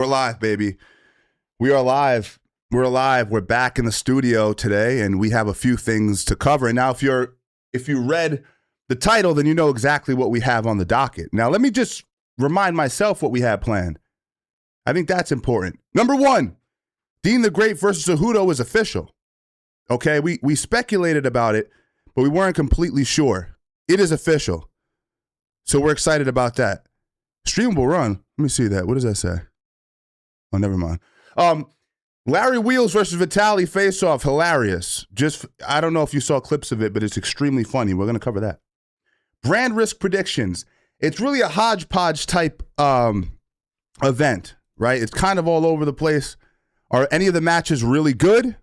We're live, baby. We are live. We're alive. We're back in the studio today, and we have a few things to cover. And now, if you read the title, then you know exactly what we have on the docket. Now, let me just remind myself what we had planned. I think that's important. Number one, Deen the Great versus Cejudo is official. Okay, we speculated about it, but we weren't completely sure. It is official. So we're excited about that. Stream will run. Let me see that. What does that say? Oh, never mind. Larry Wheels versus Vitaly face-off. Hilarious. I don't know if you saw clips of it, but it's extremely funny. We're going to cover that. Brand risk predictions. It's really a hodgepodge type event, right? It's kind of all over the place. Are any of the matches really good?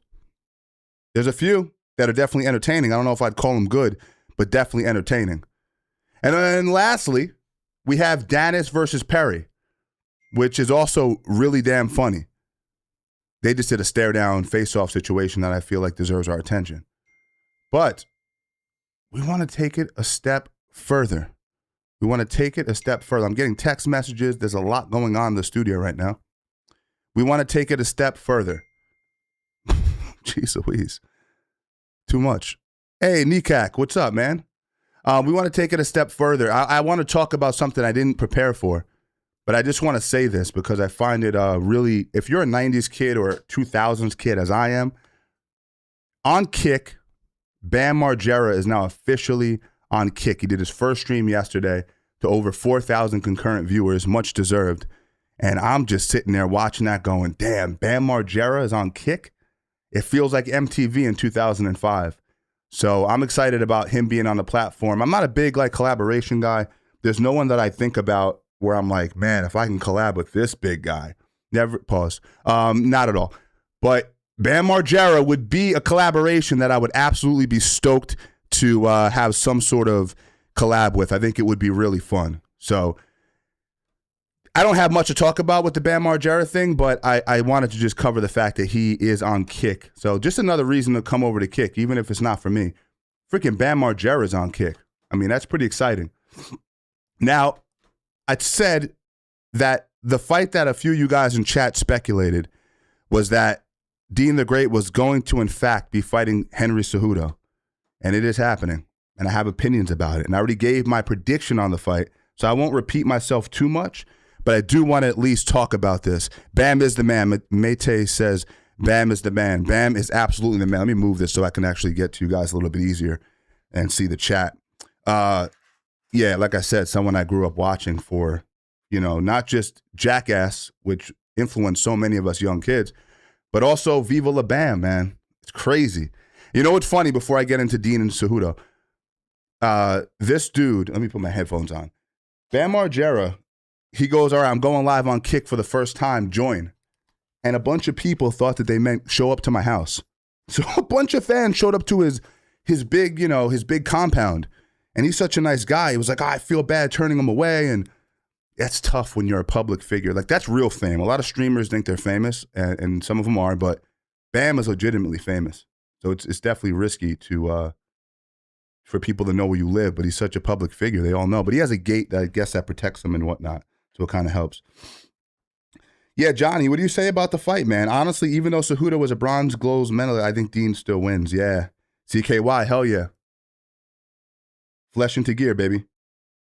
There's a few that are definitely entertaining. I don't know if I'd call them good, but definitely entertaining. And then lastly, we have Dennis versus Perry, which is also really damn funny. They just did a stare-down, face-off situation that I feel like deserves our attention. But we want to take it a step further. I'm getting text messages. There's a lot going on in the studio right now. We want to take it a step further. Jeez Louise. Too much. Hey, Nikak, what's up, man? We want to take it a step further. I want to talk about something I didn't prepare for. But I just want to say this because I find it really, if you're a 90s kid or a 2000s kid as I am, on Kick, Bam Margera is now officially on Kick. He did his first stream yesterday to over 4,000 concurrent viewers, much deserved. And I'm just sitting there watching that going, damn, Bam Margera is on Kick? It feels like MTV in 2005. So I'm excited about him being on the platform. I'm not a big collaboration guy. There's no one that I think about where I'm like, man, if I can collab with this big guy. Never, pause. Not at all. But Bam Margera would be a collaboration that I would absolutely be stoked to have some sort of collab with. I think it would be really fun. So I don't have much to talk about with the Bam Margera thing, but I wanted to just cover the fact that he is on Kick. So just another reason to come over to Kick, even if it's not for me. Freaking Bam Margera is on Kick. I mean, that's pretty exciting. Now, I said that the fight that a few of you guys in chat speculated was that Deen the Great was going to, in fact, be fighting Henry Cejudo. And it is happening. And I have opinions about it. And I already gave my prediction on the fight, so I won't repeat myself too much, but I do want to at least talk about this. Bam is the man. Mate says Bam is the man. Bam is absolutely the man. Let me move this so I can actually get to you guys a little bit easier and see the chat. Yeah, like I said, someone I grew up watching for, not just Jackass, which influenced so many of us young kids, but also Viva La Bam, man. It's crazy. You know what's funny before I get into Deen and Cejudo? This dude, let me put my headphones on. Bam Margera, he goes, all right, I'm going live on Kick for the first time, join. And a bunch of people thought that they meant show up to my house. So a bunch of fans showed up to his big, his big compound. And he's such a nice guy. He was like, I feel bad turning him away. And that's tough when you're a public figure. Like, that's real fame. A lot of streamers think they're famous, and some of them are, but Bam is legitimately famous. So it's definitely risky for people to know where you live, but he's such a public figure. They all know. But he has a gate that I guess that protects him and whatnot. So it kind of helps. Yeah, Johnny, what do you say about the fight, man? Honestly, even though Cejudo was a bronze glows medalist, I think Deen still wins. Yeah. CKY, hell yeah. Flesh into gear, baby.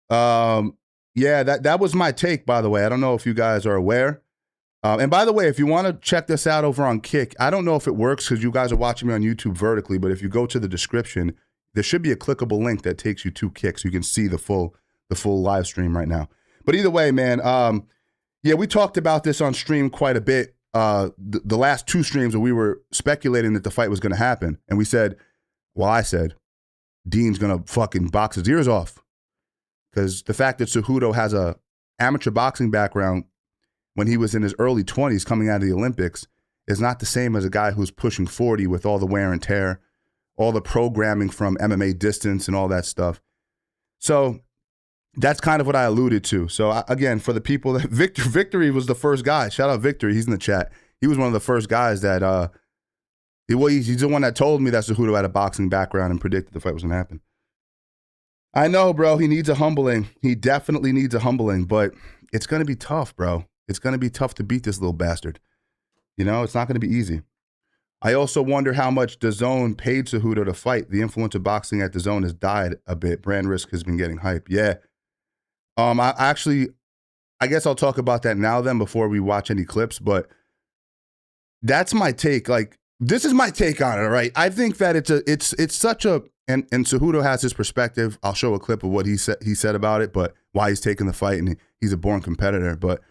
Yeah, that was my take, by the way. I don't know if you guys are aware. And by the way, if you want to check this out over on Kick, I don't know if it works because you guys are watching me on YouTube vertically, but if you go to the description, there should be a clickable link that takes you to Kick so you can see the full live stream right now. But either way, man, yeah, we talked about this on stream quite a bit. The last two streams where we were speculating that the fight was going to happen. And we said, well, I said, Deen's going to fucking box his ears off. Because the fact that Cejudo has a amateur boxing background when he was in his early 20s coming out of the Olympics is not the same as a guy who's pushing 40 with all the wear and tear, all the programming from MMA distance and all that stuff. So that's kind of what I alluded to. So again, for the people that Victory was the first guy. Shout out Victory. He's in the chat. He was one of the first guys that he's the one that told me that Cejudo had a boxing background and predicted the fight was going to happen. I know, bro. He needs a humbling. He definitely needs a humbling, but it's going to be tough, bro. It's going to be tough to beat this little bastard. You know, it's not going to be easy. I also wonder how much DAZN paid Cejudo to fight. The influence of boxing at DAZN has died a bit. Brand risk has been getting hype. Yeah. I guess I'll talk about that now then before we watch any clips, but that's my take. Like, this is my take on it, all right? I think that it's such a, and Cejudo has his perspective. I'll show a clip of what he said about it, but why he's taking the fight, and he's a born competitor. But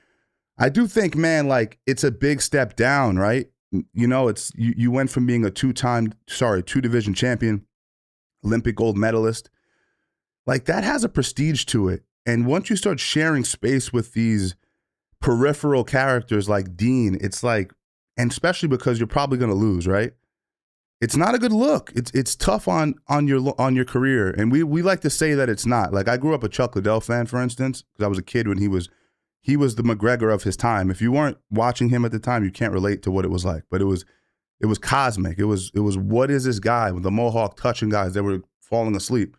I do think, man, like, it's a big step down, right? You know, it's you went from being a two-division champion, Olympic gold medalist. Like, that has a prestige to it. And once you start sharing space with these peripheral characters like Deen, it's like, and especially because you're probably going to lose, right? It's not a good look. It's tough on your career. And we like to say that it's not. Like, I grew up a Chuck Liddell fan, for instance, because I was a kid when he was the McGregor of his time. If you weren't watching him at the time, you can't relate to what it was like. But it was cosmic. It was what is this guy with the mohawk touching guys? They were falling asleep.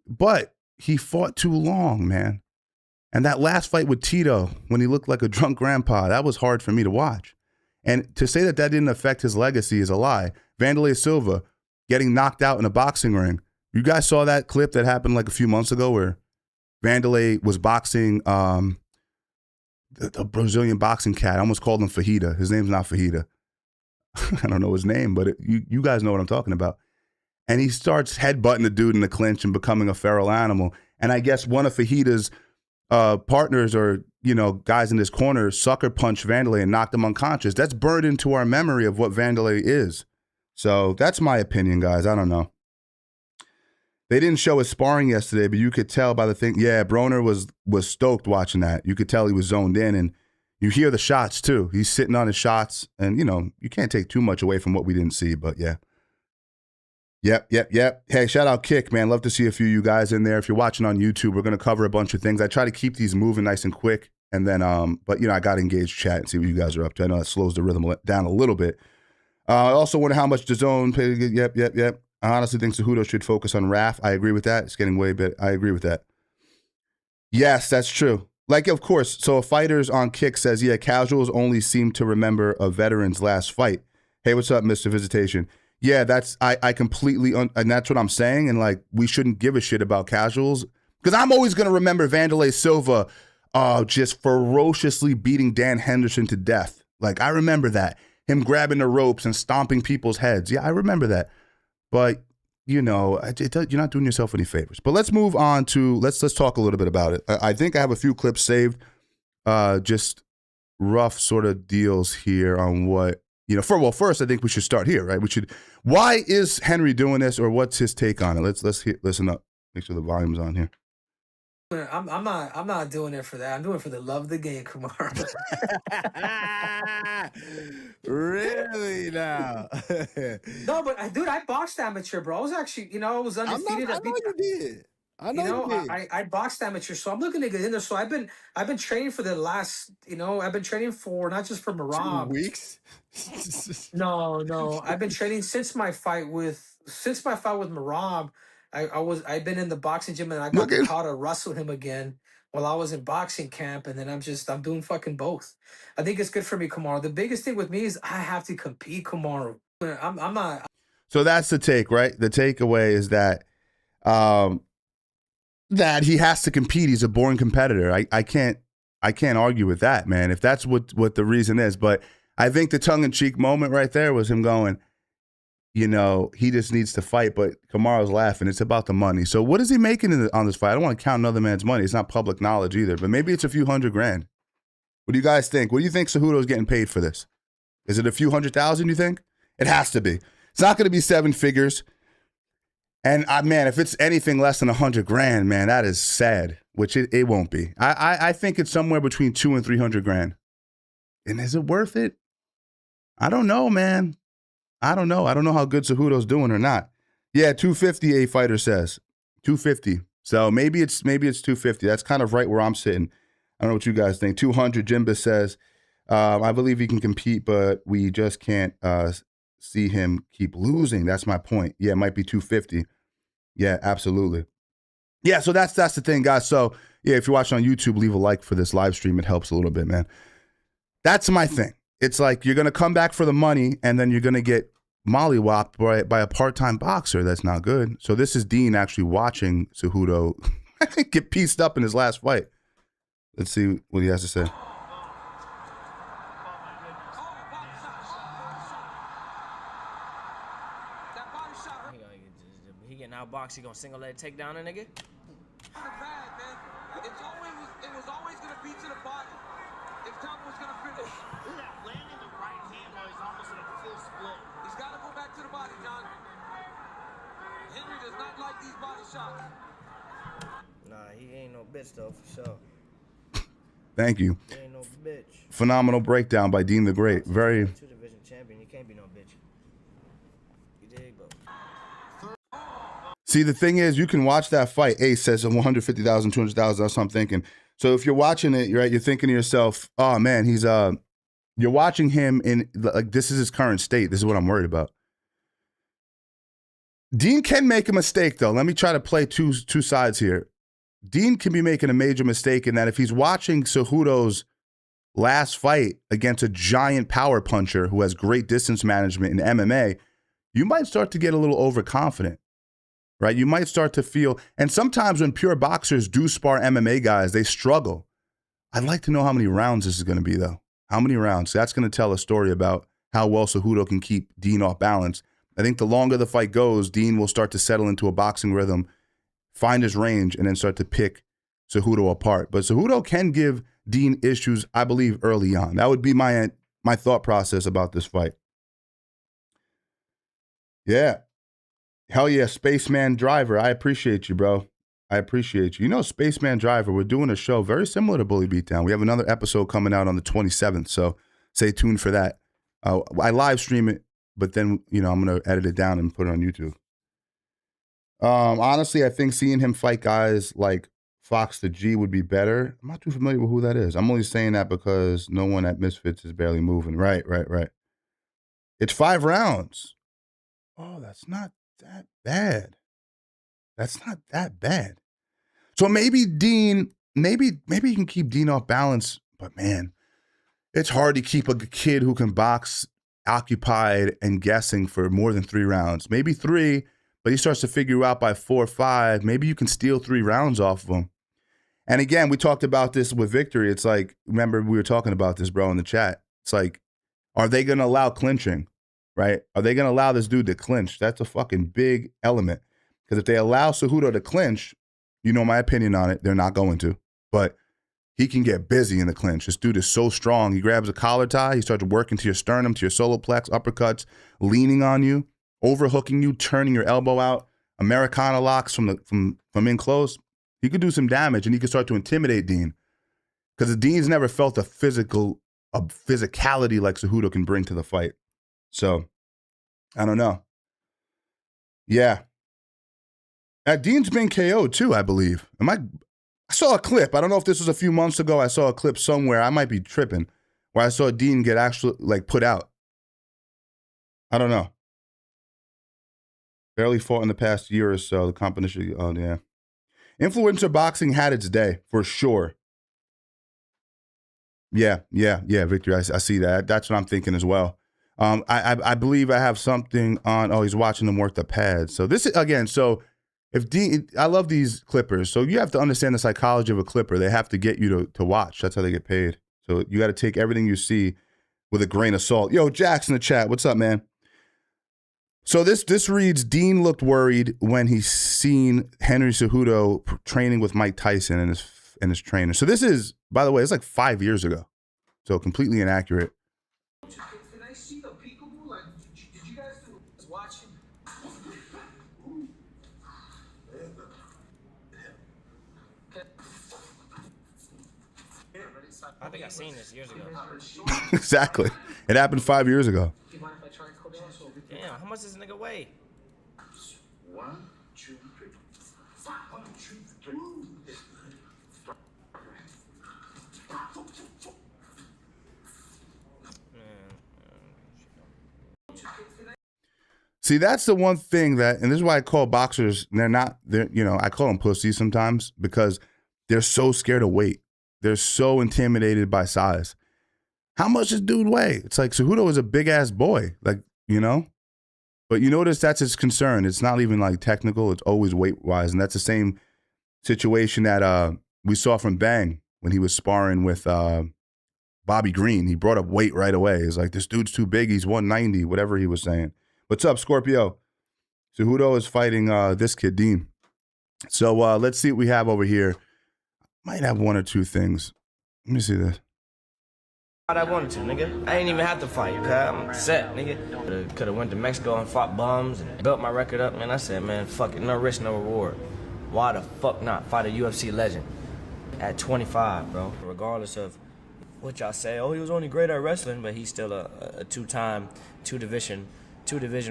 But he fought too long, man. And that last fight with Tito, when he looked like a drunk grandpa, that was hard for me to watch. And to say that didn't affect his legacy is a lie. Wanderlei Silva getting knocked out in a boxing ring. You guys saw that clip that happened like a few months ago where Wanderlei was boxing the Brazilian boxing cat. I almost called him Fajita. His name's not Fajita. I don't know his name, but you guys know what I'm talking about. And he starts headbutting the dude in the clinch and becoming a feral animal. And I guess one of Fajita's partners or, you know, guys in his corner sucker punched Wanderlei and knocked him unconscious. That's burned into our memory of what Wanderlei is. So that's my opinion, guys. I don't know. They didn't show his sparring yesterday, but you could tell by the thing. Yeah, Broner was stoked watching that. You could tell he was zoned in, and you hear the shots too. He's sitting on his shots, and, you know, you can't take too much away from what we didn't see, but yeah. Yep. Hey, shout out Kick, man. Love to see a few of you guys in there. If you're watching on YouTube, we're going to cover a bunch of things. I try to keep these moving nice and quick. And then, but, you know, I got to engage chat and see what you guys are up to. I know that slows the rhythm down a little bit. I also wonder how much DAZN paid. Yep. I honestly think Cejudo should focus on RAF. I agree with that. It's getting way bit. I agree with that. Yes, that's true. Like, of course. So a Fighters on Kick says, yeah, casuals only seem to remember a veteran's last fight. Hey, what's up, Mr. Visitation? Yeah, that's I completely and that's what I'm saying. And like, we shouldn't give a shit about casuals because I'm always gonna remember Wanderlei Silva just ferociously beating Dan Henderson to death. Like, I remember that, him grabbing the ropes and stomping people's heads. Yeah, I remember that. But you know, you're not doing yourself any favors. But let's move on to let's talk a little bit about it. I think I have a few clips saved, just rough sort of deals here on what. You know, first, I think we should start here, right? Why is Henry doing this, or what's his take on it? Let's listen up. Make sure the volume's on here. I'm not doing it for that. I'm doing it for the love of the game, Kumar. Really now? No, but dude, I boxed amateur, bro. I was actually, you know, I was undefeated. I know you did. I know you did. I boxed amateur, so I'm looking to get in there. So I've been training for the last, you know, I've been training for not just for Marab. 2 weeks. No. I've been training since my fight with Marab. I've been in the boxing gym and I got caught to wrestle him again while I was in boxing camp, and then I'm doing fucking both. I think it's good for me, Kumar. The biggest thing with me is I have to compete, Kumar. I'm not. So that's the take, right? The takeaway is that that he has to compete. He's a born competitor. I can't argue with that, man. If that's what the reason is, but I think the tongue-in-cheek moment right there was him going, you know, he just needs to fight. But Kamaru's laughing. It's about the money. So what is he making on this fight? I don't want to count another man's money. It's not public knowledge either. But maybe it's a few $100,000. What do you guys think? What do you think Cejudo's getting paid for this? Is it a few $100,000, you think? It has to be. It's not going to be 7 figures. And man, if it's anything less than $100,000, man, that is sad. Which it won't be. I think it's somewhere between $200,000 and $300,000. And is it worth it? I don't know, man. I don't know how good Cejudo's doing or not. Yeah, 250, a fighter says. 250. So maybe it's 250. That's kind of right where I'm sitting. I don't know what you guys think. 200, Jimba says, I believe he can compete, but we just can't see him keep losing. That's my point. Yeah, it might be 250. Yeah, absolutely. Yeah, so that's the thing, guys. So Yeah, if you're watching on YouTube, leave a like for this live stream. It helps a little bit, man. That's my thing. It's like you're going to come back for the money, and then you're going to get mollywopped by a part-time boxer. That's not good. So this is Deen actually watching Cejudo get pieced up in his last fight. Let's see what he has to say. He getting outboxed. He gonna single leg take down a nigga? It was always gonna be to the body. If Tom was gonna finish. Landing the right hand while he's almost in a full split. He's gotta go back to the body, John. Henry does not like these body shots. Nah, he ain't no bitch though, for sure. Thank you. He ain't no bitch. Phenomenal breakdown by Deen the Great. Very. Two-division champion. You can't be no bitch. You dig, bro? See, the thing is, you can watch that fight. Ace says 150,000, 200,000. That's what I'm thinking. So if you're watching it, right, you're thinking to yourself, oh man, you're watching him in, like, this is his current state. This is what I'm worried about. Deen can make a mistake, though. Let me try to play two sides here. Deen can be making a major mistake in that if he's watching Cejudo's last fight against a giant power puncher who has great distance management in MMA, you might start to get a little overconfident, right? You might start to feel, and sometimes when pure boxers do spar MMA guys, they struggle. I'd like to know how many rounds this is going to be, though. How many rounds? That's going to tell a story about how well Cejudo can keep Deen off balance. I think the longer the fight goes, Deen will start to settle into a boxing rhythm, find his range, and then start to pick Cejudo apart. But Cejudo can give Deen issues, I believe, early on. That would be my thought process about this fight. Yeah. Hell yeah, Spaceman Driver. I appreciate you, bro. I appreciate you. You know, Spaceman Driver, we're doing a show very similar to Bully Beatdown. We have another episode coming out on the 27th, so stay tuned for that. I live stream it, but then, you know, I'm going to edit it down and put it on YouTube. Honestly, I think seeing him fight guys like Fox the G would be better. I'm not too familiar with who that is. I'm only saying that because no one at Misfits is barely moving. Right. It's 5 rounds. Oh, that's not that bad. That's not that bad. So maybe Deen, maybe you can keep Deen off balance, but man, it's hard to keep a kid who can box occupied and guessing for more than 3 rounds. Maybe 3, but he starts to figure you out by 4 or 5. Maybe you can steal 3 rounds off of him. And again, we talked about this with Victory. It's like, remember we were talking about this, bro, in the chat. It's like, are they going to allow clinching, right? Are they going to allow this dude to clinch? That's a fucking big element. Because if they allow Cejudo to clinch, you know my opinion on it, they're not going to. But he can get busy in the clinch. This dude is so strong. He grabs a collar tie. He starts working to your sternum, to your solar plex, uppercuts, leaning on you, overhooking you, turning your elbow out, Americana locks from in close. He could do some damage, and he could start to intimidate Deen. Because Deen's never felt a physicality like Cejudo can bring to the fight. So, I don't know. Yeah. Deen's been KO'd too, I believe. I saw a clip. I don't know if this was a few months ago. I saw a clip somewhere. I might be tripping. Where I saw Deen get actually put out. I don't know. Barely fought in the past year or so. The competition. Oh yeah. Influencer boxing had its day for sure. Yeah, Victor. I see that. That's what I'm thinking as well. I believe I have something on. Oh, he's watching them work the pads. So this is again. So. If Deen, I love these clippers. So you have to understand the psychology of a clipper. They have to get you to watch. That's how they get paid. So you got to take everything you see with a grain of salt. Yo, Jack's in the chat. What's up, man? So this reads, Deen looked worried when he seen Henry Cejudo training with Mike Tyson and his trainer. So this is, by the way, it's like 5 years ago. So completely inaccurate. Did I see the peekaboo? Like, did you guys watch him? I think I seen this years ago. Exactly. It happened 5 years ago. Do you mind if I try and coach this? Damn, how much does this nigga weigh? 1, 2, 3. 1, 2, 3. See, that's the one thing that, and this is why I call boxers, I call them pussies sometimes, because they're so scared of weight. They're so intimidated by size. How much does dude weigh? It's like Cejudo is a big ass boy, like, you know? But you notice that's his concern. It's not even like technical. It's always weight wise. And that's the same situation that we saw from Bang when he was sparring with Bobby Green. He brought up weight right away. It's like, this dude's too big. He's 190, whatever he was saying. What's up, Scorpio? Cejudo is fighting this kid, Deen. So let's see what we have over here. Might have one or two things. Let me see this. I wanted to, nigga. I ain't even have to fight, cuz I'm set, nigga. Could have went to Mexico and fought bums and built my record up, man. I said, man, fuck it, no risk, no reward. Why the fuck not fight a UFC legend at 25, bro? Regardless of what y'all say, oh, he was only great at wrestling, but he's still a two-time, two-division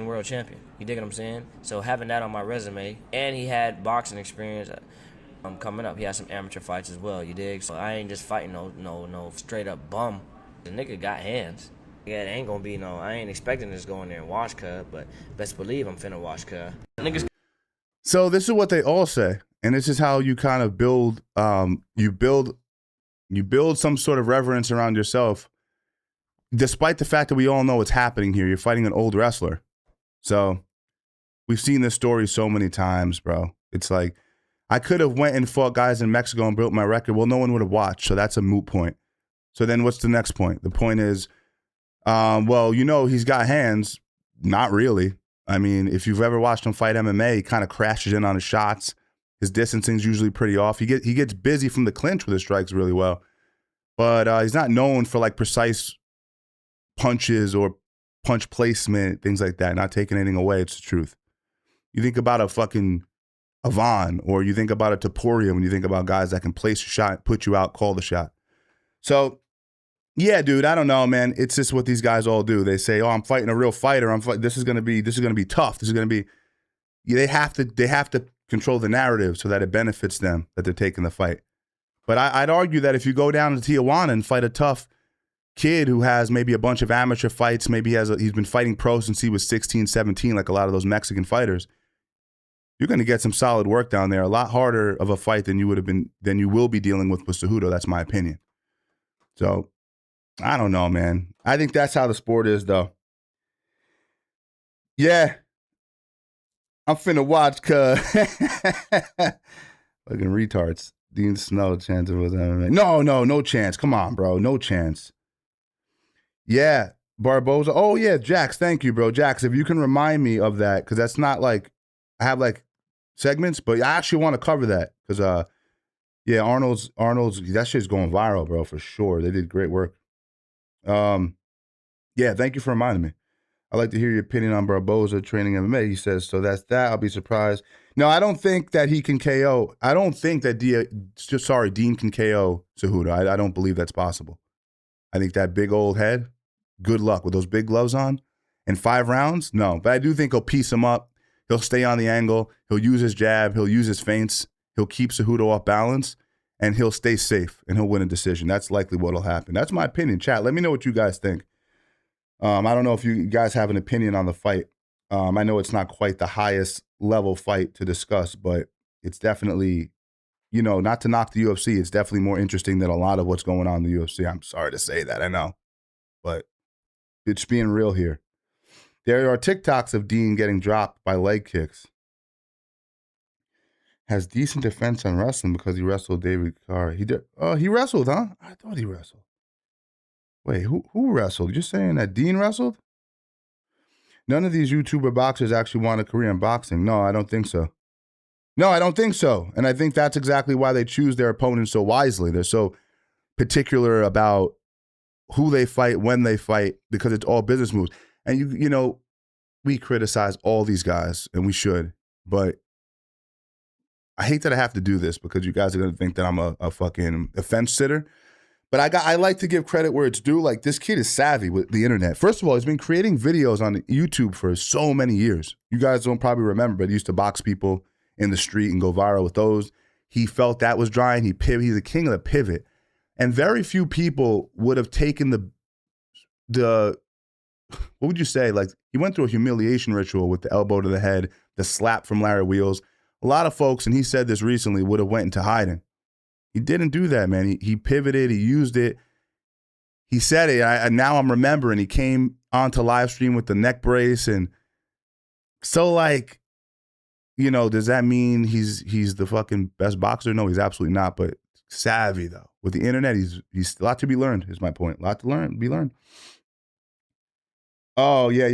world champion. You dig what I'm saying? So having that on my resume, and he had boxing experience. Coming up, he had some amateur fights as well. You dig? So I ain't just fighting no straight up bum. The nigga got hands. Yeah, it ain't gonna be no. I ain't expecting this going there and wash cuz, but best believe I'm finna wash cuz. Niggas. So this is what they all say, and this is how you kind of build. You build some sort of reverence around yourself, despite the fact that we all know what's happening here. You're fighting an old wrestler, so we've seen this story so many times, bro. It's like, I could have went and fought guys in Mexico and built my record. Well, no one would have watched, so that's a moot point. So then what's the next point? The point is, well, you know, he's got hands. Not really. I mean, if you've ever watched him fight MMA, he kind of crashes in on his shots. His distancing's usually pretty off. He gets busy from the clinch with his strikes really well. But he's not known for like precise punches or punch placement, things like that. Not taking anything away. It's the truth. You think about a fucking Avon, or you think about a Taporia when you think about guys that can place a shot, put you out, call the shot. So, yeah, dude, I don't know, man. It's just what these guys all do. They say, "Oh, I'm fighting a real fighter. This is gonna be tough. This is gonna be." Yeah, they have to control the narrative so that it benefits them that they're taking the fight. But I'd argue that if you go down to Tijuana and fight a tough kid who has maybe a bunch of amateur fights, maybe he's been fighting pro since he was 16, 17, like a lot of those Mexican fighters, you're going to get some solid work down there. A lot harder of a fight than you will be dealing with Cejudo. That's my opinion. So, I don't know, man. I think that's how the sport is, though. Yeah. I'm finna watch, cuz. Fucking retards. Dean Snow, chance was MMA. No chance. Come on, bro. No chance. Yeah. Barboza. Oh, yeah, Jax. Thank you, bro. Jax, if you can remind me of that, because that's not like, I have like segments, but I actually want to cover that because, yeah, Arnold's that shit's going viral, bro, for sure. They did great work. Yeah, thank you for reminding me. I'd like to hear your opinion on Barboza training MMA. He says, so that's that. I'll be surprised. No, I don't think that he can KO. I don't think that Dean can KO Cejudo. I don't believe that's possible. I think that big old head, good luck with those big gloves on. In 5 rounds, no. But I do think he'll piece him up. He'll stay on the angle. He'll use his jab. He'll use his feints. He'll keep Cejudo off balance, and he'll stay safe, and he'll win a decision. That's likely what'll happen. That's my opinion. Chat, let me know what you guys think. I don't know if you guys have an opinion on the fight. I know it's not quite the highest level fight to discuss, but it's definitely, you know, not to knock the UFC, it's definitely more interesting than a lot of what's going on in the UFC. I'm sorry to say that, I know. But it's being real here. There are TikToks of Deen getting dropped by leg kicks. Has decent defense on wrestling because he wrestled David Carr. He did. He wrestled, huh? I thought he wrestled. Wait, who wrestled? You're saying that Deen wrestled? None of these YouTuber boxers actually want a career in boxing. No, I don't think so. No, I don't think so. And I think that's exactly why they choose their opponents so wisely. They're so particular about who they fight, when they fight, because it's all business moves. And you know, we criticize all these guys, and we should, but I hate that I have to do this because you guys are going to think that I'm a fucking fence sitter. But I like to give credit where it's due. Like, this kid is savvy with the internet. First of all, he's been creating videos on YouTube for so many years. You guys don't probably remember, but he used to box people in the street and go viral with those. He felt that was drying. He's the king of the pivot. And very few people would have taken the what would you say? Like, he went through a humiliation ritual with the elbow to the head, the slap from Larry Wheels. A lot of folks, and he said this recently, would have went into hiding. He didn't do that, man. He pivoted. He used it. He said it. And now I'm remembering. He came onto live stream with the neck brace. And so, like, you know, does that mean he's the fucking best boxer? No, he's absolutely not. But savvy, though. With the internet, he's a lot to be learned, is my point. A lot to be learned. Oh, yeah.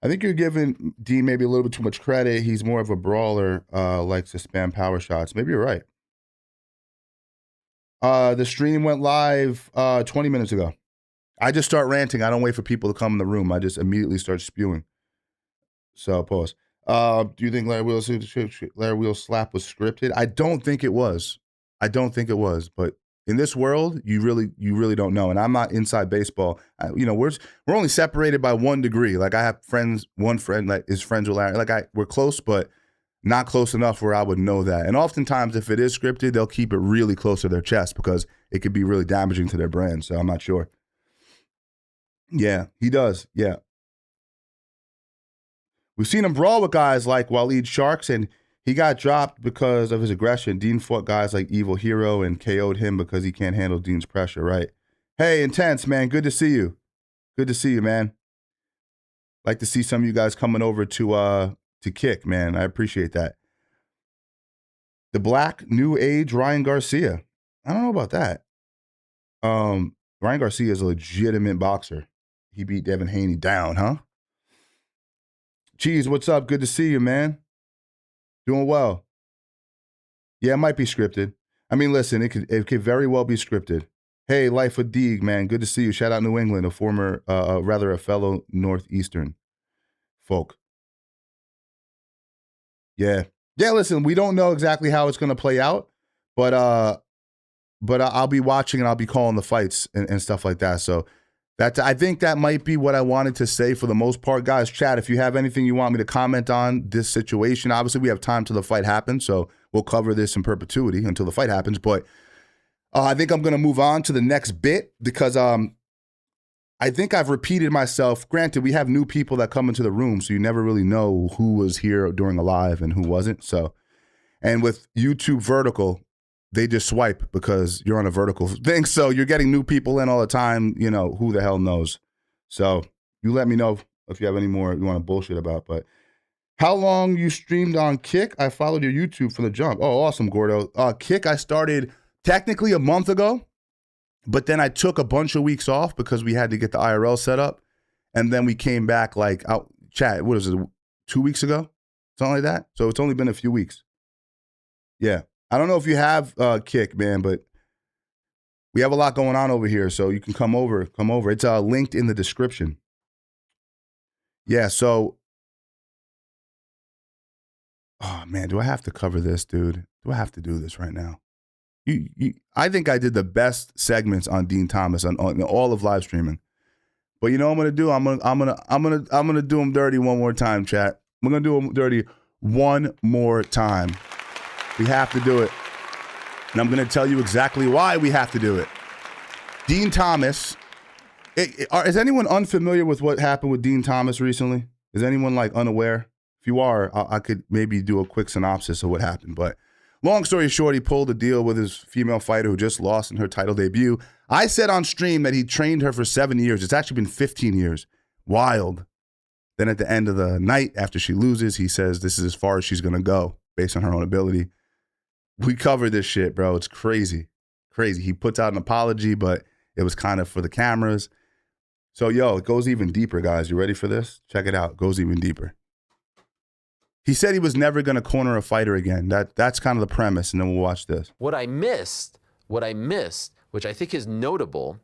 I think you're giving Deen maybe a little bit too much credit. He's more of a brawler, likes to spam power shots. Maybe you're right. The stream went live 20 minutes ago. I just start ranting. I don't wait for people to come in the room. I just immediately start spewing. So pause. Do you think Larry Wheel's slap was scripted? I don't think it was. But in this world, you really don't know. And I'm not inside baseball. We're only separated by 1 degree. Like, I have one friend that is friends with Larry. Like, we're close, but not close enough where I would know that. And oftentimes, if it is scripted, they'll keep it really close to their chest because it could be really damaging to their brand. So I'm not sure. Yeah, he does. Yeah. We've seen him brawl with guys like Waleed Sharks, and he got dropped because of his aggression. Deen fought guys like Evil Hero and KO'd him because he can't handle Deen's pressure, right? Hey, Intense, man. Good to see you. Good to see you, man. Like to see some of you guys coming over to kick, man. I appreciate that. The Black New Age Ryan Garcia. I don't know about that. Ryan Garcia is a legitimate boxer. He beat Devin Haney down, huh? Cheese, what's up? Good to see you, man. Doing well. Yeah, it might be scripted. I mean, listen, it could very well be scripted. Hey, Life of Deeg, man. Good to see you. Shout out New England, a fellow Northeastern folk. Yeah. Yeah, listen, we don't know exactly how it's going to play out, but I'll be watching and I'll be calling the fights and stuff like that. So I think that might be what I wanted to say for the most part. Guys, chat, if you have anything you want me to comment on this situation, obviously we have time till the fight happens, so we'll cover this in perpetuity until the fight happens. But I think I'm going to move on to the next bit because I think I've repeated myself. Granted, we have new people that come into the room, so you never really know who was here during a live and who wasn't. So, and with YouTube vertical, they just swipe because you're on a vertical thing. So you're getting new people in all the time. You know, who the hell knows? So you let me know if you have any more you want to bullshit about. But how long you streamed on Kick? I followed your YouTube from the jump. Oh, awesome, Gordo. Kick, I started technically a month ago, but then I took a bunch of weeks off because we had to get the IRL set up. And then we came back what is it, 2 weeks ago? Something like that. So it's only been a few weeks. Yeah. I don't know if you have Kick, man, but we have a lot going on over here, so you can come over. It's linked in the description. Yeah, so, oh, man, do I have to cover this, dude? Do I have to do this right now? I think I did the best segments on Deen Thomas on all of live streaming. But you know what I'm gonna do? I'm gonna do him dirty one more time, chat. I'm gonna do him dirty one more time. We have to do it. And I'm going to tell you exactly why we have to do it. Deen Thomas. Is anyone unfamiliar with what happened with Deen Thomas recently? Is anyone unaware? If you are, I could maybe do a quick synopsis of what happened. But long story short, he pulled a deal with his female fighter who just lost in her title debut. I said on stream that he trained her for 7 years. It's actually been 15 years. Wild. Then at the end of the night, after she loses, he says this is as far as she's going to go based on her own ability. We covered this shit, bro. It's crazy. Crazy. He puts out an apology, but it was kind of for the cameras. So, it goes even deeper, guys. You ready for this? Check it out. It goes even deeper. He said he was never going to corner a fighter again. That's kind of the premise, and then we'll watch this. What I missed, which I think is notable,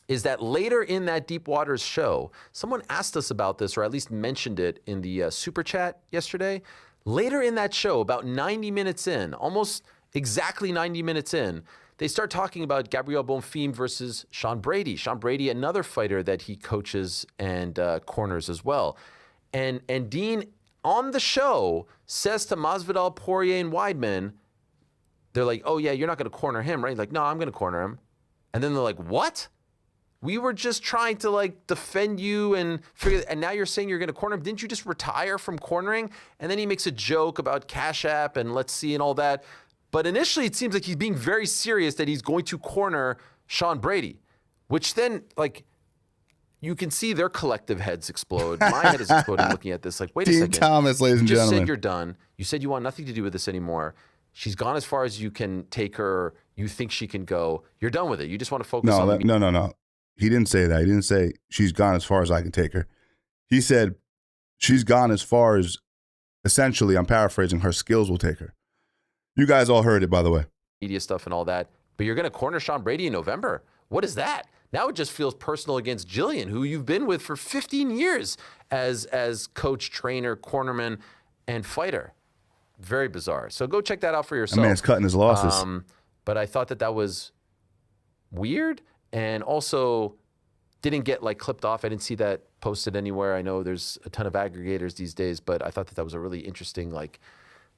is that later in that Deep Waters show, someone asked us about this, or at least mentioned it in the super chat yesterday. Later in that show, about 90 minutes in, almost exactly 90 minutes in, they start talking about Gabriel Bonfim versus Sean Brady. Sean Brady, another fighter that he coaches and corners as well. And Deen, on the show, says to Masvidal, Poirier, and Weidman, they're like, oh yeah, you're not going to corner him, right? He's like, no, I'm going to corner him. And then they're like, what? We were just trying to like defend you and figure. And now you're saying you're going to corner him. Didn't you just retire from cornering? And then he makes a joke about Cash App and Let's See and all that. But initially, it seems like he's being very serious that he's going to corner Sean Brady, which then like. You can see their collective heads explode. My head is exploding looking at this. Like, wait a Dean second. Thomas, ladies and You just gentlemen. said you're done. You said you want nothing to do with this anymore. She's gone as far as you can take her. You think she can go. You're done with it. You just want to focus on the No. He didn't say that. He didn't say she's gone as far as I can take her. He said she's gone as far as, essentially, I'm paraphrasing, her skills will take her. You guys all heard it, by the way. media stuff and all that. But you're going to corner Sean Brady in November. What is that? Now it just feels personal against Jillian, who you've been with for 15 years as coach, trainer, cornerman, and fighter. Very bizarre. So go check that out for yourself. That man's cutting his losses. But I thought that was weird and also didn't get like clipped off. I didn't see that posted anywhere. I know there's a ton of aggregators these days, but I thought that was a really interesting, like,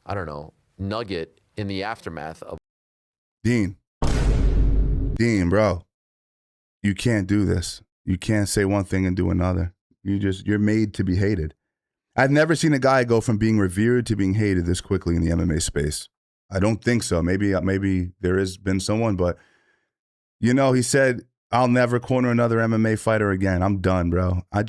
I don't know, nugget in the aftermath of. Dean, bro, you can't do this. You can't say one thing and do another. You're made to be hated. I've never seen a guy go from being revered to being hated this quickly in the MMA space. I don't think so. Maybe there has been someone, but he said, I'll never corner another MMA fighter again. I'm done, bro. I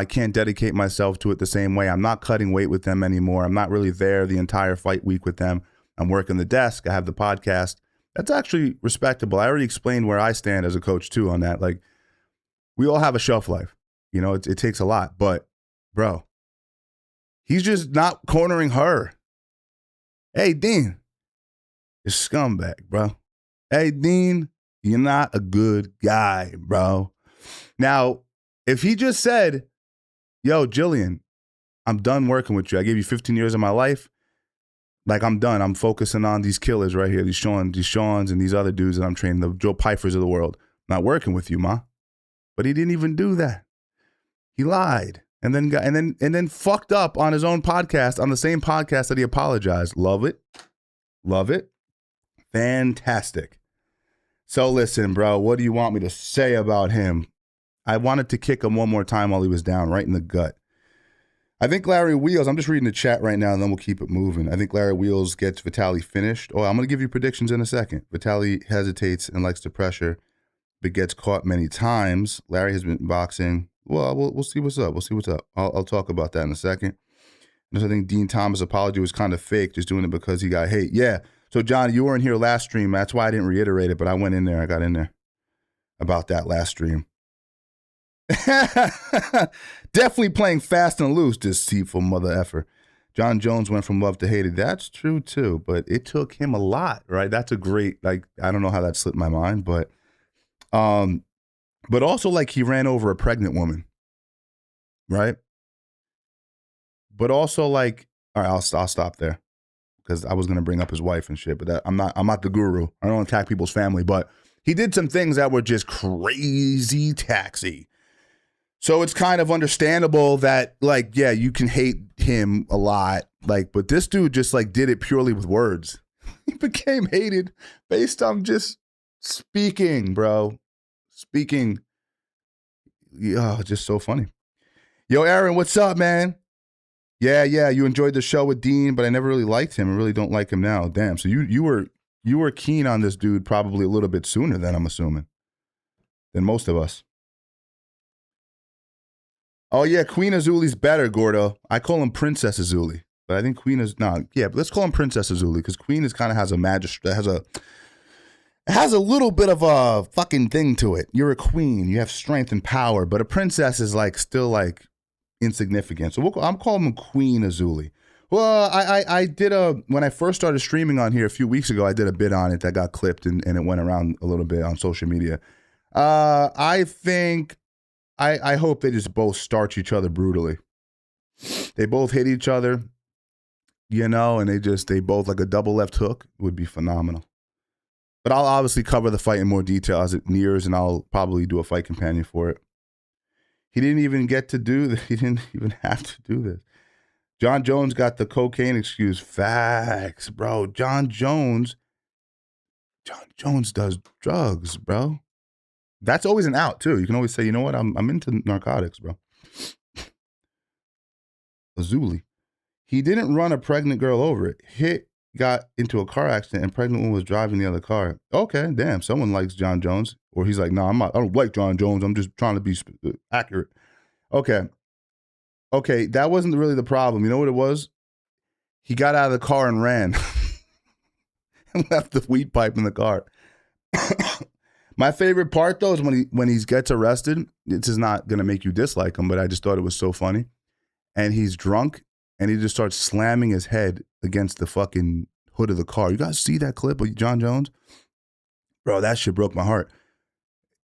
can't dedicate myself to it the same way. I'm not cutting weight with them anymore. I'm not really there the entire fight week with them. I'm working the desk. I have the podcast. That's actually respectable. I already explained where I stand as a coach too on that. Like, we all have a shelf life. It takes a lot, but bro, he's just not cornering her. Hey, Dean, you're a scumbag, bro. Hey, Dean, you're not a good guy, bro. Now, if he just said, yo, Jillian, I'm done working with you. I gave you 15 years of my life. Like, I'm done. I'm focusing on these killers right here, these Seans and these other dudes that I'm training, the Joe Pfeiffers of the world. I'm not working with you, ma. But he didn't even do that. He lied and then fucked up on his own podcast, on the same podcast that he apologized. Love it. Love it. Fantastic. So listen, bro, what do you want me to say about him? I wanted to kick him one more time while he was down, right in the gut. I think Larry Wheels, I'm just reading the chat right now, and then we'll keep it moving. I think Larry Wheels gets Vitaly finished. Oh, I'm going to give you predictions in a second. Vitaly hesitates and likes to pressure, but gets caught many times. Larry has been boxing. Well, we'll see what's up. We'll see what's up. I'll talk about that in a second. I think Dean Thomas' apology was kind of fake, just doing it because he got hate. Yeah. So, John, you weren't here last stream. That's why I didn't reiterate it, but I went in there. I got in there about that last stream. Definitely playing fast and loose, deceitful mother effer. John Jones went from love to hated. That's true, too, but it took him a lot, right? That's a great, I don't know how that slipped my mind, but also, he ran over a pregnant woman, right? But also, all right, I'll stop there because I was going to bring up his wife and shit, but I'm not the guru. I don't attack people's family, but he did some things that were just crazy taxi. So it's kind of understandable that, you can hate him a lot, but this dude just, did it purely with words. He became hated based on just speaking, bro. Speaking. Oh, just so funny. Yo, Aaron, what's up, man? Yeah, you enjoyed the show with Dean, but I never really liked him. I really don't like him now. Damn, so you were keen on this dude probably a little bit sooner than I'm assuming, than most of us. Oh, yeah, Queen Azuli's better, Gordo. I call him Princess Azuli, but I think Queen is, but let's call him Princess Azuli because Queen is kind of has a has a little bit of a fucking thing to it. You're a queen. You have strength and power, but a princess is still insignificant. So I'm calling him Queen Azuli. Well, I did when I first started streaming on here a few weeks ago, I did a bit on it that got clipped and it went around a little bit on social media. I think, I hope they just both starch each other brutally. They both hit each other, and they both like a double left hook would be phenomenal. But I'll obviously cover the fight in more detail as it nears, and I'll probably do a fight companion for it. He didn't even get to do this. He didn't even have to do this. John Jones got the cocaine excuse. Facts, bro. John Jones does drugs, bro. That's always an out too. You can always say, you know what, I'm into narcotics, bro. Azuli. He didn't run a pregnant girl over. It got into a car accident and pregnant woman was driving the other car. Okay, damn, someone likes John Jones. Or he's like, no, I don't like John Jones. I'm just trying to be accurate. Okay, that wasn't really the problem. You know what it was? He got out of the car and ran and left the weed pipe in the car. My favorite part, though, is when he gets arrested. This is not going to make you dislike him, but I just thought it was so funny. And he's drunk, and he just starts slamming his head against the fucking hood of the car. You guys see that clip of John Jones? Bro, that shit broke my heart.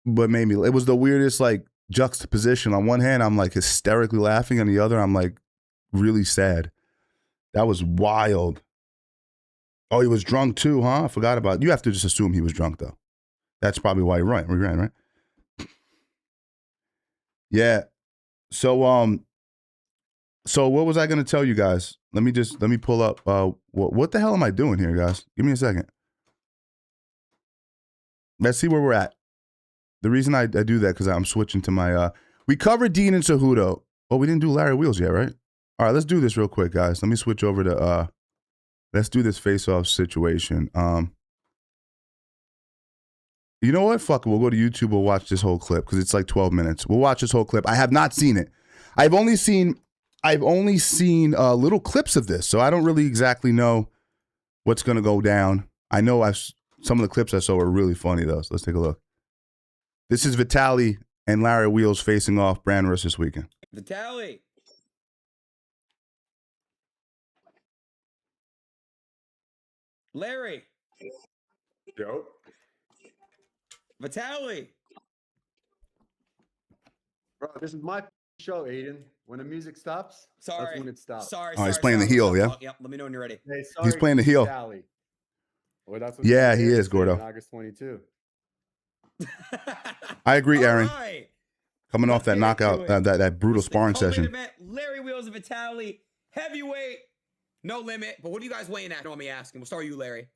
But it was the weirdest, like, juxtaposition. On one hand, I'm, like, hysterically laughing. On the other, I'm, like, really sad. That was wild. Oh, he was drunk too, huh? I forgot about it. You have to just assume he was drunk, though. That's probably why he ran, right? Yeah. So what was I going to tell you guys? Let me pull up. What the hell am I doing here, guys? Give me a second. Let's see where we're at. The reason I do that because I'm switching to my. We covered Deen and Cejudo. Oh, we didn't do Larry Wheels yet, right? All right, let's do this real quick, guys. Let me switch over to. Let's do this face-off situation. You know what? Fuck it. We'll go to YouTube. We'll watch this whole clip because it's like 12 minutes. We'll watch this whole clip. I have not seen it. I've only seen little clips of this, so I don't really exactly know what's going to go down. I know some of the clips I saw were really funny, though, so let's take a look. This is Vitaly and Larry Wheels facing off Brand versus Weekend. Vitaly! Larry! Yo. Vitaly! Bro, this is my show, Aiden. When the music stops, Sorry. that's when it stops. Sorry. He's playing the heel, yeah? Yep, let me know when you're ready. Hey, He's playing the heel. Vitaly. Well, that's what Yeah, he is, Gordo. August 22. I agree, Aaron. All right. Coming off that knockout, that brutal sparring session. Event, Larry Wheels and Vitaly, heavyweight, no limit. But what are you guys weighing at? Don't me asking. We'll start with you, Larry.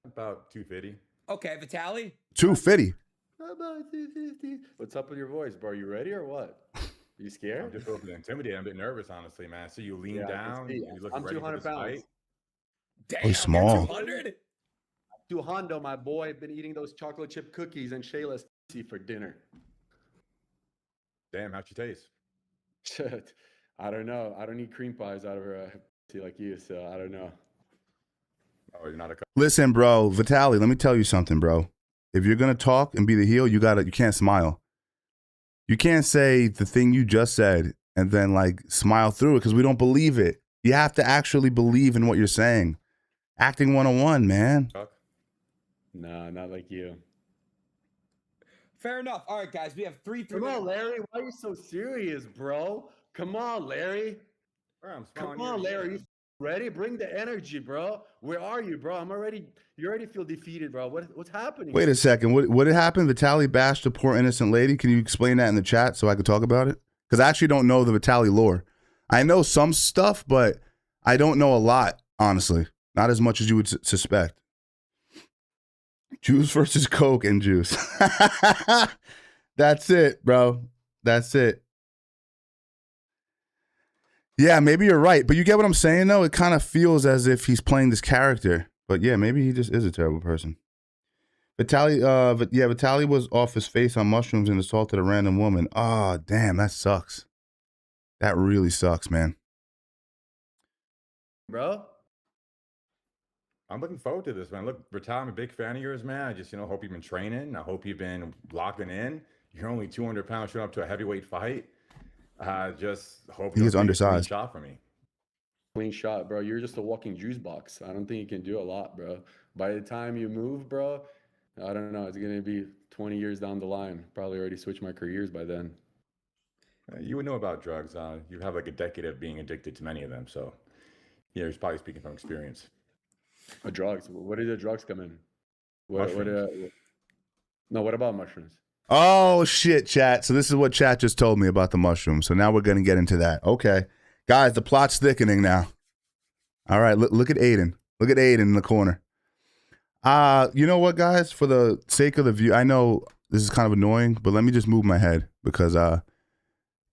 About 250. Okay, Vitaly. 250. About 250. What's up with your voice, bro? You ready or what? You scared? I'm just a little bit intimidated. I'm a bit nervous, honestly, man. So you lean down. You look I'm ready 200 for this pounds. fight. Damn, he's small. 200? 200, my boy. Been eating those chocolate chip cookies and Shayla's for dinner. Damn, how'd you taste? Shit. I don't know. I don't eat cream pies out of her like you, so I don't know. Oh, you're not a. Listen, bro, Vitaly, let me tell you something, bro. If you're gonna talk and be the heel, you can't smile. You can't say the thing you just said and then like smile through it because we don't believe it. You have to actually believe in what you're saying. Acting 101, man. Nah, not like you. Fair enough. All right, guys, we have three. Come on, Larry. Why are you so serious, bro? Come on, Larry. Come on, Larry. You ready? Bring the energy, bro. Where are you, bro? You already feel defeated, bro. What's happening? Wait a second. What happened? Vitaly bashed a poor innocent lady. Can you explain that in the chat so I could talk about it? Because I actually don't know the Vitaly lore. I know some stuff, but I don't know a lot, honestly. Not as much as you would suspect. Juice versus Coke and juice. That's it, bro. That's it. Yeah, maybe you're right. But you get what I'm saying, though? It kind of feels as if he's playing this character. But yeah, maybe he just is a terrible person. Vitaly was off his face on mushrooms and assaulted a random woman. Oh, damn, that sucks. That really sucks, man. Bro? I'm looking forward to this, man. Look, Vitaly, I'm a big fan of yours, man. I just, hope you've been training. I hope you've been locking in. You're only 200 pounds showing up to a heavyweight fight. Just hope he's undersized. Shot for me. Clean shot, bro. You're just a walking juice box. I don't think you can do a lot, bro. By the time you move, bro, I don't know. It's going to be 20 years down the line. Probably already switched my careers by then. You would know about drugs. You have like a decade of being addicted to many of them. So, yeah, he's probably speaking from experience. Drugs? Where did the drugs come in? What about mushrooms? Oh, shit, chat. So this is what chat just told me about the mushrooms. So now we're going to get into that. Okay. Guys, the plot's thickening now. All right, look at Aiden. Look at Aiden in the corner. You know what, guys? For the sake of the view, I know this is kind of annoying, but let me just move my head because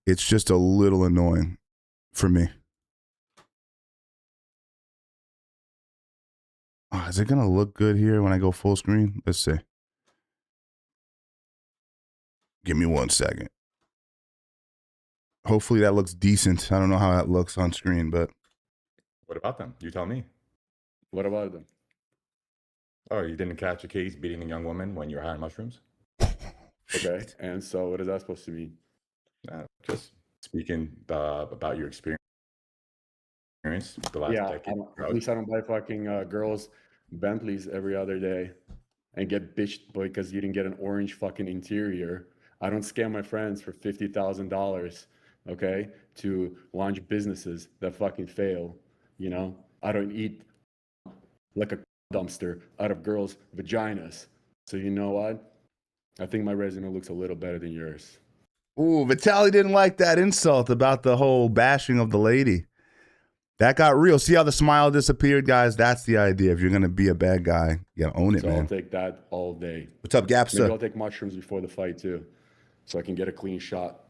it's just a little annoying for me. Oh, is it gonna look good here when I go full screen? Let's see. Give me 1 second. Hopefully that looks decent. I don't know how that looks on screen, but What about them? You tell me. What about them? Oh, you didn't catch a case beating a young woman when you were high on mushrooms? Okay, and so what is that supposed to mean? Just speaking about your experience the last decade. At least I don't buy fucking girls Bentleys every other day and get bitched because you didn't get an orange fucking interior. I don't scam my friends for $50,000, okay, to launch businesses that fucking fail. You know, I don't eat like a dumpster out of girls' vaginas. So you know what? I think my resume looks a little better than yours. ooh, Vitaly didn't like that insult about the whole bashing of the lady. That got real. See how the smile disappeared, guys? That's the idea. If you're gonna be a bad guy, you gotta own it, So man. I'll take that all day. What's up, Gapsa? Maybe I'll take mushrooms before the fight too, so I can get a clean shot.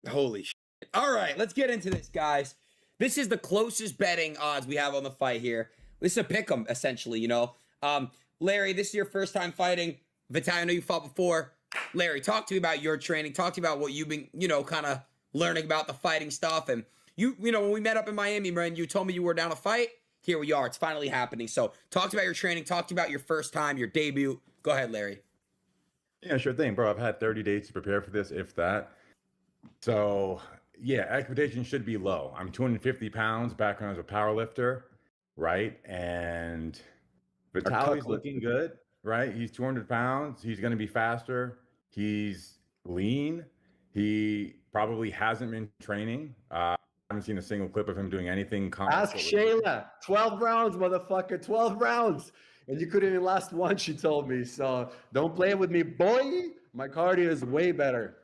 Holy shit. All right, let's get into this, guys. This is the closest betting odds we have on the fight here. This is a pick 'em, essentially, you know. Larry, this is your first time fighting. Vitaly, I know you fought before. Larry, talk to me about your training. Talk to me about what you've been, you know, kind of learning about the fighting stuff. And you know, when we met up in Miami, man, you told me you were down to fight. Here we are. It's finally happening. So talk to me about your training. Talk to me about your first time, your debut. Go ahead, Larry. Yeah, sure thing, bro. I've had 30 days to prepare for this, if that. So, yeah, expectations should be low. I'm 250 pounds, background as a power lifter, right? And Vitaly's looking good, right? He's 200 pounds. He's going to be faster. He's lean. He probably hasn't been training. I haven't seen a single clip of him doing anything. Ask Shayla. 12 rounds, motherfucker. 12 rounds. And you couldn't even last one, she told me. So don't play with me, boy. My cardio is way better.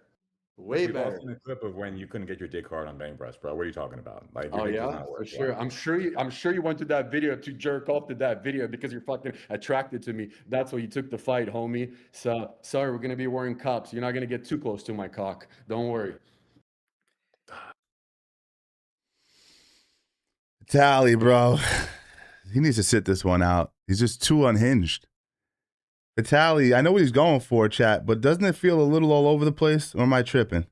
Way We've better. all seen a clip of when you couldn't get your dick hard on bank press, bro. What are you talking about? Like, your Oh dick does yeah, not for work, sure. bro. I'm sure you went to that video to jerk off to that video because you're fucking attracted to me. That's why you took the fight, homie. So sorry, we're gonna be wearing cups. You're not gonna get too close to my cock. Don't worry. Vitaly, bro. He needs to sit this one out. He's just too unhinged. Vitaly, I know what he's going for, chat, but doesn't it feel a little all over the place? Or am I tripping?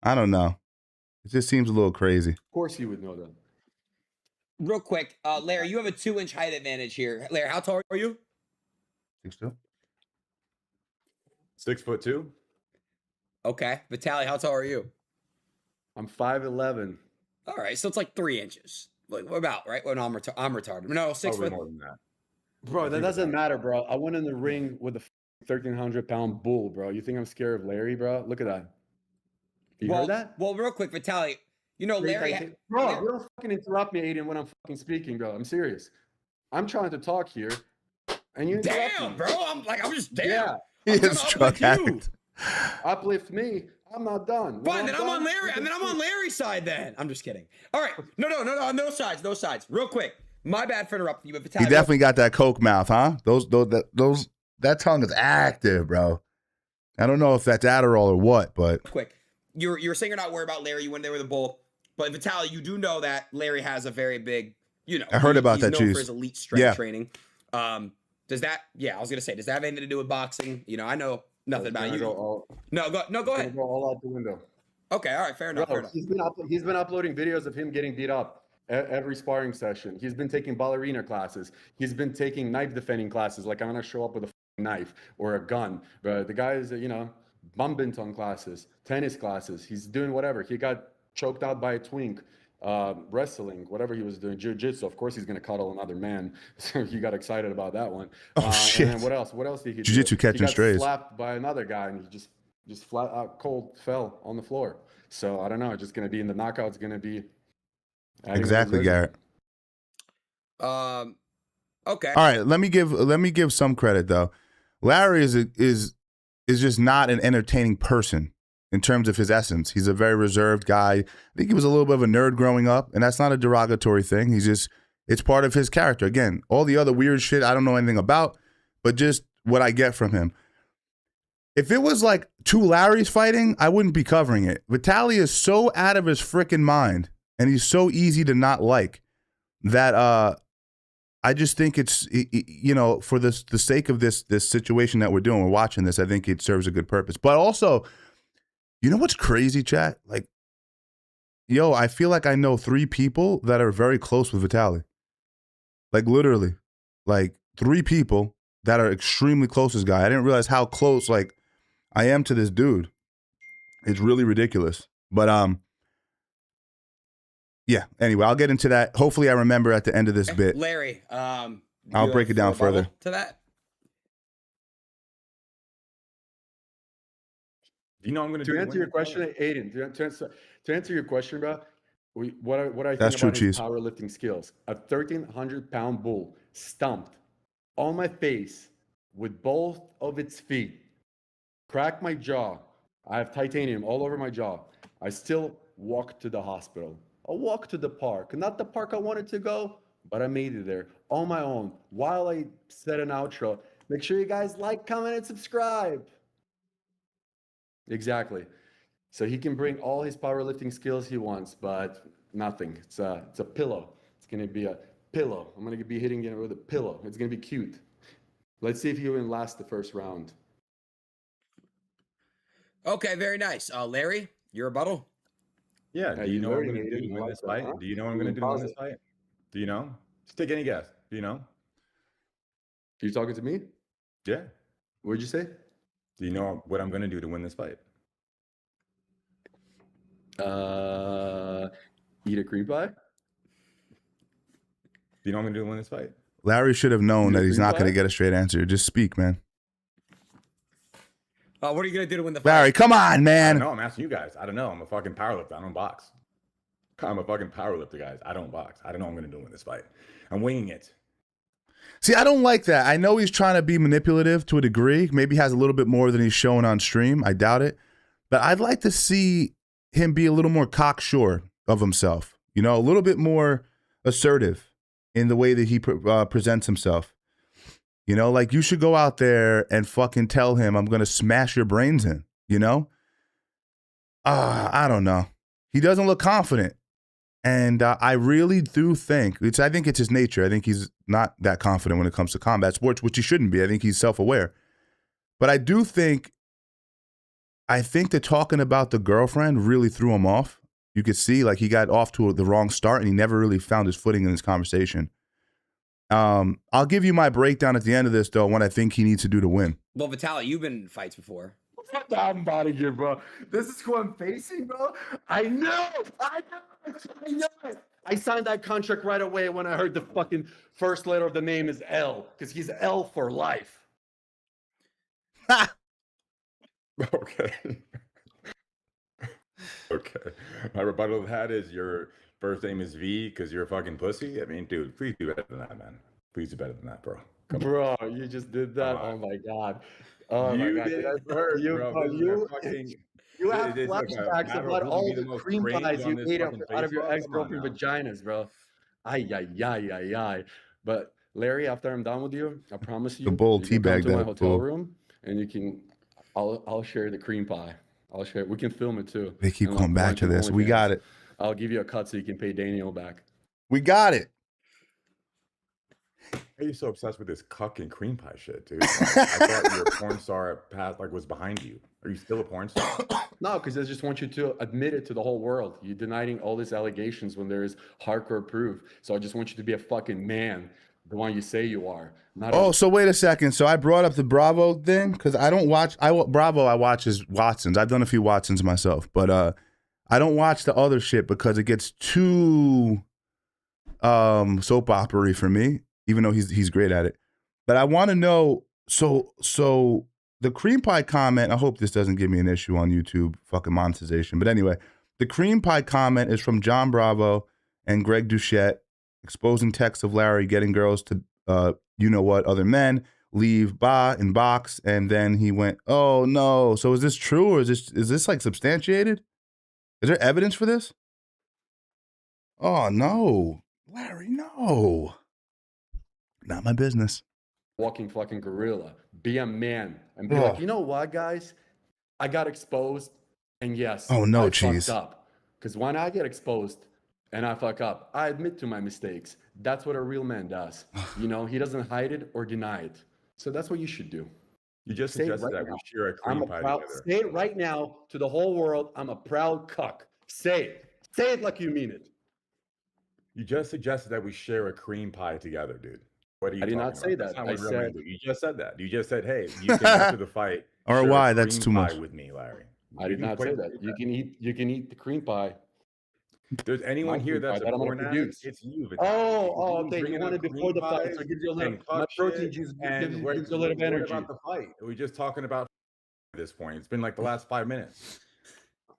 I don't know. It just seems a little crazy. Of course you would know that. Real quick, Larry, you have a 2-inch height advantage here. Larry, how tall are you? 6'2". 6'2". Okay. Vitaly, how tall are you? I'm 5'11". All right, so it's like 3 inches. Like, what about, right? When I'm retarded. No, 6 Probably foot. more than that. Bro, that doesn't matter, bro. I went in the ring with a 1,300-pound bull, bro. You think I'm scared of Larry, bro? Look at that. You heard that? Well, real quick, Vitaly, you know, Larry... Bro, you don't fucking interrupt me, Aiden, when I'm fucking speaking, bro. I'm serious. I'm trying to talk here, and you interrupt Damn, me. bro. I'm just damn. Yeah. He is drunk addict. Uplift me. I'm not done. Fine, then I'm on Larry, and then I'm on Larry's side then. I'm just kidding. All right. No sides. Real quick. My bad for interrupting you, but Vitaly... He definitely got that coke mouth, huh? That tongue is active, bro. I don't know if that's Adderall or what, but... Quick. You're saying you're not worried about Larry. You went there with a bull. But Vitaly, you do know that Larry has a very big, you know... I heard about that, he's known cheese. for his elite strength training. Does that... Yeah, I was going to say, does that have anything to do with boxing? You know, I know nothing about you. Go ahead. Go all out the window. Okay, all right, fair enough. He's been uploading videos of him getting beat up every sparring session. He's been taking ballerina classes. He's been taking knife defending classes. Like, I'm gonna show up with a knife or a gun. But the guy is, you know, badminton classes, tennis classes. He's doing whatever. He got choked out by a twink. Wrestling, whatever he was doing, jiu-jitsu. Of course, he's gonna cuddle another man. So he got excited about that one. Oh shit! And then what else? What else did he do? Jiu-jitsu catching strays. He got slapped by another guy, and he just flat out cold fell on the floor. So I don't know. It's just gonna be in the knockout. It's gonna be exactly, Garrett. Okay. All right. Let me give some credit though. Larry is just not an entertaining person. In terms of his essence, he's a very reserved guy. I think he was a little bit of a nerd growing up, and that's not a derogatory thing. He's just It's part of his character. Again, all the other weird shit I don't know anything about, but just what I get from him. If it was like two Larrys fighting, I wouldn't be covering it. Vitaly is so out of his freaking mind, and he's so easy to not like that I just think it's, you know, for the sake of this situation that we're doing, we're watching this, I think it serves a good purpose. But also, you know what's crazy, chat? Like, yo, I feel like I know 3 people that are very close with Vitaly. Like, literally. Like, 3 people that are extremely close to this guy. I didn't realize how close, like, I am to this dude. It's really ridiculous. But, yeah, anyway, I'll get into that. Hopefully I remember at the end of this bit. Larry, I'll break it down further. To that. You know I'm going To answer your question, Aiden, to answer your question, bro, what I think about his powerlifting skills. A 1,300-pound bull stumped on my face with both of its feet, cracked my jaw. I have titanium all over my jaw. I still walked to the hospital. I walked to the park, not the park I wanted to go, but I made it there on my own while I said an outro. Make sure you guys like, comment, and subscribe. Exactly. So he can bring all his powerlifting skills he wants, but nothing. It's a pillow. It's going to be a pillow. I'm going to be hitting it with a pillow. It's going to be cute. Let's see if he can last the first round. Okay, very nice. Larry, your rebuttal? Yeah. Do you know what I'm going to do to win this fight? Do you know what I'm going to do to win this fight? Do you know? Just take any guess. Do you know? You talking to me? Yeah. What'd you say? Do you know what I'm going to do to win this fight? Eat a cream pie? Do you know what I'm going to do to win this fight? Larry should have known that he's not going to get a straight answer. Just speak, man. What are you going to do to win the fight? Larry, come on, man. No, I'm asking you guys. I don't know. I'm a fucking powerlifter. I don't box. I'm a fucking powerlifter, guys. I don't box. I don't know what I'm going to do in this fight. I'm winging it. See, I don't like that. I know he's trying to be manipulative to a degree. Maybe has a little bit more than he's showing on stream. I doubt it. But I'd like to see him be a little more cocksure of himself. You know, a little bit more assertive in the way that he presents himself. You know, like you should go out there and fucking tell him, I'm going to smash your brains in, you know? I don't know. He doesn't look confident. And I really do think, I think it's his nature. I think he's not that confident when it comes to combat sports, which he shouldn't be. I think he's self-aware. But I think that talking about the girlfriend really threw him off. You could see like he got off to the wrong start and he never really found his footing in this conversation. I'll give you my breakdown at the end of this, though, what I think he needs to do to win. Well, Vitaly, you've been in fights before. I'm out of here, bro. This is who I'm facing, bro. I know it. I signed that contract right away when I heard the fucking first letter of the name is L, because he's L for life. Okay. Okay. My rebuttal to that is your first name is V because you're a fucking pussy. I mean, dude, please do better than that, man. Please do better than that, bro. Bro, you just did that. Oh my god. Oh you my god. did it first, bro. You have flashbacks about all the cream pies you ate out of your ex-girlfriend vaginas, bro. Ay. But Larry, after I'm done with you, I promise you, the bull you can come teabag to my that hotel bull. room, and you can. I'll share the cream pie. I'll share. We can film it too. They keep coming back to this. We got it. I'll give you a cut so you can pay Daniel back. We got it. Why are you so obsessed with this cuck and cream pie shit, dude? Like, I thought your porn star path was behind you. Are you still a porn star? No, because I just want you to admit it to the whole world. You're denying all these allegations when there is hardcore proof. So I just want you to be a fucking man, the one you say you are. So wait a second. So I brought up the Bravo thing because I don't watch. Bravo I watch is Watsons. I've done a few Watsons myself, but I don't watch the other shit because it gets too soap opera-y for me. Even though he's great at it. But I want to know, so the cream pie comment, I hope this doesn't give me an issue on YouTube, fucking monetization. But anyway, the cream pie comment is from John Bravo and Greg Duchette, exposing texts of Larry getting girls to, other men, leave in box. And then he went, oh no. So is this true or is this like substantiated? Is there evidence for this? Oh no. Larry, no. Not my business. Walking fucking gorilla. Be a man and be like, you know what, guys? I got exposed, and yes, Oh, no, I cheese. fucked up. Because when I get exposed and I fuck up, I admit to my mistakes. That's what a real man does. You know, he doesn't hide it or deny it. So that's what you should do. You just Say it suggested right that now. we share a cream pie together. Say it right now to the whole world. I'm a proud cuck. Say it. Say it like you mean it. You just suggested that we share a cream pie together, dude. What are you I did talking not about? say That's that. not I what real men said- do. You just said that. You just said, hey, you can after the fight. Or share a why? That's cream too much. pie with me, Larry. I did not say that. You can eat the cream pie. If there's anyone My here cream that's pie a that I'm gonna porn addict, produce. it's you, Vitaly. Okay. Bringing You want up it before the cream fight, pies so it gives you a little. and My cuck protein shit, juice and gives what you a little what energy. about the fight? Are we just talking about at this point? It's been like the last 5 minutes.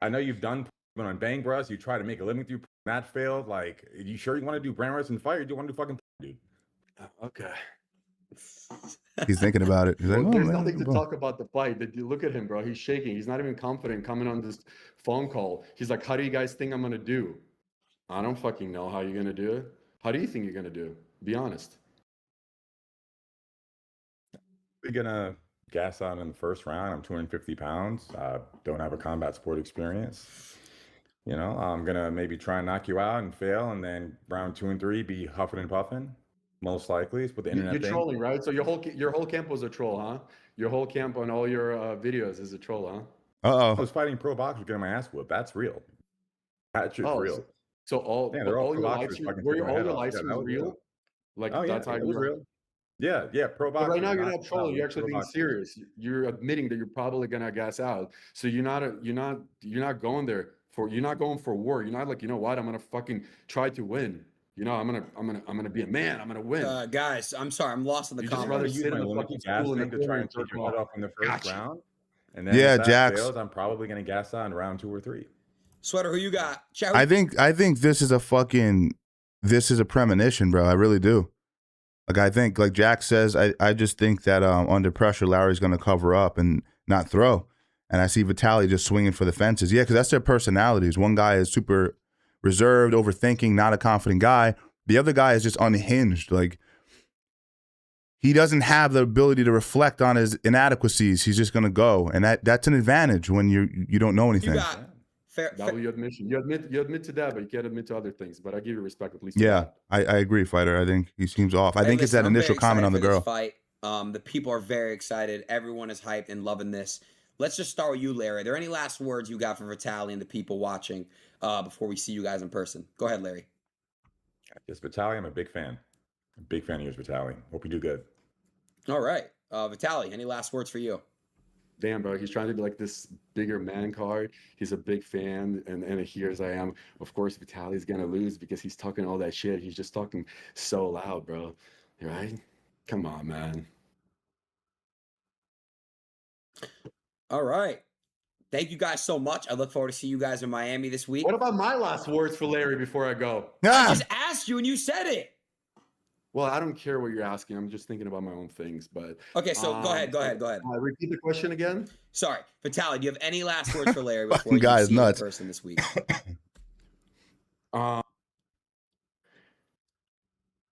I know you've done on Bang Bros. You try to make a living through that failed. Like, are you sure you want to do brand wrestling fight, or do you want to do fucking dude? Okay. He's thinking about it. He's like, Well, oh, there's man, nothing to boom. talk about the fight. Look at him, bro. He's shaking. He's not even confident coming on this phone call. He's like, how do you guys think I'm going to do? I don't fucking know how you're going to do it. How do you think you're going to do? Be honest. We're gonna gas out in the first round. I'm 250 pounds. Don't have a combat sport experience. You know, I'm gonna maybe try and knock you out and fail, and then round 2 and 3 be huffing and puffing. Most likely, it's with the internet You're thing. trolling, right? So your whole camp was a troll, huh? Your whole camp on all your videos is a troll, huh? I Uh-oh. was fighting pro boxers getting my ass whooped. That's real. That shit's real. So all Yeah, they're all all pro your boxers live streams, fucking were took my all head your off. live Yeah, that streams was real? real. Like Oh yeah, that's how it was you're. real. Yeah, pro But boxers. right now you're not not trolling. You're actually pro being boxers. serious. You're admitting that you're probably gonna gas out. So you're not going there for. You're not going for war. You're not like, you know what? I'm gonna fucking try to win. You know, I'm gonna be a man. I'm gonna win. Guys, I'm sorry, I'm lost in the You just I'm rather gonna comments. use sit my in the limited fucking gas school in the thing to corner try and and take jerk your head off. off in the first Gotcha. round. And then Yeah, if that Jax. fails, I'm probably gonna gas out in round 2 or 3. Sweater, who you got? Chat, I think this is a premonition, bro. I really do. Like, I think, like Jack says, I just think that under pressure, Larry's going to cover up and not throw. And I see Vitaly just swinging for the fences. Yeah, because that's their personalities. One guy is super reserved, overthinking, not a confident guy. The other guy is just unhinged. Like, he doesn't have the ability to reflect on his inadequacies. He's just going to go. And that's an advantage when you don't know anything. you got fair. Double your admission. You admit to that, but you can't admit to other things. But I give you respect at least. For Yeah, that. I agree, fighter. I think he seems off. I Hey, think it's listen, that I'm initial very comment on the excited for girl. this fight. The people are very excited. Everyone is hyped and loving this. Let's just start with you, Larry. Are there any last words you got for Vitaly and the people watching before we see you guys in person? Go ahead, Larry. Just Vitaly, I'm a big fan. A big fan of yours, Vitaly. Hope you do good. All right. Vitaly, any last words for you? Damn, bro, he's trying to be like this bigger man card. He's a big fan, and here as I am. Of course, Vitaly's gonna lose because he's talking all that shit. He's just talking so loud, bro. Right? Come on, man. All right. Thank you guys so much. I look forward to see you guys in Miami this week. What about my last words for Larry before I go? I just asked you and you said it. Well, I don't care what you're asking. I'm just thinking about my own things. But Okay, so go ahead. Repeat the question again. Sorry, Vitaly, do you have any last words for Larry before you Guy's see him in nuts. person this week? I'm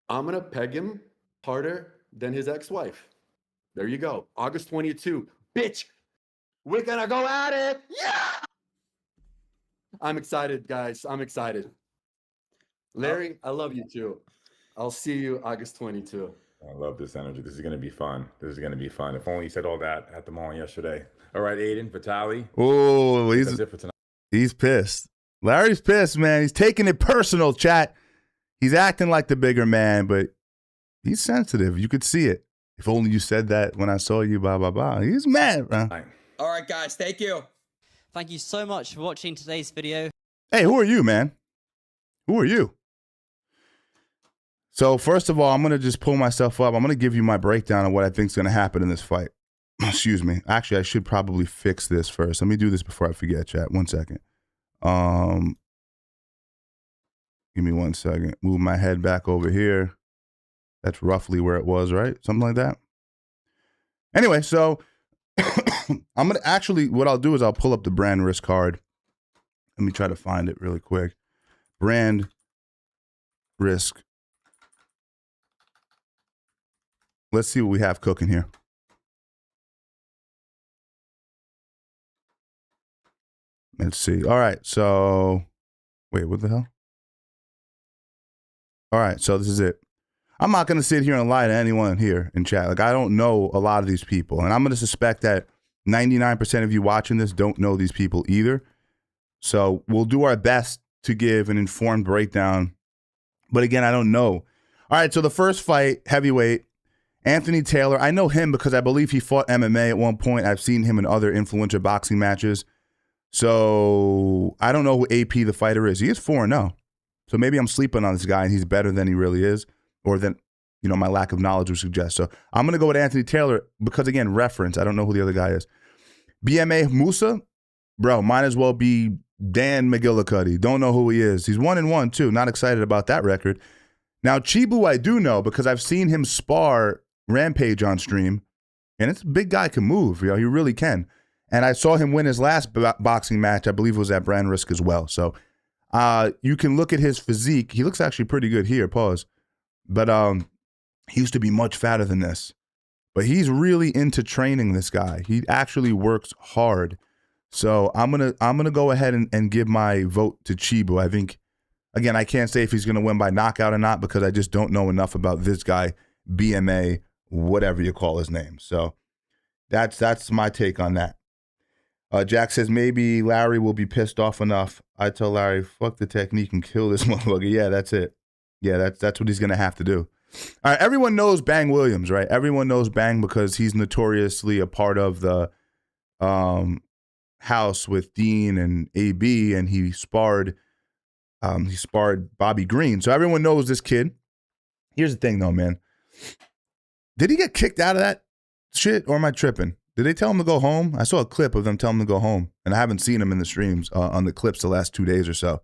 gonna peg him harder than his ex-wife. There you go. August 22. Bitch, we're gonna go at it. Yeah. I'm excited, guys. I'm excited. Larry, I love you too. I'll see you August 22. I love this energy. This is going to be fun. This is going to be fun. If only you said all that at the mall yesterday. All right, Aiden, Vitaly. Oh, That's it for tonight. he's pissed. Larry's pissed, man. He's taking it personal, chat. He's acting like the bigger man, but he's sensitive. You could see it. If only you said that when I saw you, blah, blah, blah. He's mad, bro. All right, guys. Thank you. Thank you so much for watching today's video. Hey, who are you, man? Who are you? So first of all, I'm going to just pull myself up. I'm going to give you my breakdown of what I think is going to happen in this fight. Excuse me. Actually, I should probably fix this first. Let me do this before I forget, chat. 1 second. Give me 1 second. Move my head back over here. That's roughly where it was, right? Something like that. Anyway, so I'm going to actually, what I'll do is I'll pull up the brand risk card. Let me try to find it really quick. Brand risk let's see what we have cooking here. Let's see. All right, so wait, what the hell? All right, so this is it. I'm not going to sit here and lie to anyone here in chat. Like, I don't know a lot of these people, and I'm going to suspect that 99% of you watching this don't know these people either. So we'll do our best to give an informed breakdown. But again, I don't know. All right, so the first fight, heavyweight, Anthony Taylor. I know him because I believe he fought MMA at one point. I've seen him in other influential boxing matches. So I don't know who AP the fighter is. He is 4-0. So maybe I'm sleeping on this guy and he's better than he really is, or than, you know, my lack of knowledge would suggest. So I'm going to go with Anthony Taylor because, again, reference. I don't know who the other guy is. BMA Musa, bro, might as well be Dan McGillicuddy. Don't know who he is. He's 1-1 too. Not excited about that record. Now, Chibu I do know because I've seen him spar Rampage on stream, and it's a big guy, can move. You know, he really can. And I saw him win his last boxing match. I believe it was at Brand Risk as well. So you can look at his physique. He looks actually pretty good here. Pause. But he used to be much fatter than this. But he's really into training, this guy. He actually works hard. So I'm gonna go ahead and give my vote to Chibu. I think, again, I can't say if he's gonna win by knockout or not because I just don't know enough about this guy, BMA, whatever you call his name. So that's my take on that. Jack says maybe Larry will be pissed off enough. I tell Larry, fuck the technique and kill this motherfucker. Yeah, that's it. Yeah, that's what he's gonna have to do. All right, everyone knows Bang Williams, right? Everyone knows Bang because he's notoriously a part of the house with Deen and AB, and he sparred Bobby Green. So everyone knows this kid. Here's the thing though, man. Did he get kicked out of that shit, or am I tripping? Did they tell him to go home? I saw a clip of them telling him to go home, and I haven't seen him in the streams on the clips the last 2 days or so.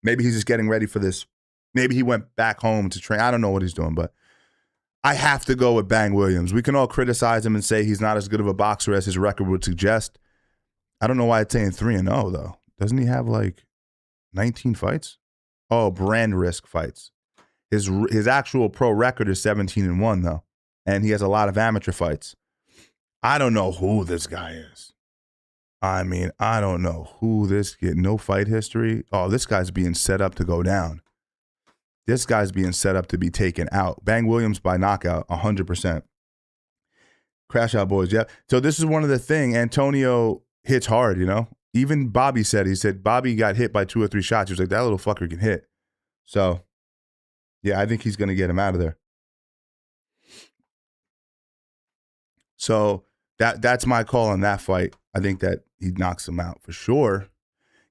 Maybe he's just getting ready for this. Maybe he went back home to train. I don't know what he's doing, but I have to go with Bang Williams. We can all criticize him and say he's not as good of a boxer as his record would suggest. I don't know why it's saying 3-0 though. Doesn't he have like 19 fights? Oh, Brand Risk fights. His actual pro record is 17-1 though, and he has a lot of amateur fights. I don't know who this guy is. I mean, I don't know who this kid. No fight history. Oh, this guy's being set up to go down. This guy's being set up to be taken out. Bang Williams by knockout, 100%. Crash out, boys. Yeah. So this is one of the things. Antonio hits hard, you know. Even Bobby said, Bobby got hit by 2 or 3 shots. He was like, that little fucker can hit. So, yeah, I think he's going to get him out of there. So that's my call on that fight. I think that he knocks him out for sure.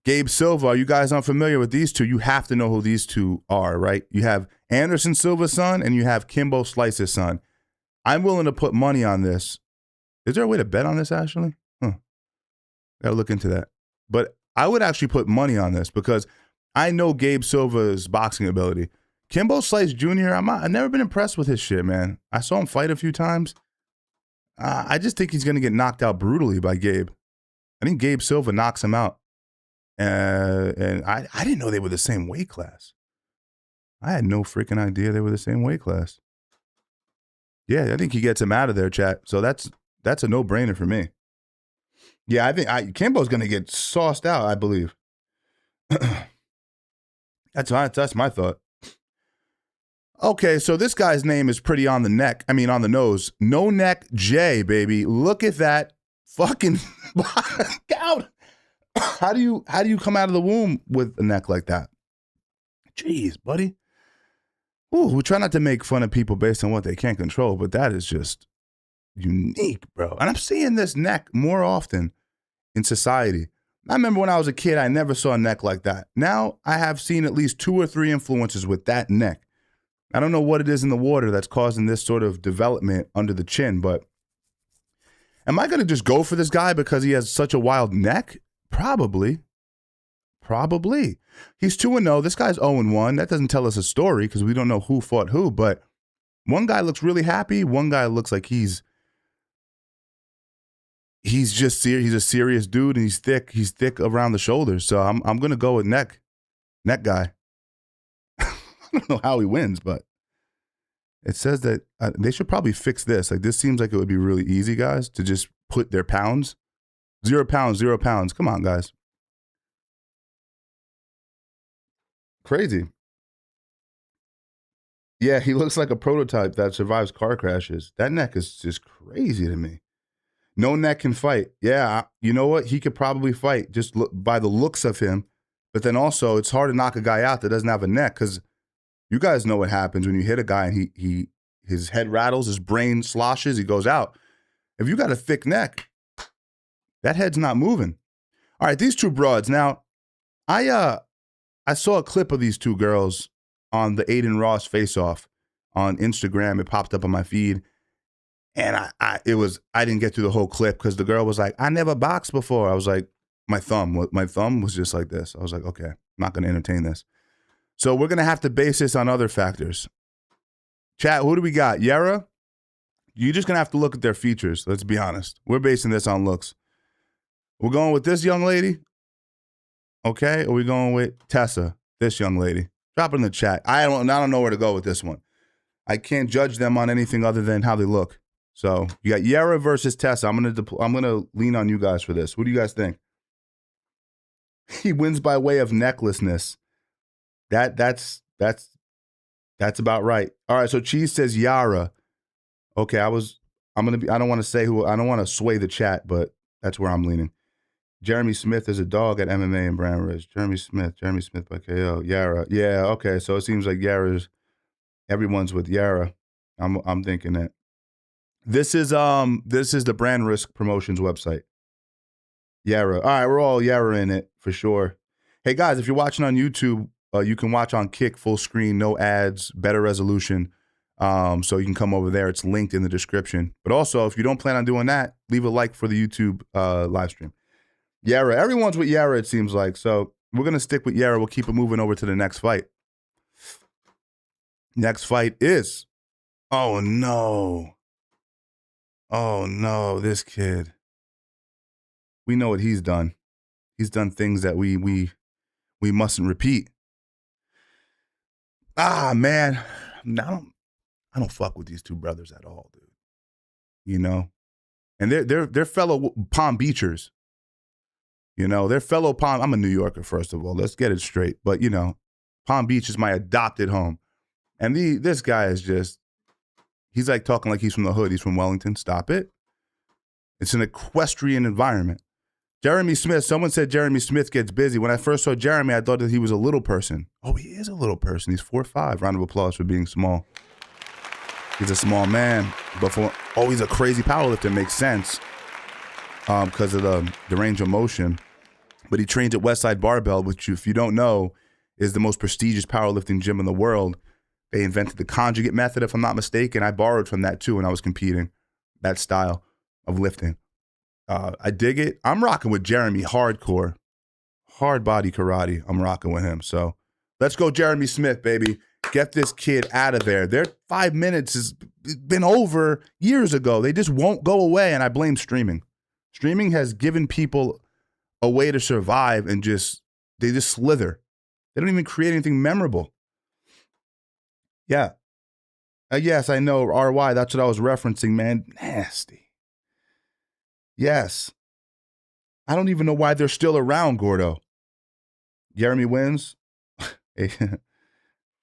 Gabe Silva, are you guys unfamiliar with these two? You have to know who these two are, right? You have Anderson Silva's son and you have Kimbo Slice's son. I'm willing to put money on this. Is there a way to bet on this, actually? Gotta look into that. But I would actually put money on this because I know Gabe Silva's boxing ability. Kimbo Slice Jr., I've never been impressed with his shit, man. I saw him fight a few times. I just think he's going to get knocked out brutally by Gabe. I think Gabe Silva knocks him out. And I didn't know they were the same weight class. I had no freaking idea they were the same weight class. Yeah, I think he gets him out of there, chat. So that's a no-brainer for me. Yeah, I think Kimbo's going to get sauced out, I believe. That's my thought. Okay, so this guy's name is pretty on the nose. No Neck J, baby. Look at that fucking out. How do you come out of the womb with a neck like that? Jeez, buddy. Ooh, we try not to make fun of people based on what they can't control, but that is just unique, bro. And I'm seeing this neck more often in society. I remember when I was a kid, I never saw a neck like that. Now I have seen at least 2 or 3 influencers with that neck. I don't know what it is in the water that's causing this sort of development under the chin, but am I going to just go for this guy because he has such a wild neck? Probably. He's 2-0. This guy's 0-1. That doesn't tell us a story because we don't know who fought who, but one guy looks really happy. One guy looks like he's just serious. He's a serious dude and he's thick. He's thick around the shoulders. So I'm going to go with neck guy. I don't know how he wins, but It says that they should probably fix this. Like, this seems like it would be really easy, guys, to just put their pounds. 0 pounds, 0 pounds. Come on, guys. Crazy. Yeah, he looks like a prototype that survives car crashes. That neck is just crazy to me. No neck can fight. Yeah, you know what? He could probably fight just by the looks of him. But then also, it's hard to knock a guy out that doesn't have a neck, because you guys know what happens when you hit a guy and his head rattles, his brain sloshes, he goes out. If you got a thick neck, that head's not moving. All right, these two broads. Now, I saw a clip of these two girls on the Aiden Ross face-off on Instagram. It popped up on my feed. And I didn't get through the whole clip because the girl was like, I never boxed before. I was like, my thumb was just like this. I was like, okay, I'm not going to entertain this. So we're going to have to base this on other factors. Chat, who do we got? Yara? You're just going to have to look at their features. Let's be honest. We're basing this on looks. We're going with this young lady. Okay. Or we going with Tessa, this young lady? Drop it in the chat. I don't know where to go with this one. I can't judge them on anything other than how they look. So you got Yara versus Tessa. I'm gonna lean on you guys for this. What do you guys think? He wins by way of necklaceness. That's about right. All right. So Cheese says Yara. Okay, I don't want to say who. I don't want to sway the chat, but that's where I'm leaning. Jeremy Smith is a dog at MMA and Brand Ridge. Jeremy Smith by KO. Yara. Yeah. Okay. So it seems like everyone's with Yara. I'm thinking that. This is the Brand Risk Promotions website. Yara. All right, we're all Yara in it for sure. Hey guys, if you're watching on YouTube, you can watch on Kick full screen, no ads, better resolution. So you can come over there. It's linked in the description. But also, if you don't plan on doing that, leave a like for the YouTube live stream. Yara. Everyone's with Yara, it seems like. So we're gonna stick with Yara. We'll keep it moving over to the next fight. Next fight is, oh no, this kid. We know what he's done. He's done things that we mustn't repeat. Ah, man, I don't fuck with these two brothers at all, dude. You know, and they're fellow Palm Beachers. You know, they're fellow Palm. I'm a New Yorker, first of all. Let's get it straight. But you know, Palm Beach is my adopted home, and this guy is just. He's like talking like he's from the hood. He's from Wellington. Stop it. It's an equestrian environment. Jeremy Smith. Someone said Jeremy Smith gets busy. When I first saw Jeremy, I thought that he was a little person. Oh, he is a little person. He's 4'5". Round of applause for being small. He's a small man. But he's a crazy powerlifter. Makes sense because of the range of motion. But he trains at Westside Barbell, which, if you don't know, is the most prestigious powerlifting gym in the world. They invented the conjugate method, if I'm not mistaken. I borrowed from that, too, when I was competing, that style of lifting. I dig it. I'm rocking with Jeremy hardcore. Hard body karate. I'm rocking with him. So let's go Jeremy Smith, baby. Get this kid out of there. Their 5 minutes has been over years ago. They just won't go away, and I blame streaming. Streaming has given people a way to survive, and they just slither. They don't even create anything memorable. Yeah. Yes, I know. RY, that's what I was referencing, man. Nasty. Yes. I don't even know why they're still around, Gordo. Jeremy wins. For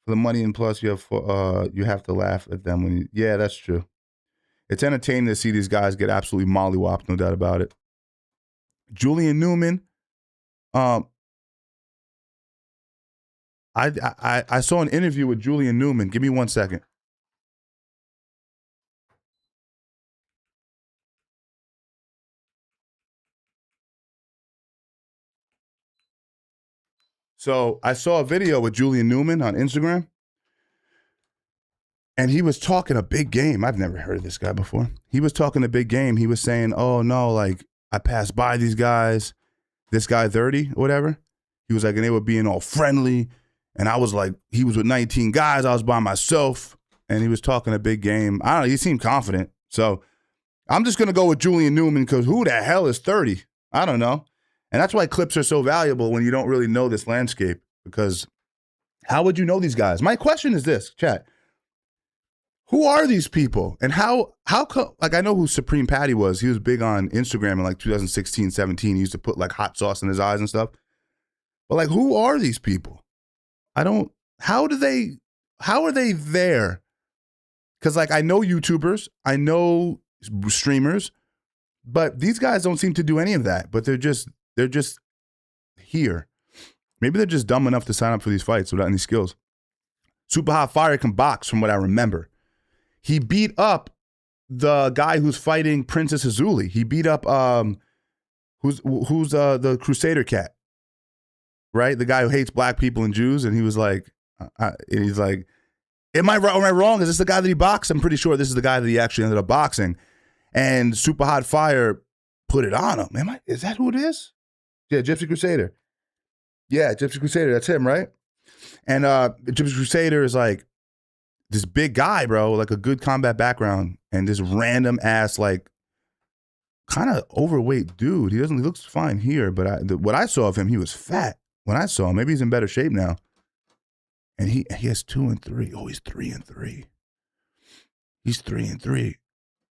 the money and plus you have to laugh at them when yeah, that's true. It's entertaining to see these guys get absolutely mollywopped, no doubt about it. Julian Newman. I saw an interview with Julian Newman. Give me 1 second. So I saw a video with Julian Newman on Instagram, and he was talking a big game. I've never heard of this guy before. He was talking a big game. He was saying, oh, no, like, I passed by these guys, this guy 30 or whatever. He was like, and they were being all friendly. And I was like, he was with 19 guys. I was by myself. And he was talking a big game. I don't know. He seemed confident. So I'm just going to go with Julian Newman because who the hell is 30? I don't know. And that's why clips are so valuable when you don't really know this landscape, because how would you know these guys? My question is this, chat. Who are these people? And how like I know who Supreme Patty was. He was big on Instagram in like 2016, 17. He used to put like hot sauce in his eyes and stuff. But like, who are these people? How are they there? Because like I know YouTubers, I know streamers, but these guys don't seem to do any of that. But they're just here. Maybe they're just dumb enough to sign up for these fights without any skills. Super Hot Fire can box, from what I remember. He beat up the guy who's fighting Princess Azuli. He beat up who's the Crusader cat, right? The guy who hates black people and Jews, and he was like, am I wrong? Is this the guy that he boxed? I'm pretty sure this is the guy that he actually ended up boxing. And Super Hot Fire put it on him. Is that who it is? Yeah, Gypsy Crusader. Yeah, Gypsy Crusader. That's him, right? And Gypsy Crusader is like this big guy, bro, like a good combat background, and this random ass, like, kind of overweight dude. He looks fine here, but what I saw of him, he was fat when I saw him. Maybe he's in better shape now. And he has 2 and 3. Oh, he's 3 and 3. He's 3 and 3.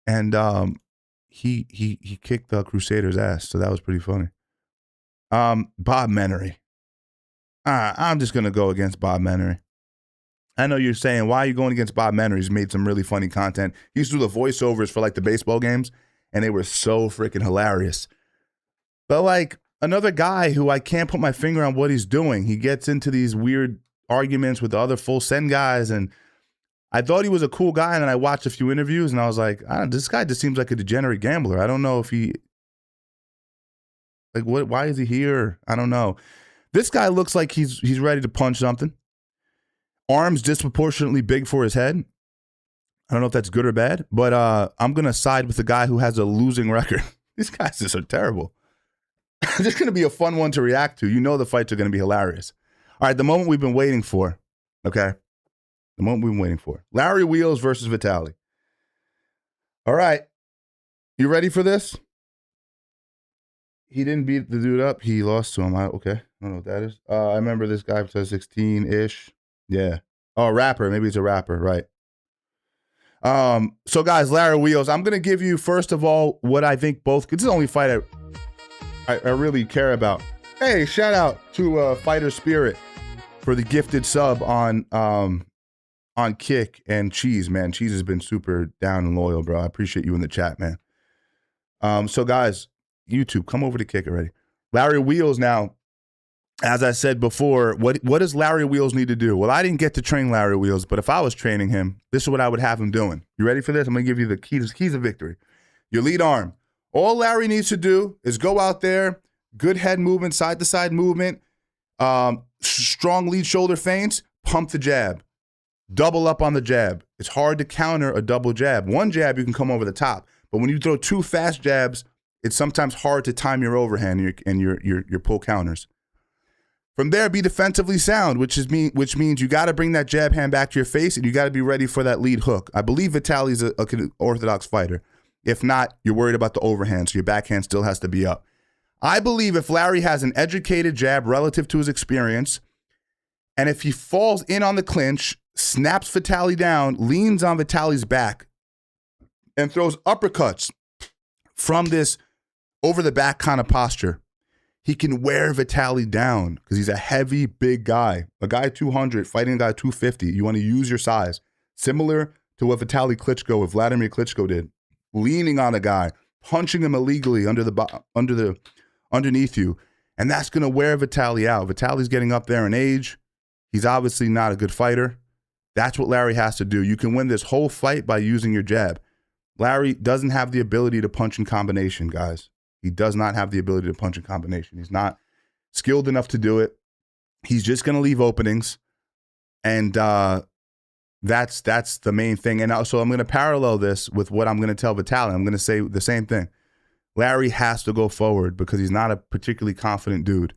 And he kicked the Crusader's ass, so that was pretty funny. Bob Menery. I'm just gonna go against Bob Menery. I know you're saying, why are you going against Bob Menery? He's made some really funny content. He used to do the voiceovers for like the baseball games, and they were so freaking hilarious. But like another guy who I can't put my finger on what he's doing. He gets into these weird arguments with the other full send guys, and I thought he was a cool guy, and then I watched a few interviews, and I was like, this guy just seems like a degenerate gambler. I don't know if he, like, what? Why is he here? I don't know. This guy looks like he's ready to punch something. Arms disproportionately big for his head. I don't know if that's good or bad, but I'm going to side with the guy who has a losing record. These guys just are terrible. This is going to be a fun one to react to. You know the fights are going to be hilarious. All right, the moment we've been waiting for, okay? The moment we've been waiting for. Larry Wheels versus Vitaly. All right. You ready for this? He didn't beat the dude up. He lost to him. Okay. I don't know what that is. I remember this guy from 16-ish. Yeah. Oh, a rapper. Maybe he's a rapper. Right. So, guys, Larry Wheels, I'm going to give you, first of all, what I think both, this is the only fight I really care about. Hey, shout out to Fighter Spirit for the gifted sub on Kick and Cheese, man. Cheese has been super down and loyal, bro. I appreciate you in the chat, man. So, guys, YouTube, come over to Kick already. Larry Wheels now, as I said before, what does Larry Wheels need to do? Well, I didn't get to train Larry Wheels, but if I was training him, this is what I would have him doing. You ready for this? I'm going to give you the keys of victory. Your lead arm. All Larry needs to do is go out there, good head movement, side-to-side movement, strong lead shoulder feints, pump the jab. Double up on the jab. It's hard to counter a double jab. One jab, you can come over the top. But when you throw 2 fast jabs, it's sometimes hard to time your overhand and your pull counters. From there, be defensively sound, which means you got to bring that jab hand back to your face, and you got to be ready for that lead hook. I believe Vitaly's an orthodox fighter. If not, you're worried about the overhand, so your backhand still has to be up. I believe if Larry has an educated jab relative to his experience, and if he falls in on the clinch, snaps Vitaly down, leans on Vitaly's back, and throws uppercuts from this over-the-back kind of posture, he can wear Vitaly down because he's a heavy, big guy. A guy 200 fighting a guy 250. You want to use your size. Similar to what Vitaly Klitschko, if Vladimir Klitschko did. Leaning on a guy, punching him illegally underneath you. And that's going to wear Vitaly out. Vitaly's getting up there in age. He's obviously not a good fighter. That's what Larry has to do. You can win this whole fight by using your jab. Larry doesn't have the ability to punch in combination, guys. He does not have the ability to punch in combination. He's not skilled enough to do it. He's just going to leave openings. And that's the main thing. And also, I'm going to parallel this with what I'm going to tell Vitaly. I'm going to say the same thing. Larry has to go forward because he's not a particularly confident dude.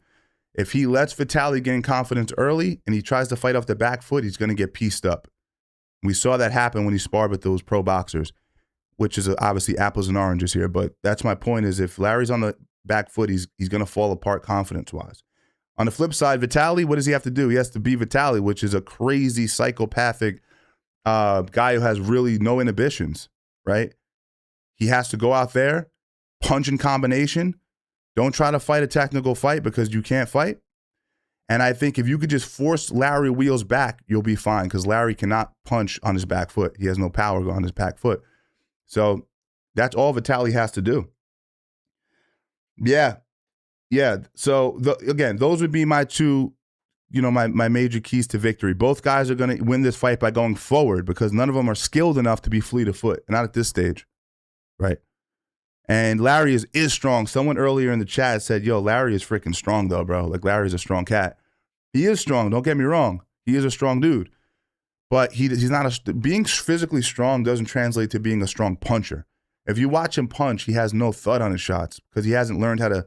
If he lets Vitaly gain confidence early and he tries to fight off the back foot, he's going to get pieced up. We saw that happen when he sparred with those pro boxers, which is obviously apples and oranges here. But that's my point, is if Larry's on the back foot, he's going to fall apart confidence-wise. On the flip side, Vitaly, what does he have to do? He has to be Vitaly, which is a crazy psychopathic guy who has really no inhibitions, right? He has to go out there, punch in combination. Don't try to fight a technical fight because you can't fight. And I think if you could just force Larry Wheels back, you'll be fine because Larry cannot punch on his back foot. He has no power on his back foot. So that's all Vitaly has to do. Yeah. So again, those would be my two, my major keys to victory. Both guys are going to win this fight by going forward because none of them are skilled enough to be fleet of foot. Not at this stage, right? And Larry is strong. Someone earlier in the chat said, yo, Larry is freaking strong though, bro. Like Larry's a strong cat. He is strong. Don't get me wrong. He is a strong dude. But he's not being physically strong doesn't translate to being a strong puncher. If you watch him punch, he has no thud on his shots because he hasn't learned how to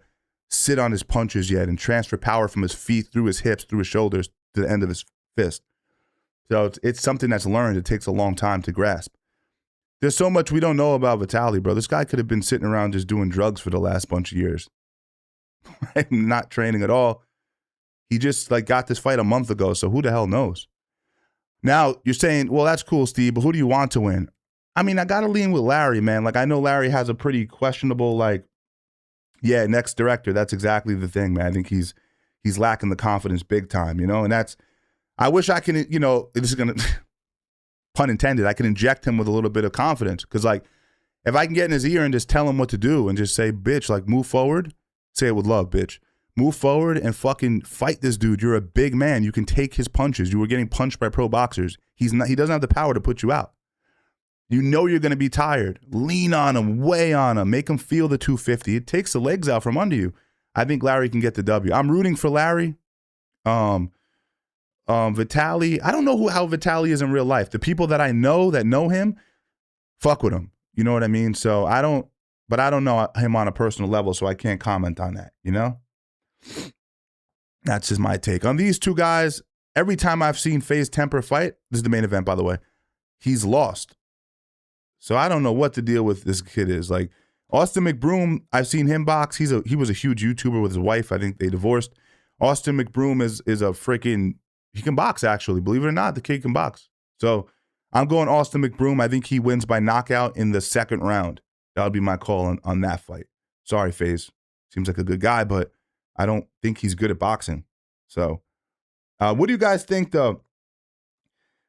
sit on his punches yet and transfer power from his feet through his hips, through his shoulders to the end of his fist. So it's something that's learned. It takes a long time to grasp. There's so much we don't know about Vitaly, bro. This guy could have been sitting around just doing drugs for the last bunch of years. Not training at all. He just got this fight a month ago, so who the hell knows? Now, you're saying, well, that's cool, Steve, but who do you want to win? I mean, I got to lean with Larry, man. I know Larry has a pretty questionable, next director. That's exactly the thing, man. I think he's lacking the confidence big time, and that's, I wish I can, this is going to, pun intended, I can inject him with a little bit of confidence. Because, if I can get in his ear and just tell him what to do and just say, bitch, move forward, say it with love, bitch. Move forward and fucking fight this dude. You're a big man. You can take his punches. You were getting punched by pro boxers. He doesn't have the power to put you out. You know you're going to be tired. Lean on him, weigh on him, make him feel the 250. It takes the legs out from under you. I think Larry can get the W. I'm rooting for Larry. Vitaly, I don't know how Vitaly is in real life. The people that know him, fuck with him. You know what I mean? So I don't know him on a personal level, so I can't comment on that, That's just my take. On these two guys, every time I've seen FaZe Temper fight, this is the main event, by the way, he's lost. So I don't know what the deal with this kid is. Austin McBroom, I've seen him box. He was a huge YouTuber with his wife. I think they divorced. Austin McBroom is a freaking, he can box actually. Believe it or not, the kid can box. So I'm going Austin McBroom. I think he wins by knockout in the second round. That would be my call on that fight. Sorry, FaZe. Seems like a good guy, but I don't think he's good at boxing. So what do you guys think, though?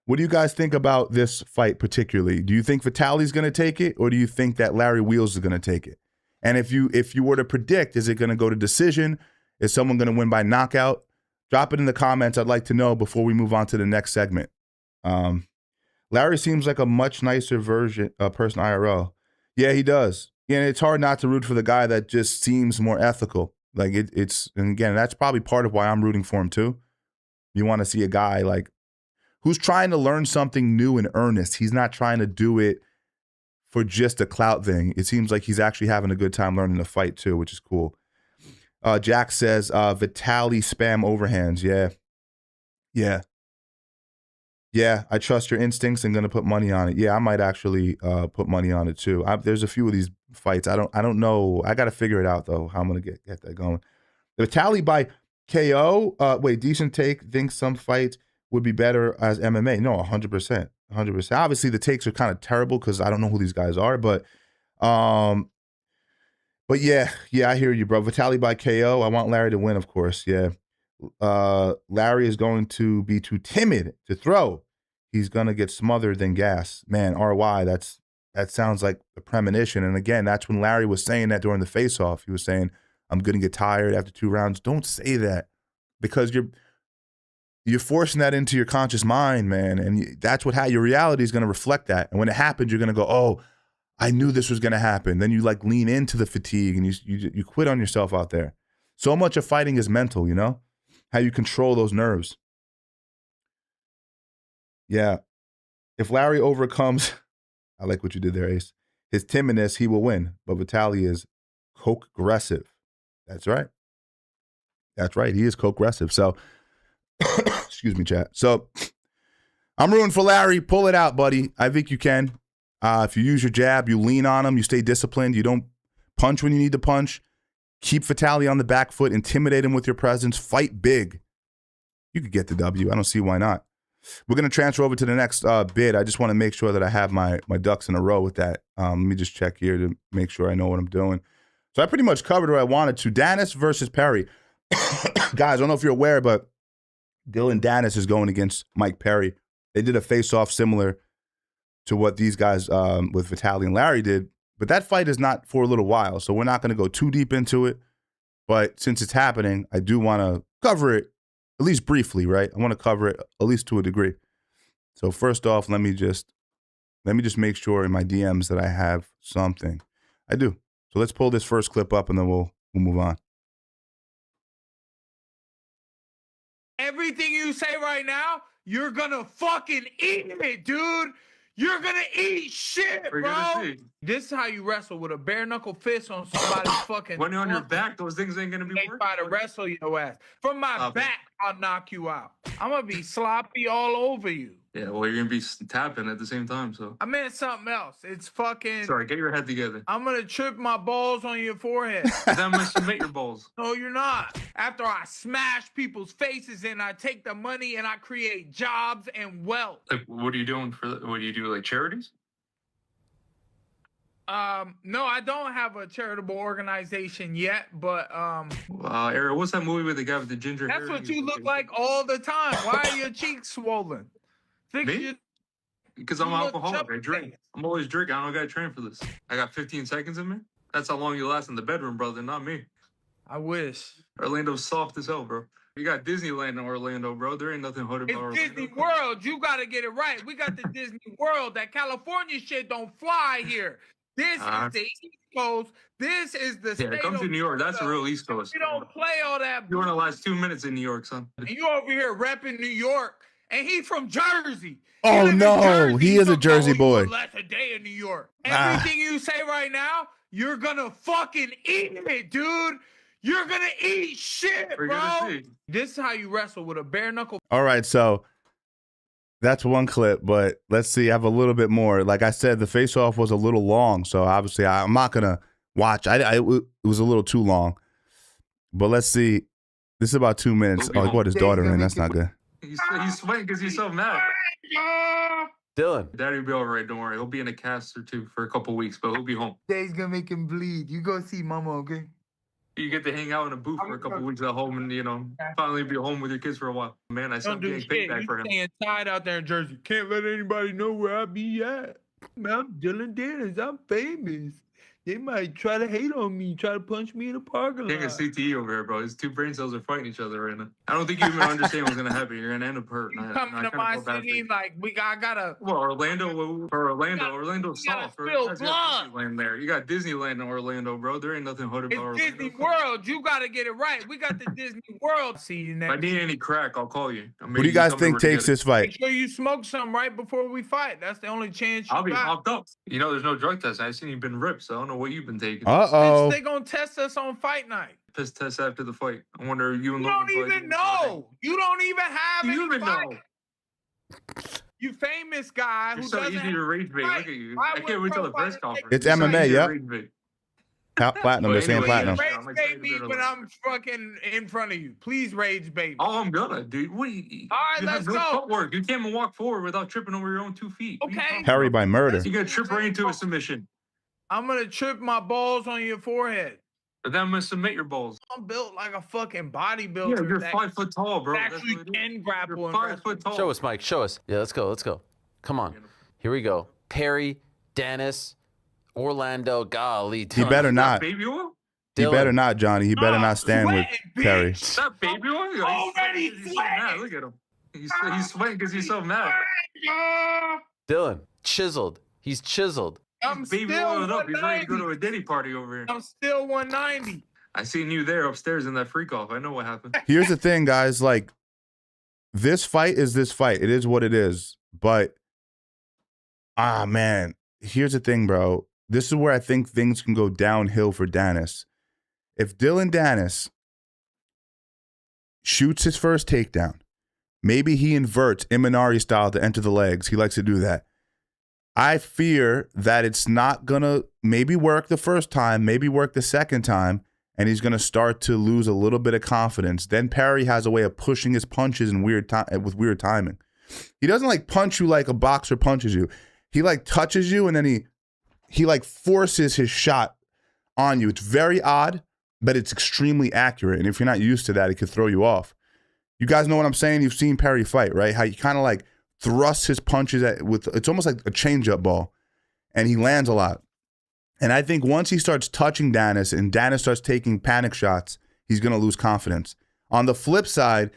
What do you guys think about this fight particularly? Do you think Vitaly's going to take it, or do you think that Larry Wheels is going to take it? And if you were to predict, is it going to go to decision? Is someone going to win by knockout? Drop it in the comments. I'd like to know before we move on to the next segment. Larry seems like a much nicer person IRL. Yeah, he does. And it's hard not to root for the guy that just seems more ethical. And again, that's probably part of why I'm rooting for him too. You want to see a guy who's trying to learn something new in earnest. He's not trying to do it for just a clout thing. It seems like he's actually having a good time learning to fight too, which is cool. Jack says, Vitaly spam overhands. Yeah, I trust your instincts and going to put money on it. Yeah, I might actually put money on it too. There's a few of these fights. I don't know. I got to figure it out though, how I'm going to get that going. Vitaly by KO. Decent take. Think some fights would be better as MMA. No, 100%. 100%. Obviously, the takes are kind of terrible because I don't know who these guys are, but yeah, I hear you, bro. Vitaly by KO. I want Larry to win, of course. Yeah. Larry is going to be too timid to throw. He's going to get smothered than gas. Man, RY, that sounds like a premonition. And again, that's when Larry was saying that during the face-off. He was saying, I'm going to get tired after 2 rounds. Don't say that because you're forcing that into your conscious mind, man. And that's how your reality is going to reflect that. And when it happens, you're going to go, oh, I knew this was going to happen. Then you lean into the fatigue and you quit on yourself out there. So much of fighting is mental, how you control those nerves. Yeah. If Larry overcomes, I like what you did there, Ace, his timidness, he will win. But Vitaly is coke-aggressive. That's right. That's right. He is coke-aggressive. So, excuse me, chat. So, I'm rooting for Larry. Pull it out, buddy. I think you can. If you use your jab, you lean on him, you stay disciplined, you don't punch when you need to punch, keep Vitaly on the back foot, intimidate him with your presence, fight big. You could get the W. I don't see why not. We're going to transfer over to the next bid. I just want to make sure that I have my ducks in a row with that. Let me just check here to make sure I know what I'm doing. So I pretty much covered what I wanted to. Danis versus Perry. Guys, I don't know if you're aware, but Dylan Danis is going against Mike Perry. They did a face-off similar to what these guys with Vitaly and Larry did. But that fight is not for a little while, so we're not going to go too deep into it. But since it's happening, I do want to cover it, at least briefly, right? I want to cover it at least to a degree. So first off, let me just make sure in my DMs that I have something. I do. So let's pull this first clip up, and then we'll move on. Everything you say right now, you're gonna fucking eat it, dude. You're gonna eat shit, bro. This is how you wrestle, with a bare knuckle fist on somebody's fucking. When you're on your back, those things ain't gonna be working. They try to wrestle your ass. From my back, I'll knock you out. I'm gonna be sloppy all over you. Yeah, well, you're gonna be tapping at the same time, so. I meant something else. It's fucking. Sorry, get your head together. I'm gonna trip my balls on your forehead. That must submit your balls. No, you're not. After I smash people's faces and I take the money and I create jobs and wealth. Like, what are you doing what do you do, like charities? No, I don't have a charitable organization yet, but Ariel, what's that movie with the guy with the ginger hair? that's what you look like all the time. Why are your cheeks swollen? Me? Because I'm an alcoholic. I drink. I'm always drinking. I don't gotta train for this. I got 15 seconds in me. That's how long you last in the bedroom, brother, not me. I wish. Orlando's soft as hell, bro. You got Disneyland in Orlando, bro. There ain't nothing hood about It's Orlando. Disney World. You gotta get it right. We got the Disney World. That California shit don't fly here. This is the East Coast. This is the state. Yeah, come to New York. That's the real East Coast. We don't play all that. You were in the last 2 minutes in New York, son. And you over here repping New York, and he's from Jersey. Oh no, he is a Jersey boy. Last a day in New York. Everything you say right now, you're gonna fucking eat it, dude. You're gonna eat shit, bro. This is how you wrestle, with a bare knuckle. All right, so that's one clip, but let's see. I have a little bit more. Like I said, the face-off was a little long, so obviously I'm not gonna watch. It was a little too long, but let's see. This is about 2 minutes. Oh, he brought his daughter in. That's not good. He's sweating because he's so mad. Dylan. Daddy'll be all right. Don't worry. He'll be in a cast or two for a couple weeks, but he'll be home. Daddy's gonna make him bleed. You go see mama, okay? You get to hang out in a booth for a couple weeks at home and, finally be home with your kids for a while. Man, I stopped getting payback for him. You staying tied out there in Jersey. Can't let anybody know where I be at. Man, I'm Dylan Dennis. I'm famous. They might try to hate on me, try to punch me in the parking lot. Getting a CTE over here, bro. His two brain cells are fighting each other right now. I don't think you even understand what's gonna happen. You're gonna end up hurt. Coming to my city, like I gotta. Well, Orlando's soft. Disneyland there. You got Disneyland in Orlando, bro. There ain't nothing hood about Orlando. It's Disney World. You gotta get it right. We got the Disney World. See you next. If I need any crack, I'll call you. Who do you guys think takes this fight? Make sure you smoke some right before we fight. That's the only chance you got. I'll be popped up. There's no drug test. I've seen you've been ripped, so I don't know what you've been taking. Uh-oh. They gonna test us on fight night. Piss test after the fight. I wonder you and Logan. You don't even know. You don't even have any even fight. know. You famous guy who so doesn't easy to rage bait. Look at you. I can't wait till the press conference. It's MMA, yep. Platinum. They're saying platinum. Rage bait me when I'm fucking in front of you. Please rage bait me. Oh, I'm gonna, dude. What? All right, let's go. Footwork. You can't even walk forward without tripping over your own 2 feet. Okay. Perry by murder. You gotta trip right into a submission. I'm gonna trip my balls on your forehead. But then I'm gonna submit your balls. I'm built like a fucking bodybuilder. Yeah, you're 5 foot tall, bro. Actually can grapple. You're 5 foot tall. Show us, Mike. Show us. Yeah, let's go. Let's go. Come on. Here we go. Perry, Dennis, Orlando. Golly. He better not. Baby oil? He better not, Johnny. He better not stand with Perry. Is that baby oil? Already he's so mad. Look at him. He's sweating because he's so mad. Dylan, chiseled. He's chiseled. I'm baby still oiled up. He's ready to 190. go to a Diddy party over here. I'm still 190. I seen you there upstairs in that freak off. I know what happened. Here's the thing, guys. Like, this fight is this fight. It is what it is. But, man, here's the thing, bro. This is where I think things can go downhill for Danis. If Dylan Danis shoots his first takedown, maybe he inverts Imanari style to enter the legs. He likes to do that. I fear that it's not going to maybe work the first time, maybe work the second time, and he's going to start to lose a little bit of confidence. Then Perry has a way of pushing his punches in with weird timing. He doesn't like punch you like a boxer punches you. He like touches you and then he like forces his shot on you. It's very odd, but it's extremely accurate. And if you're not used to that, it could throw you off. You guys know what I'm saying? You've seen Perry fight, right? How he kind of like thrusts his punches it's almost like a changeup ball, and he lands a lot. And I think once he starts touching Danis and Danis starts taking panic shots, he's going to lose confidence. On the flip side,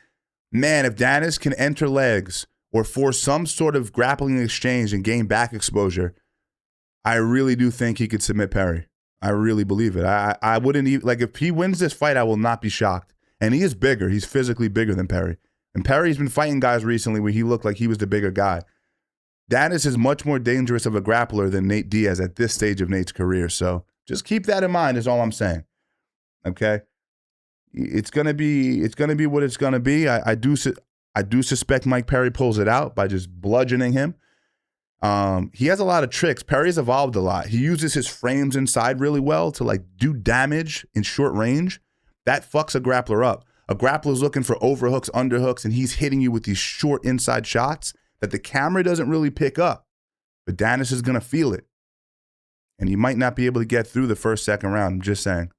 man, if Danis can enter legs or force some sort of grappling exchange and gain back exposure, I really do think he could submit Perry. I really believe it. I wouldn't even, like, if he wins this fight, I will not be shocked. And he is bigger. He's physically bigger than Perry. And Perry's been fighting guys recently where he looked like he was the bigger guy. Danis is much more dangerous of a grappler than Nate Diaz at this stage of Nate's career. So just keep that in mind is all I'm saying. Okay? It's gonna be what it's gonna be. I do suspect Mike Perry pulls it out by just bludgeoning him. He has a lot of tricks. Perry's evolved a lot. He uses his frames inside really well to like do damage in short range. That fucks a grappler up. A grappler's looking for overhooks, underhooks, and he's hitting you with these short inside shots that the camera doesn't really pick up. But Danis is going to feel it. And he might not be able to get through the first, second round. I'm just saying.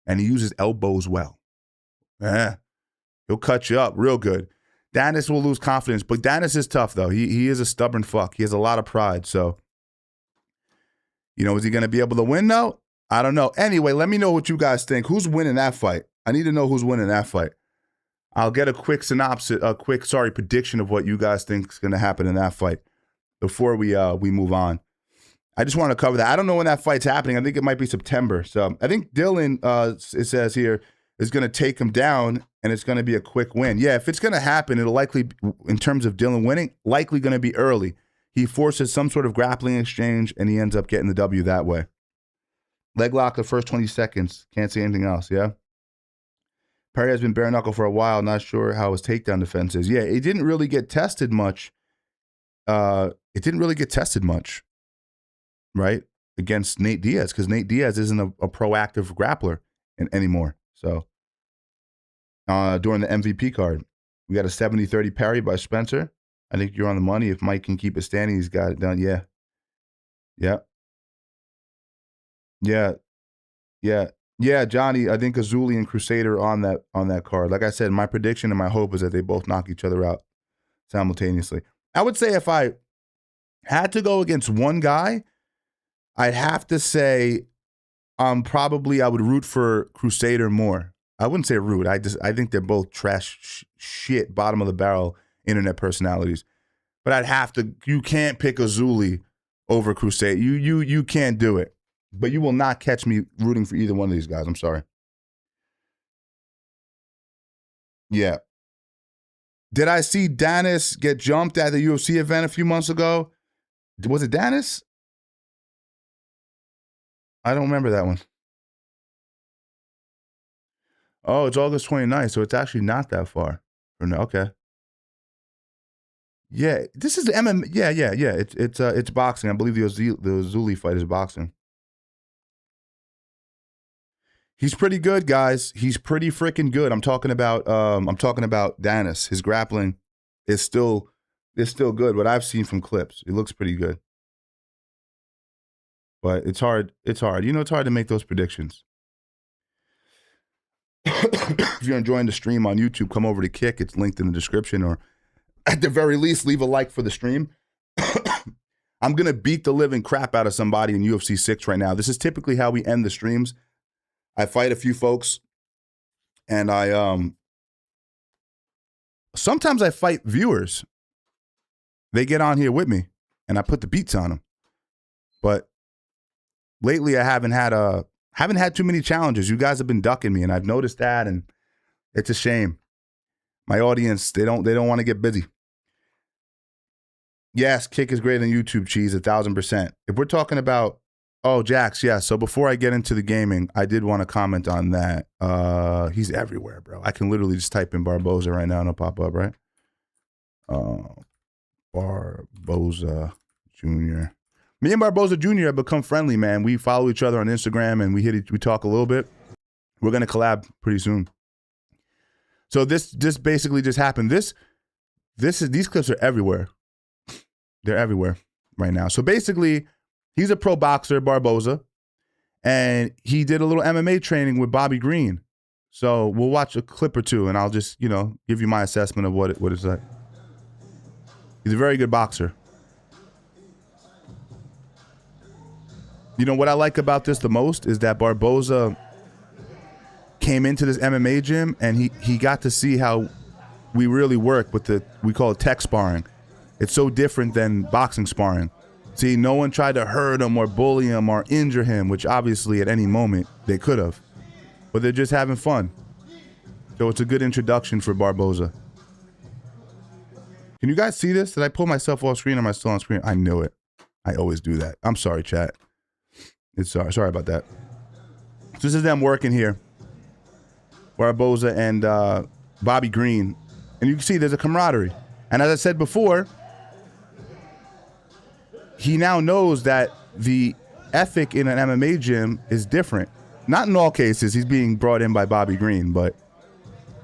And he uses elbows well. He'll cut you up real good. Danis will lose confidence. But Danis is tough, though. He is a stubborn fuck. He has a lot of pride. So, is he going to be able to win, though? I don't know. Anyway, let me know what you guys think. Who's winning that fight? I need to know who's winning that fight. I'll get a quick prediction of what you guys think is going to happen in that fight before we move on. I just want to cover that. I don't know when that fight's happening. I think it might be September. So I think Dylan, it says here, is going to take him down, and it's going to be a quick win. Yeah, if it's going to happen, it'll likely, in terms of Dylan winning, likely going to be early. He forces some sort of grappling exchange, and he ends up getting the W that way. Leg lock the first 20 seconds. Can't say anything else, yeah? Perry has been bare knuckle for a while. Not sure how his takedown defense is. Yeah, it didn't really get tested much. Right? Against Nate Diaz, because Nate Diaz isn't a proactive grappler anymore. So, during the MVP card, we got a 70-30 parry by Spencer. I think you're on the money. If Mike can keep it standing, he's got it done. Yeah. Yeah, Johnny, I think Azuli and Crusader on that card. Like I said, my prediction and my hope is that they both knock each other out simultaneously. I would say if I had to go against one guy, I'd have to say I would root for Crusader more. I wouldn't say root. I think they're both trash shit, bottom of the barrel internet personalities. But I'd have to. You can't pick Azuli over Crusader. You can't do it. But you will not catch me rooting for either one of these guys. I'm sorry. Yeah. Did I see Danis get jumped at the UFC event a few months ago? Was it Danis? I don't remember that one. Oh, it's August 29th, so it's actually not that far. Okay. Yeah, this is the MMA. Yeah. It's boxing. I believe the Azuli fight is boxing. He's pretty good, guys. He's pretty freaking good. I'm talking about Danis. His grappling is still good. What I've seen from clips, it looks pretty good. But it's hard. It's hard to make those predictions. If you're enjoying the stream on YouTube, come over to Kick. It's linked in the description, or at the very least, leave a like for the stream. I'm gonna beat the living crap out of somebody in UFC 6 right now. This is typically how we end the streams. I fight a few folks, and sometimes I fight viewers. They get on here with me, and I put the beats on them. But lately, I haven't had too many challenges. You guys have been ducking me, and I've noticed that, and it's a shame. My audience, they don't want to get busy. Yes, Kick is greater than YouTube, Cheese, 1,000%. If we're talking about Jax, yeah. So before I get into the gaming, I did want to comment on that. He's everywhere, bro. I can literally just type in Barboza right now and it'll pop up, right? Barboza Jr. Me and Barboza Jr. have become friendly, man. We follow each other on Instagram and we talk a little bit. We're gonna collab pretty soon. So this basically just happened. these clips are everywhere. They're everywhere right now. So basically, he's a pro boxer, Barboza, and he did a little MMA training with Bobby Green. So we'll watch a clip or two, and I'll just, give you my assessment of what it's like. He's a very good boxer. What I like about this the most is that Barboza came into this MMA gym, and he got to see how we really work with we call it tech sparring. It's so different than boxing sparring. See, no one tried to hurt him or bully him or injure him, which obviously at any moment they could have. But they're just having fun. So it's a good introduction for Barboza. Can you guys see this? Did I pull myself off screen or am I still on screen? I knew it. I always do that. I'm sorry, chat. Sorry about that. So this is them working here. Barboza and Bobby Green. And you can see there's a camaraderie. And as I said before, he now knows that the ethic in an MMA gym is different. Not in all cases. He's being brought in by Bobby Green, but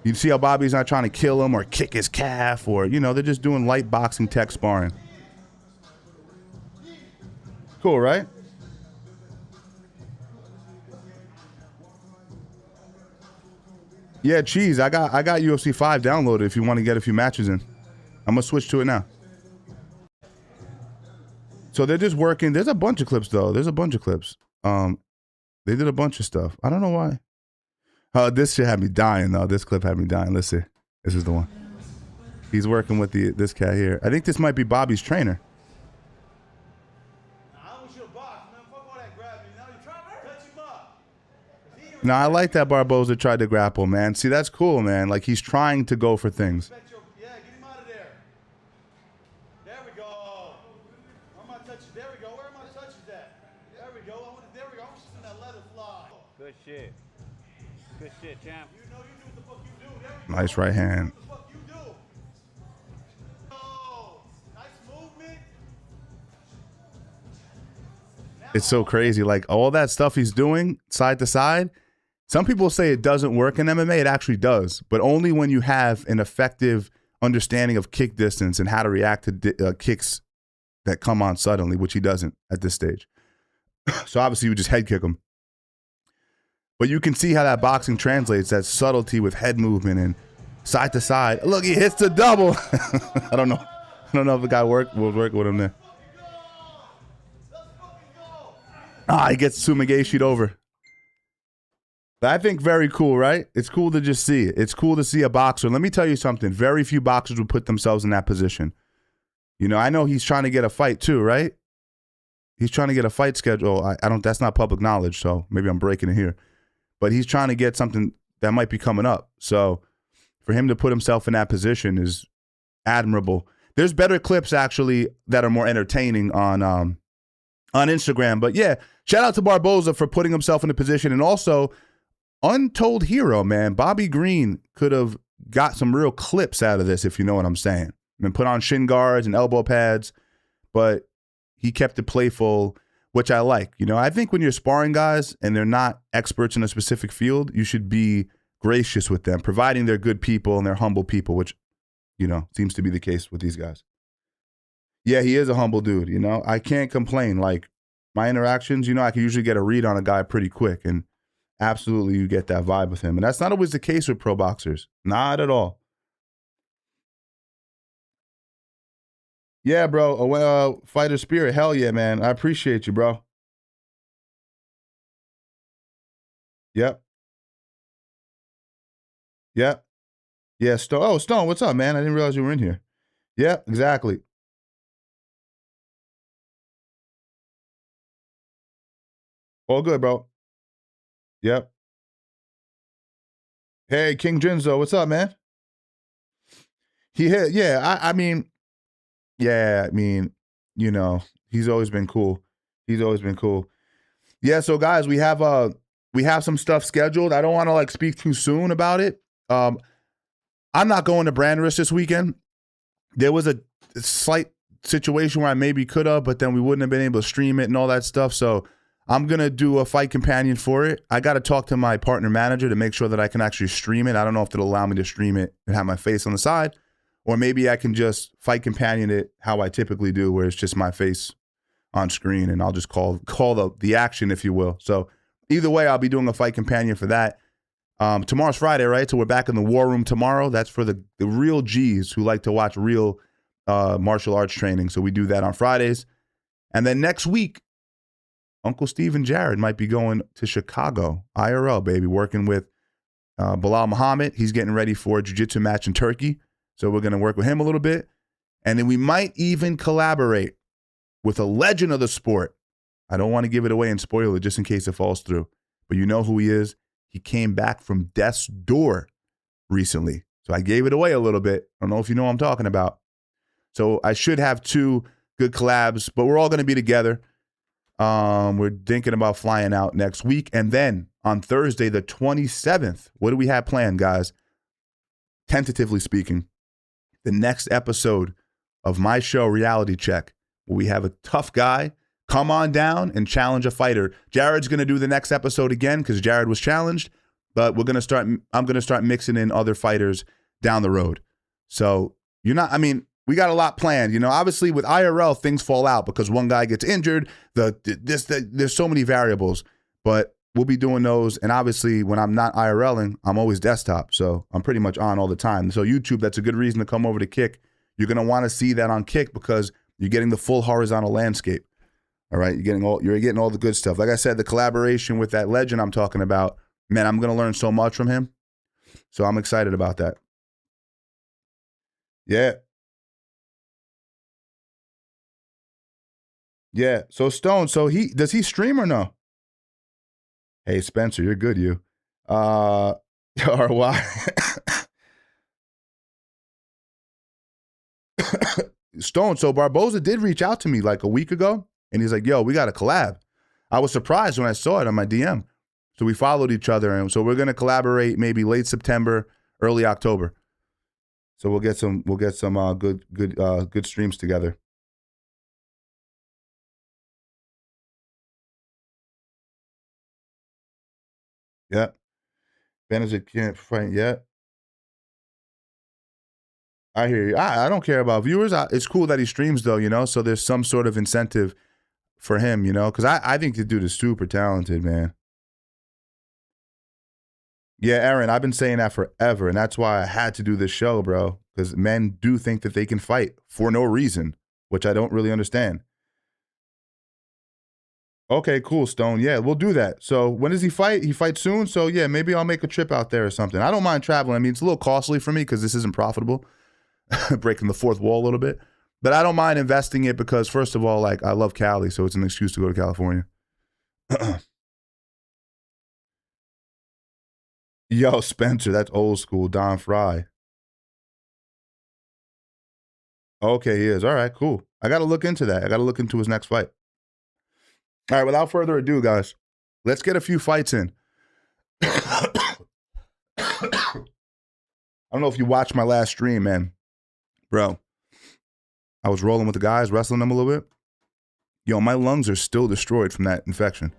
you see how Bobby's not trying to kill him or kick his calf or, they're just doing light boxing tech sparring. Cool, right? Yeah, Cheese, I got UFC 5 downloaded if you want to get a few matches in. I'm going to switch to it now. So they're just working. There's a bunch of clips, though. There's a bunch of clips. They did a bunch of stuff. I don't know why. This shit had me dying, though. This clip had me dying. Let's see. This is the one. He's working with this cat here. I think this might be Bobby's trainer. No, I like that Barboza tried to grapple, man. See, that's cool, man. Like, he's trying to go for things. Yeah, get him out of there. There we go. Where am I touching? There we go. Where am I touching that? There we go. There we go. I'm just in that leather fly. Good shit. Good shit, champ. You know you do what the fuck you do. There we go. Nice right hand. What the fuck you do? Oh, nice movement. It's so crazy. Like, all that stuff he's doing side to side. Some people say it doesn't work in MMA. It actually does, but only when you have an effective understanding of kick distance and how to react to kicks that come on suddenly, which he doesn't at this stage. So obviously you just head kick him. But you can see how that boxing translates, that subtlety with head movement and side to side. Look, he hits the double. I don't know if the guy will work with him there. He gets Sumigashi'd over. I think very cool, right? It's cool to just see it. It's cool to see a boxer. Let me tell you something. Very few boxers would put themselves in that position. I know he's trying to get a fight too, right? He's trying to get a fight schedule. That's not public knowledge, so maybe I'm breaking it here. But he's trying to get something that might be coming up. So for him to put himself in that position is admirable. There's better clips actually that are more entertaining on Instagram. But yeah, shout out to Barboza for putting himself in a position, and also untold hero, man. Bobby Green could have got some real clips out of this, if you know what I'm saying. And put on shin guards and elbow pads, but he kept it playful, which I like. I think when you're sparring guys and they're not experts in a specific field, you should be gracious with them, providing they're good people and they're humble people, which, seems to be the case with these guys. Yeah, he is a humble dude, I can't complain. Like, my interactions, I can usually get a read on a guy pretty quick, and absolutely you get that vibe with him. And that's not always the case with pro boxers. Not at all. Yeah, bro. Fighter spirit. Hell yeah, man. I appreciate you, bro. Yep. Yep. Yeah, Stone. Oh, Stone, what's up, man? I didn't realize you were in here. Yep, exactly. All good, bro. Yep. Hey, King Jinzo, what's up, man? He hit, yeah, I mean, he's always been cool. He's always been cool. Yeah, so guys, we have some stuff scheduled. I don't want to speak too soon about it. I'm not going to Brand Risk this weekend. There was a slight situation where I maybe could have, but then we wouldn't have been able to stream it and all that stuff. So I'm going to do a fight companion for it. I got to talk to my partner manager to make sure that I can actually stream it. I don't know if it'll allow me to stream it and have my face on the side, or maybe I can just fight companion it how I typically do, where it's just my face on screen, and I'll just call the action, if you will. So either way, I'll be doing a fight companion for that. Tomorrow's Friday, right? So we're back in the war room tomorrow. That's for the real G's who like to watch real martial arts training. So we do that on Fridays. And then next week, Uncle Steve and Jared might be going to Chicago, IRL, baby, working with Bilal Muhammad. He's getting ready for a jiu-jitsu match in Turkey. So we're going to work with him a little bit. And then we might even collaborate with a legend of the sport. I don't want to give it away and spoil it just in case it falls through. But you know who he is. He came back from death's door recently. So I gave it away a little bit. I don't know if you know what I'm talking about. So I should have 2 good collabs, but we're all going to be together. We're thinking about flying out next week. And then on Thursday, the 27th, what do we have planned, guys? Tentatively speaking, the next episode of my show, Reality Check, where we have a tough guy come on down and challenge a fighter. Jared's going to do the next episode again because Jared was challenged, but I'm going to start mixing in other fighters down the road. So we got a lot planned. Obviously with IRL, things fall out because one guy gets injured. There's so many variables, but we'll be doing those. And obviously when I'm not IRLing, I'm always desktop. So I'm pretty much on all the time. So YouTube, that's a good reason to come over to Kick. You're going to want to see that on Kick because you're getting the full horizontal landscape. All right, you're getting all the good stuff. Like I said, the collaboration with that legend I'm talking about, man, I'm going to learn so much from him. So I'm excited about that. Yeah. Yeah. So Stone, does he stream or no? Hey, Spencer, you're good, you. RY. Stone, so Barboza did reach out to me like a week ago, and he's like, yo, we got a collab. I was surprised when I saw it on my DM. So we followed each other, and so we're going to collaborate maybe late September, early October. So we'll get some good streams together. Yeah. Benedict can't fight yet. I hear you. I don't care about viewers. It's cool that he streams though, so there's some sort of incentive for him, because I think the dude is super talented, man. Yeah, Aaron, I've been saying that forever, and that's why I had to do this show, bro, because men do think that they can fight for no reason, which I don't really understand. Okay, cool, Stone. Yeah, we'll do that. So when does he fight? He fights soon? So yeah, maybe I'll make a trip out there or something. I don't mind traveling. I mean, it's a little costly for me because this isn't profitable. Breaking the fourth wall a little bit. But I don't mind investing it because, first of all, I love Cali, so it's an excuse to go to California. Yo, Spencer, that's old school. Don Fry. Okay, he is. All right, cool. I got to look into that. I got to look into his next fight. All right, without further ado, guys, let's get a few fights in. I don't know if you watched my last stream, man. Bro, I was rolling with the guys, wrestling them a little bit. Yo, my lungs are still destroyed from that infection.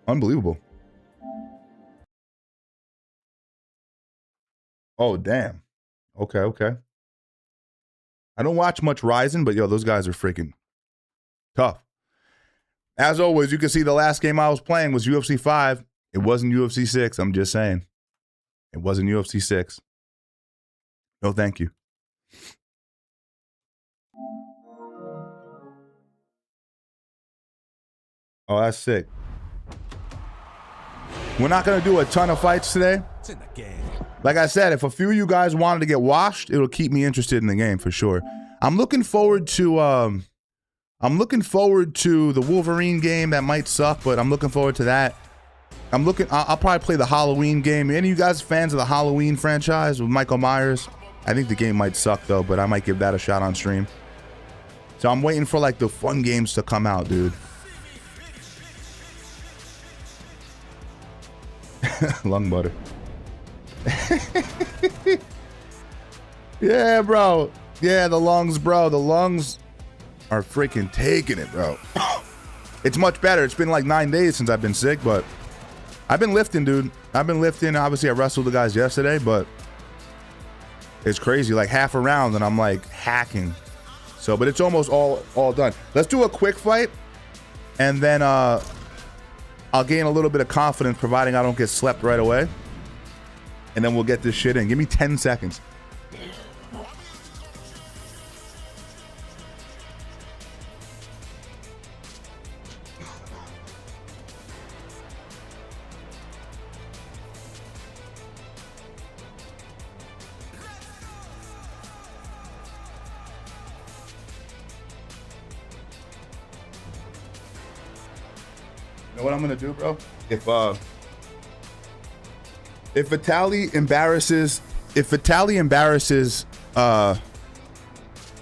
Unbelievable. Oh, damn. Okay. I don't watch much Ryzen, but yo, those guys are freaking tough. As always, you can see the last game I was playing was UFC 5. It wasn't UFC 6, I'm just saying. It wasn't UFC 6. No, thank you. Oh, that's sick. We're not going to do a ton of fights today. It's in the game. Like I said, if a few of you guys wanted to get washed, it'll keep me interested in the game for sure. I'm looking forward to the Wolverine game. That might suck, but I'm looking forward to that. I'll probably play the Halloween game. Any of you guys fans of the Halloween franchise with Michael Myers? I think the game might suck though, but I might give that a shot on stream. So I'm waiting for the fun games to come out, dude. Lung butter. Yeah, bro. Yeah, the lungs, bro. The lungs are freaking taking it, bro. It's much better. It's been 9 days since I've been sick, but I've been lifting, dude. I've been lifting. Obviously, I wrestled the guys yesterday, but It's crazy. Like half a round, and I'm like hacking. So, but it's almost all done. Let's do a quick fight, and then I'll gain a little bit of confidence, providing I don't get slept right away. And then we'll get this shit in. Give me 10 seconds. You know what I'm gonna do, bro? If Vitaly embarrasses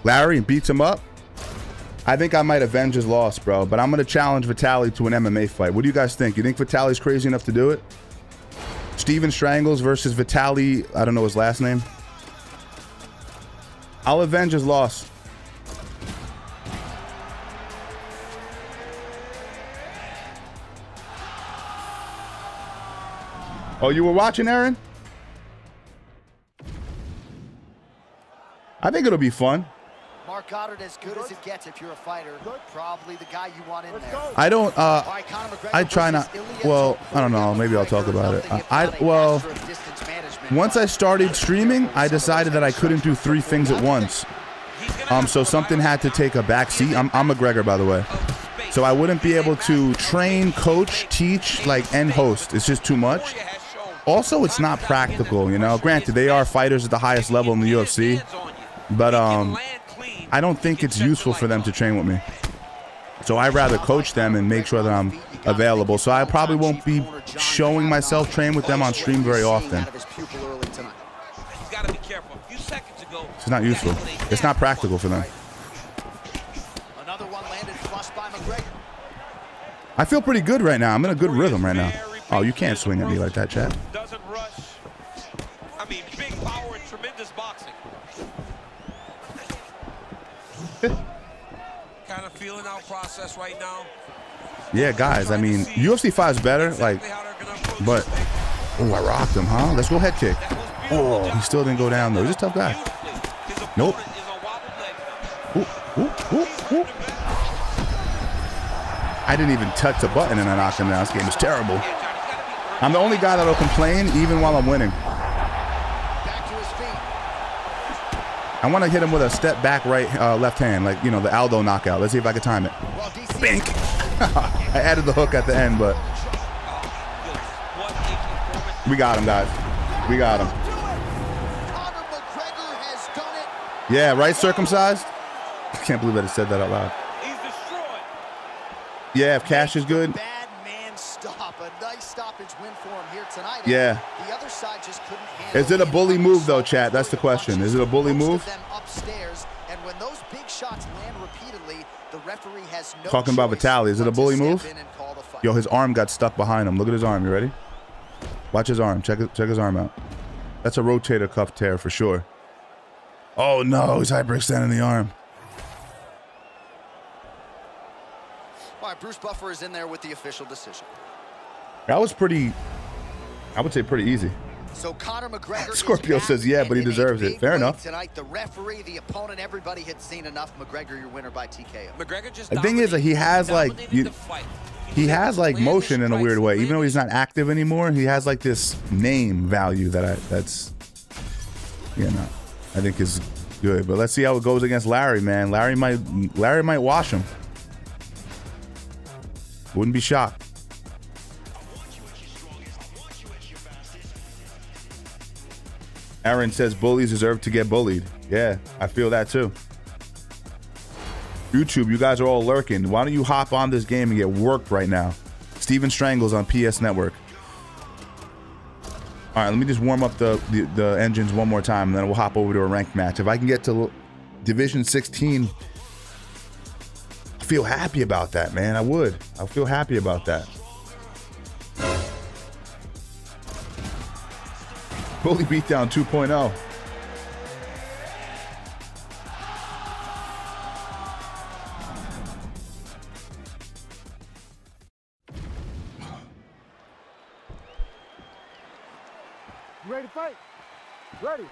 Larry and beats him up, I think I might avenge his loss, bro. But I'm gonna challenge Vitaly to an MMA fight. What do you guys think? You think Vitaly's crazy enough to do it? Steven Strangles versus Vitaly, I don't know his last name. I'll avenge his loss. Oh, you were watching, Aaron? I think it'll be fun. Mark Goddard, as good as it gets if you're a fighter. Probably the guy you want in there. I don't, I try not, well, I don't know, maybe I'll talk about it. Well, once I started streaming, I decided that I couldn't do 3 things at once. So something had to take a back seat. I'm McGregor, by the way. So I wouldn't be able to train, coach, teach, and host. It's just too much. Also, it's not practical, you know. Granted, they are fighters at the highest level in the UFC, but I don't think it's useful for them to train with me. So I'd rather coach them and make sure that I'm available. So I probably won't be showing myself train with them on stream very often. It's not useful. It's not practical for them. I feel pretty good right now. I'm in a good rhythm right now. Oh, you can't swing at me like that, chat. Doesn't rush. I mean, big power and tremendous boxing. Kind of feeling out process right now. Yeah, guys, I mean, UFC 5 is better, but oh, I rocked him, huh? Let's go head kick. Oh, he still didn't go down though. He's a tough guy. Nope. Ooh, ooh, ooh, ooh. I didn't even touch the button and I knocked him down. This game is terrible. I'm the only guy that'll complain even while I'm winning. I want to hit him with a step back right left hand, like, you know, the Aldo knockout. Let's see if I can time it. Bink. I added the hook at the end, but we got him, guys. We got him. Yeah, right, circumcised? I can't believe that I said that out loud. Yeah, if cash is good. Yeah. Is it a bully move though, chat? That's the question. Is it a bully move? Talking about Vitaly. Is it a bully move? Yo, his arm got stuck behind him. Look at his arm. You ready? Watch his arm. Check his arm out. That's a rotator cuff tear for sure. Oh no, he's hyperextending the arm. All right, Bruce Buffer is in there with the official decision. That was pretty, I would say pretty easy. So Conor McGregor Scorpio says yeah, but he deserves it. Fair enough. Tonight, the referee, the opponent, everybody had seen enough. McGregor, your winner by TKO. McGregor just the thing is that he has like motion in a weird way. Even though he's not active anymore, he has like this name value that's you know, I think is good. But let's see how it goes against Larry, man. Larry might wash him. Wouldn't be shocked. Aaron says bullies deserve to get bullied. Yeah, I feel that too. YouTube, you guys are all lurking. Why don't you hop on this game and get worked right now? Steven Strangles on PS Network. All right, let me just warm up the engines one more time, and then we'll hop over to a ranked match. If I can get to Division 16, I feel happy about that, man. I would. I feel happy about that. Bully Beatdown 2.0. You ready to fight? Ready.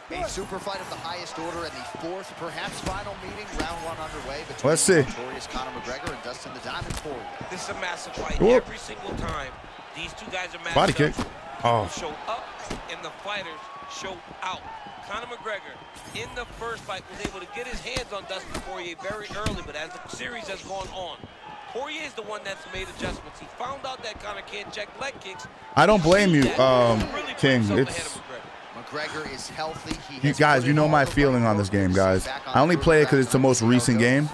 A super fight of the highest order and the fourth, perhaps final meeting, round one underway between Let's see. notorious Conor McGregor and Dustin the Diamond Poirier. This is a massive fight. Whoop. Every single time, these two guys are matched Body up. kick. Oh. Show up, and the fighters show out. Conor McGregor, in the first fight, was able to get his hands on Dustin Poirier very early, but as the series has gone on, Poirier is the one that's made adjustments. He found out that Conor can't check leg kicks. I don't blame you, King. It's McGregor is healthy. you guys. You know my feeling on this game, guys. I only play it because it's the most recent game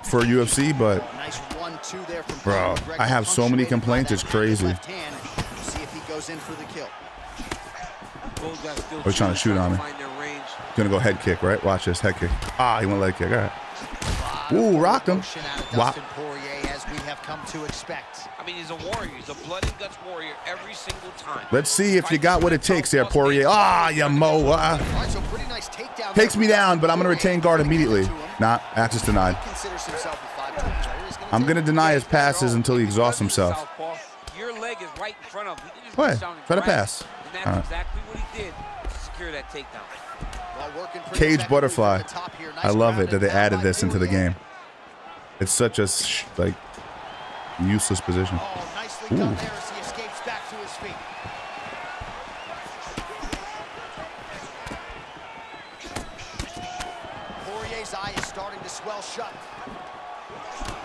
for UFC, but Nice 1-2 there from bro, Conor McGregor, I have so many punctuated by complaints. that It's crazy. left hand. See if he goes in for the kill. Oh, he's trying to shoot on me. Gonna go head kick, right? Watch this head kick. Ah, he went leg kick. All right. Ooh, rocked him. Wow. Dustin Poirier, as we have come to expect. I mean, he's a warrior. He's a blood and guts warrior every single time. Let's see if you got what it takes there, Poirier. Ah, you mo. All right, so pretty nice takedown. Takes me down, but I'm gonna retain guard immediately. Nah, access denied. He considers himself a 5-2 player. He's gonna I'm take gonna deny his passes until he exhausts himself. Southpaw, your leg is right in front of him. He can just What? reach down and Try to grab it. pass. And that's All right. exactly what he did to secure that takedown. Well, working pretty Cage effectively butterfly. from the top here. Nice I love ground it that they and pound added by this into the Poirier. game. It's such a like useless position. Oh, nicely Ooh. done there as he escapes back to his feet. Poirier's eye is starting to swell shut.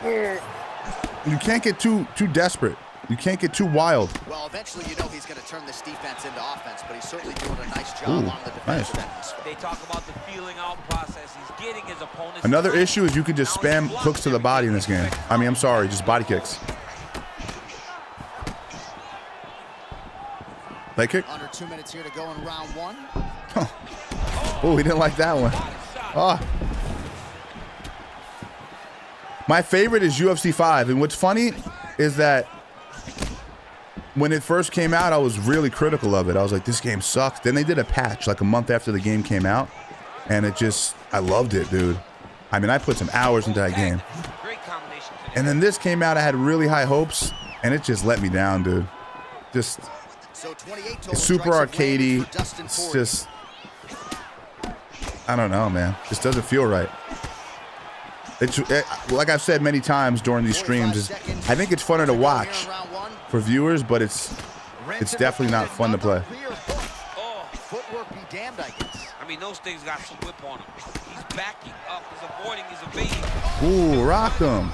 You can't get too desperate. You can't get too wild. Well, eventually you know he's going to turn this defense into offense, but he's certainly doing a nice job Ooh, on the defensive nice. end. of this fight. They talk about the feeling out process. He's getting his opponents. Another issue is you can just spam hooks to the body in this game. I mean, I'm sorry, just body kicks. Leg kick. Under 2 minutes here to go in round one. Oh, he didn't like that one. Ah. My favorite is UFC 5, and what's funny is that when it first came out, I was really critical of it. I was like, this game sucks. Then they did a patch like a month after the game came out, and I loved it, dude. I mean, I put some hours into that game. Great combination. And then this came out, I had really high hopes, and it just let me down, dude. Just, So 28 total it's super strikes have landed arcadey. for Dustin It's Poirier. just, I don't know, man. Just doesn't feel right. Like I've said many times during these streams, I think it's funner to watch for viewers, but it's definitely not fun to play. Oh, footwork be damned, I guess. I mean, those things got some whip on him. He's backing up. He's avoiding. He's evading. Ooh, rocked him.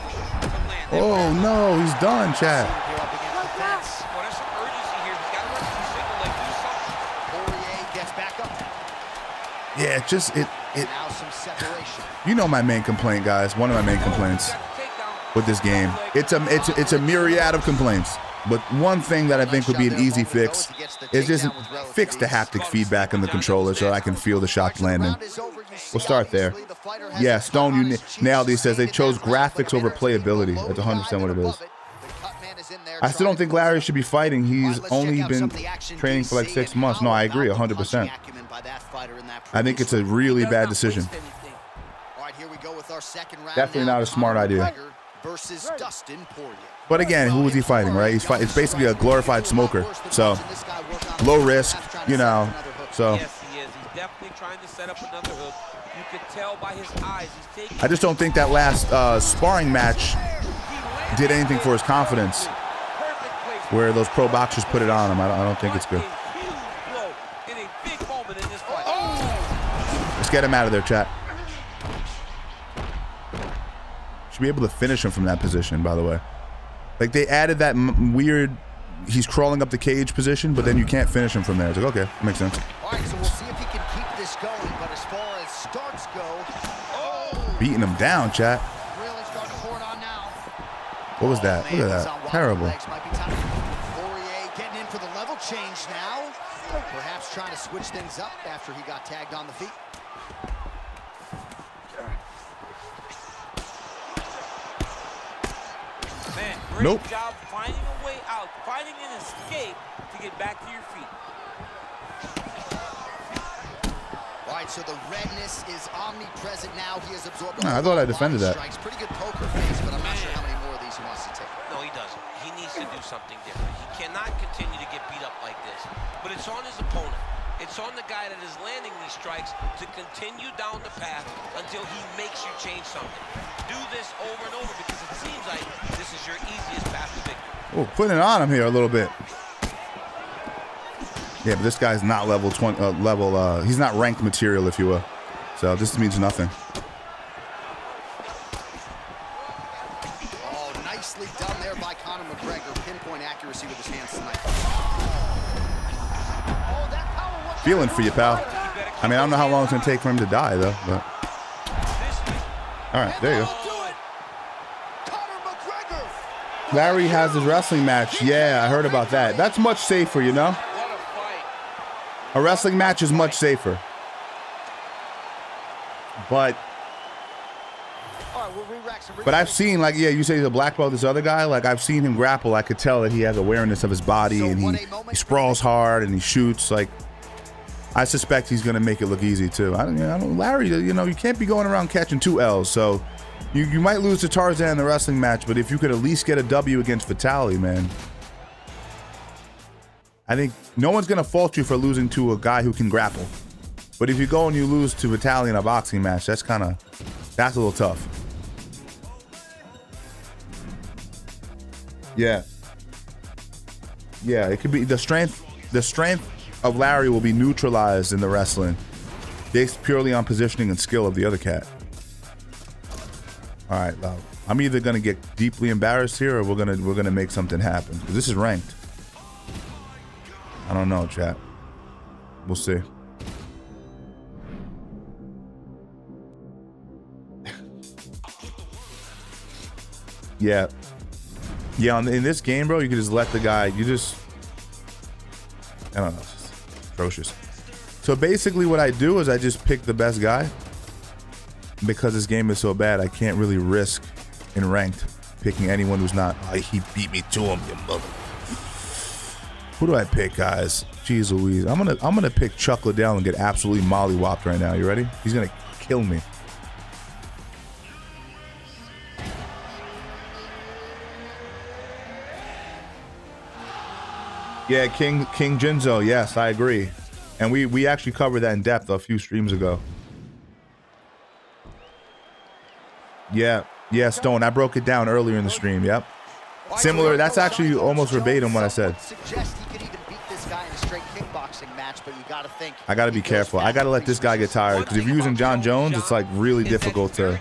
Oh no, he's done, Chad. Here up against the fence. Well, there's some urgency here. He's got to run some signal, like do something. Poirier gets back up. Yeah, it just it. Now some separation. You know my main complaint, guys. One of my main complaints with this game. It's a myriad of complaints. But one thing that I think would be an easy fix is just fix the haptic feedback in the controller so I can feel the shots landing. We'll start there. Yeah, Stone, you nailed it. He says they chose graphics over playability. That's 100% what it is. I still don't think Larry should be fighting. He's only been training for like 6 months. No, I agree 100%. I think it's a really bad decision. All right, here we go with our second round. Definitely now. not a smart Conor idea. McGregor versus Dustin Poirier. But again, who is he fighting, right? It's basically a glorified smoker. So, low risk, you know. So, Yes, he is. He's definitely trying to set up another hook. You can tell by his eyes. He's taking. I just don't think that last sparring match did anything for his confidence. Where those pro boxers put it on him. I don't think it's good. In a big moment in this fight. Let's get him out of there, chat. Should be able to finish him from that position, by the way. Like, they added that weird, he's crawling up the cage position, but then you can't finish him from there. It's like, okay, makes sense. All right, so we'll see if he can keep this going. But as far as starts go, Beating him down, chat. really starting to pour it on now. What was that? Look at that. Terrible. Legs might be time. Poirier getting in for the level change now. Perhaps trying to switch things up after he got tagged on the feet. Man, great Nope. job finding a way out, finding an escape to get back to your feet. All right, so the redness is omnipresent now. He has absorbed. I thought I defended that. Strikes. Pretty good poker face, but I'm not sure how many more of these he wants to take. No, he doesn't. He needs to do something different. He cannot continue to get beat up like this. But it's on his opponent. It's on the guy that is landing these strikes to continue down the path until he makes you change something. Do this over and over because it seems like this is your easiest path to victory. Oh, putting it on him here a little bit. Yeah, but this guy's not level 20. He's not ranked material, if you will. So this means nothing. Oh, nicely done there by Conor McGregor. Pinpoint accuracy with his hands tonight. Oh, that power was Feeling for you, pal. I mean, I don't know how long it's going to take for him to die, though. But all right, there you go. Larry has his wrestling match. Yeah, I heard about that. That's much safer, you know? A wrestling match is much safer. But I've seen, like, yeah, you say he's a black belt, this other guy, like, I've seen him grapple. I could tell that he has awareness of his body, and he sprawls hard, and he shoots. Like, I suspect he's going to make it look easy, too. I don't, Larry, you know, you can't be going around catching 2 L's, so you might lose to Tarzan in the wrestling match, but if you could at least get a W against Vitaly, man, I think no one's going to fault you for losing to a guy who can grapple. But if you go and you lose to Vitaly in a boxing match, that's a little tough. Yeah. Yeah, it could be the strength of Larry will be neutralized in the wrestling based purely on positioning and skill of the other cat. All right, I'm either gonna get deeply embarrassed here, or we're gonna make something happen. This is ranked. I don't know, chat. We'll see. Yeah. Yeah, in this game, bro, you can just let the guy, I don't know, it's just atrocious. So basically what I do is I just pick the best guy. Because this game is so bad, I can't really risk in ranked picking anyone who's not, he beat me to him, you mother. Who do I pick, guys? Jeez Louise. I'm gonna pick Chuck Liddell and get absolutely mollywopped right now. You ready? He's gonna kill me. Yeah, King Jinzo. Yes, I agree. And we actually covered that in depth a few streams ago. Yeah, Stone. I broke it down earlier in the stream. Yep. Similar. That's actually almost verbatim what I said. I got to be careful. I got to let this guy get tired, because if you're using John Jones, it's like really difficult to.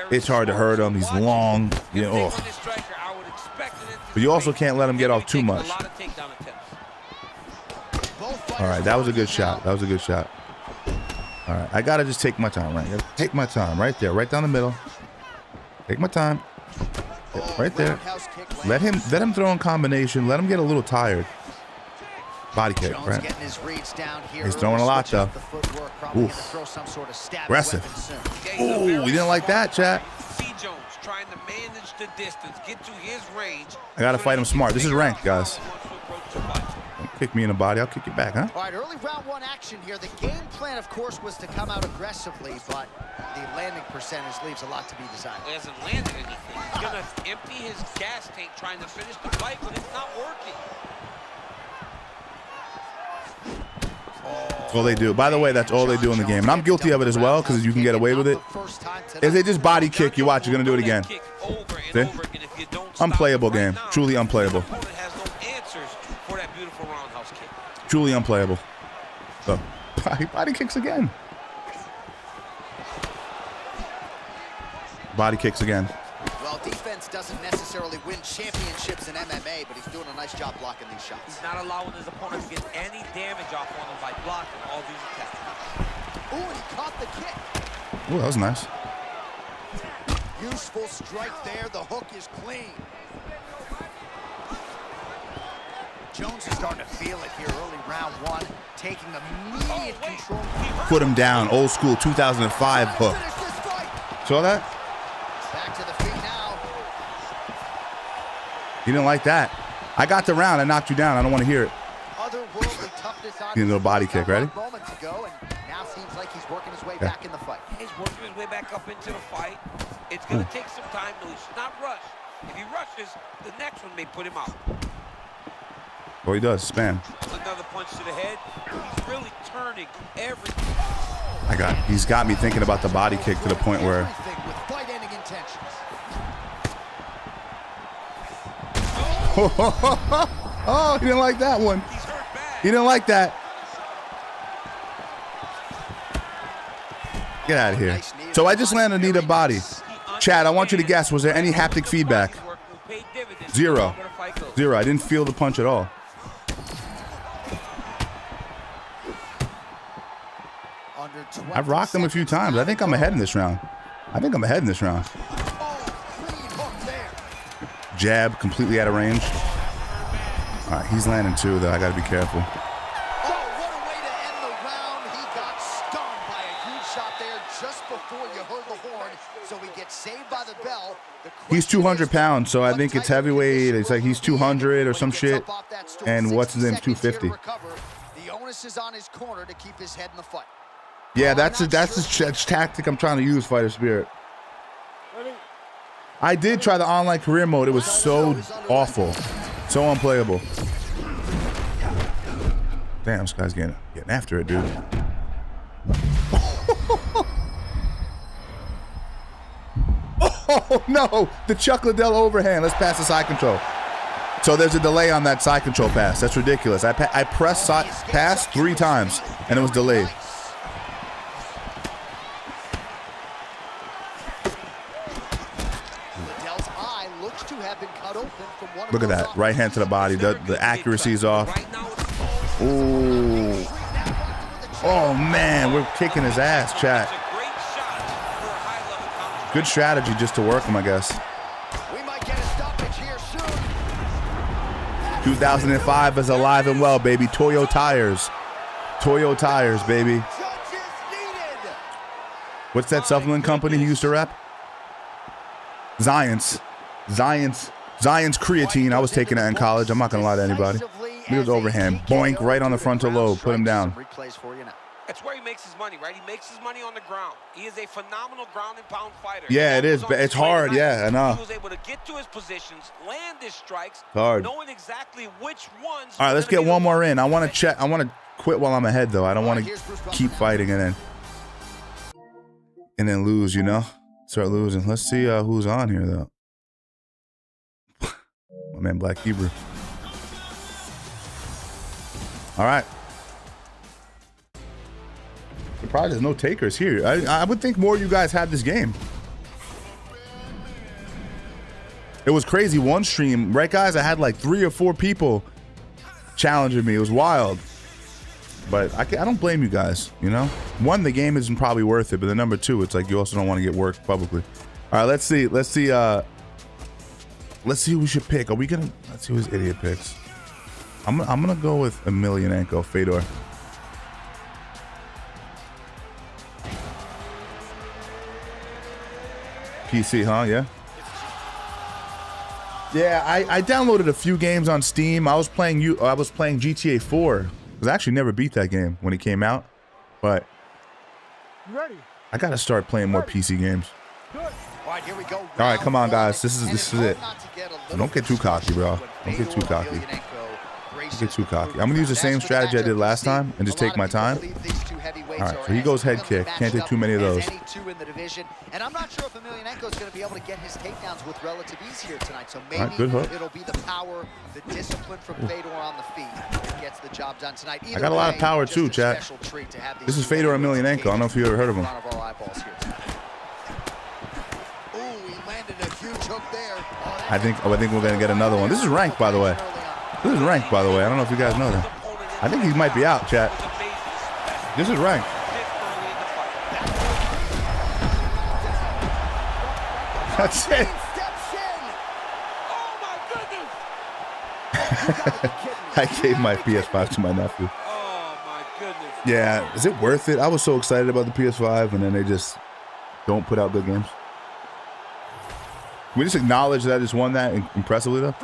It's hard to hurt him. He's long. You know, but you also can't let him get off too much. All right, that was a good shot. That was a good shot. All right, I gotta just take my time, right? Take my time, right there, right down the middle. Take my time, yeah, right there. Let him throw in combination. Let him get a little tired. Body kick, right? He's throwing a lot though. Oof. Aggressive. Ooh, we didn't like that, chat. I gotta fight him smart. This is ranked, guys. Don't kick me in the body. I'll kick you back, huh? All right, early round 1 action here. The game plan, of course, was to come out aggressively, but the landing percentage leaves a lot to be desired. He hasn't landed anything. He's gonna empty his gas tank trying to finish the fight, but it's not working. That's all they do. By the way, that's all they do in the game. And I'm guilty of it as well, because you can get away with it. If they just body kick, you watch, you're going to do it again. See? Unplayable game. Truly unplayable. Truly unplayable. So, body kicks again. Body kicks again. Well, defense doesn't necessarily win championships in MMA, but he's doing a nice job blocking these shots. He's not allowing his opponent to get any damage off on him by blocking all these attacks. Ooh, and he caught the kick. Ooh, that was nice. Useful strike there. The hook is clean. Jones is starting to feel it here early round 1, taking immediate control. Put him down. Old school 2005 hook. Saw that? Back to the feet now. You didn't like that. I got the round. I knocked you down. I don't want to hear it. Otherworldly toughness on Get a little body kick. Ready? Moments ago, and now seems like he's working his way back in the fight. He's working his way back up into the fight. It's going to take some time, though. He should not rush. If he rushes, the next one may put him out. Oh, he does. Spam. Another punch. punch to the head. He's really turning every. He's got me thinking about the body kick to the point where. With fight-ending intentions. Oh, he didn't like that one. He didn't like that. Get out of here. So I just landed a knee to body. Chad, I want you to guess, was there any haptic feedback? Zero. Zero. I didn't feel the punch at all. I've rocked him a few times. I think I'm ahead in this round. Jab, completely out of range. All right, he's landing too, though. I got to be careful. Oh, what a way to end the round. He got stunned by a huge shot there just before you heard the horn. So he gets saved by the bell. He's 200 pounds, so I think it's heavyweight. It's like he's 200 or some shit. And what's his name's 250. The onus is on his corner to keep his head in the fight. Yeah, that's the tactic I'm trying to use, Fighter Spirit. I did try the online career mode. It was so awful. So unplayable. Damn, this guy's getting after it, dude. Oh, no. The Chuck Liddell overhand. Let's pass the side control. So there's a delay on that side control pass. That's ridiculous. I pressed pass 3 times, and it was delayed. Look at that. Right hand to the body. The accuracy's off. Ooh. Oh, man. We're kicking his ass, chat. Good strategy just to work him, I guess. 2005 is alive and well, baby. Toyo Tires. Toyo Tires, baby. What's that supplement company he used to rep? Zions creatine. I was taking that in college. I'm not going to lie to anybody. He was overhand. Boink, right on the frontal lobe. Put him down. That's where he makes his money, right? He makes his money on the ground. He is a phenomenal ground and pound fighter. Yeah, it is. It's hard. Yeah, I know. He was able to get to his positions, land his strikes, hard. knowing exactly which ones. All right, let's get one more in. I want to check. I want to quit while I'm ahead, though. I don't want to keep fighting and then lose, you know? Start losing. Let's see who's on here, though. My man, Black Hebrew. All right. Surprised there's no takers here. I would think more of you guys had this game. It was crazy. One stream, right, guys? I had like 3 or 4 people challenging me. It was wild. But I don't blame you guys, you know? 1, the game isn't probably worth it. But the number 2, it's like you also don't want to get worked publicly. All right, let's see who we should pick. Let's see who this idiot picks. I'm gonna go with Emelianenko, Fedor. PC, huh? Yeah. Yeah, I downloaded a few games on Steam. I was playing GTA 4. I actually never beat that game when it came out, but I gotta start playing more PC games. All right, here we go. All right, come on, guys. This is it. Don't get too cocky, bro. Don't get too cocky. Don't get too cocky. I'm gonna use the same strategy I did last time and just take my time. All right, so he goes head kick. Can't take too many of those. And I'm not sure if Emelianenko is going to be able to get his takedowns with relative ease here tonight. So maybe good hook. it'll be the power, the discipline from Fedor on the feet that gets the job done tonight. I got a lot of power too, chat. This is Fedor Emelianenko. I don't know if you ever heard of him. I think we're gonna get another one. This is ranked, by the way. This is ranked, by the way. I don't know if you guys know that. I think he might be out, chat. This is ranked. That's it. I gave my PS5 to my nephew. Oh my goodness. Yeah, is it worth it? I was so excited about the PS5, and then they just don't put out good games. We just acknowledge that I just won that impressively, though.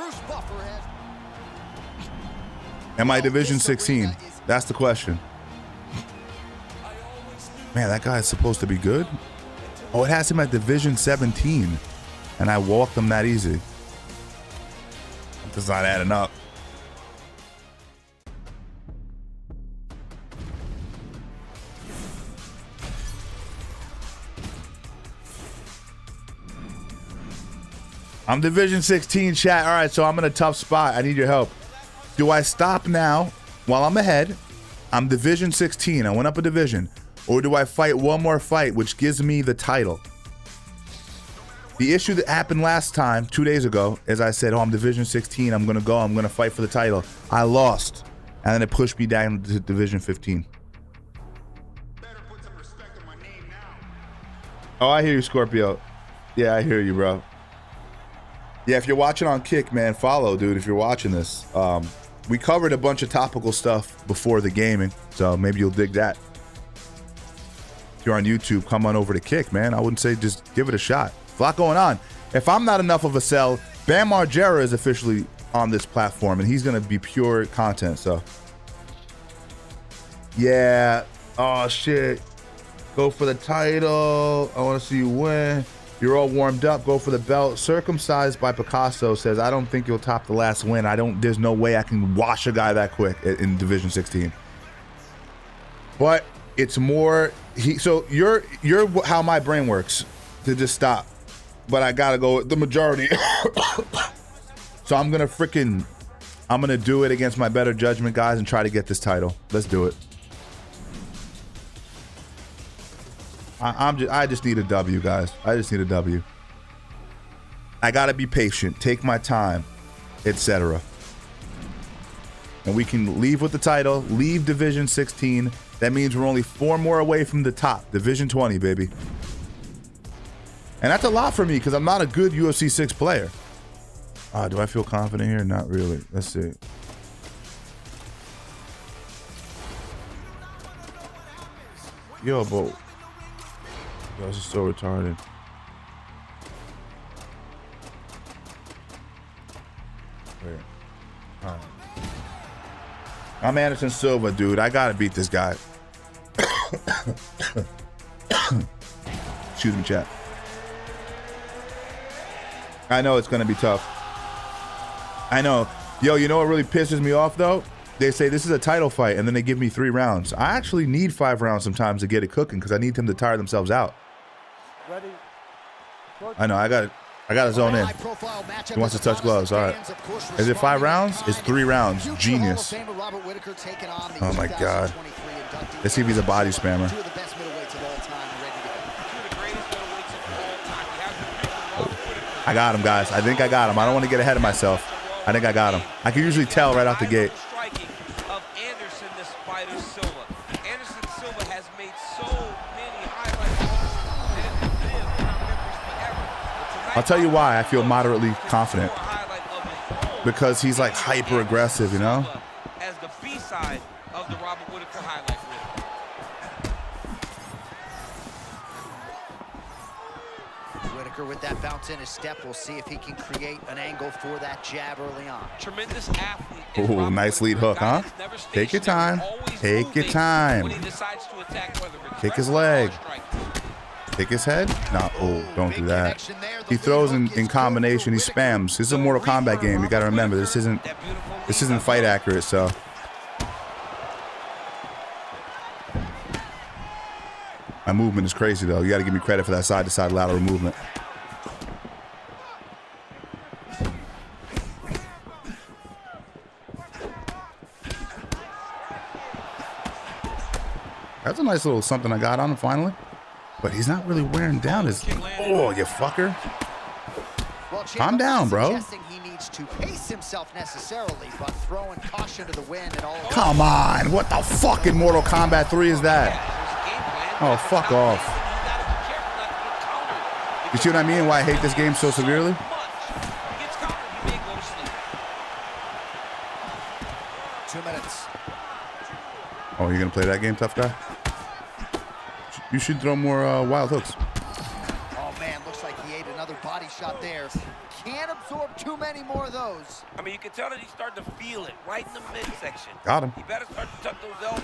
Am I Division 16? That's the question. Man, that guy is supposed to be good. Oh, it has him at Division 17, and I walked him that easy. That's not adding up. I'm Division 16, chat. All right, so I'm in a tough spot. I need your help. Do I stop now while I'm ahead? I'm Division 16. I went up a division. Or do I fight one more fight, which gives me the title? The issue that happened last time, 2 days ago, is I said, oh, I'm Division 16. I'm going to go. I'm going to fight for the title. I lost. And then it pushed me down to Division 15. Oh, I hear you, Scorpio. Yeah, I hear you, bro. Yeah, if you're watching on Kick, man, follow, dude, if you're watching this. We covered a bunch of topical stuff before the gaming, so maybe you'll dig that. If you're on YouTube, come on over to Kick, man. I wouldn't say just give it a shot. There's a lot going on. If I'm not enough of a sell, Bam Margera is officially on this platform, and he's going to be pure content, so. Yeah. Oh, shit. Go for the title. I want to see you win. You're all warmed up. Go for the belt. Circumcised by Picasso says, I don't think you'll top the last win. There's no way I can wash a guy that quick in Division 16. But it's more, so you're how my brain works, to just stop. But I gotta go with the majority. So I'm gonna do it against my better judgment, guys, and try to get this title. Let's do it. I just need a W, guys. I just need a W. I gotta be patient, take my time, etc. And we can leave with the title, leave Division 16. That means we're only 4 more away from the top, Division 20, baby. And that's a lot for me because I'm not a good UFC 6 player. Do I feel confident here? Not really. Let's see. Yo, bro. Yo, this is so retarded. Wait. Right. I'm Anderson Silva, dude. I gotta beat this guy. Excuse me, chat. I know it's gonna be tough. I know. Yo, you know what really pisses me off though? They say this is a title fight and then they give me 3 rounds. I actually need 5 rounds sometimes to get it cooking because I need them to tire themselves out. Ready? I know, I got to zone in. He wants to touch gloves. All right. Is it 5 rounds? It's 3 rounds. Genius. Oh my God. Let's see if he's a body spammer. I got him, guys. I think I got him. I don't want to get ahead of myself. I think I got him. I can usually tell right out the gate. I'll tell you why I feel moderately confident. Because he's like hyper aggressive, you know? As the B-side of the Robert Whittaker highlight reel. Whittaker with that bounce in his step. We'll see if he can create an angle for that jab early on. Tremendous athlete. Oh, nice lead hook, huh? Take your time. Take your time. Kick his leg. Kick his head? No, oh, don't do that. He throws in combination. He spams. This is a Mortal Kombat game. You got to remember, this isn't fight accurate. So my movement is crazy though. You got to give me credit for that side-to-side lateral movement. That's a nice little something I got on him finally. But he's not really wearing down his... Oh, you fucker. Calm down, bro. He needs to pace himself necessarily, but throwing caution to the wind and all. Come on. What the fuck in Mortal Kombat 3 is that? Oh, fuck off. You see what I mean? Why I hate this game so severely? Oh, you're going to play that game, tough guy? You should throw more wild hooks. Oh man, looks like he ate another body shot there. Can't absorb too many more of those. I mean, you can tell that he's starting to feel it right in the midsection. Got him. He better start to tuck those elbows.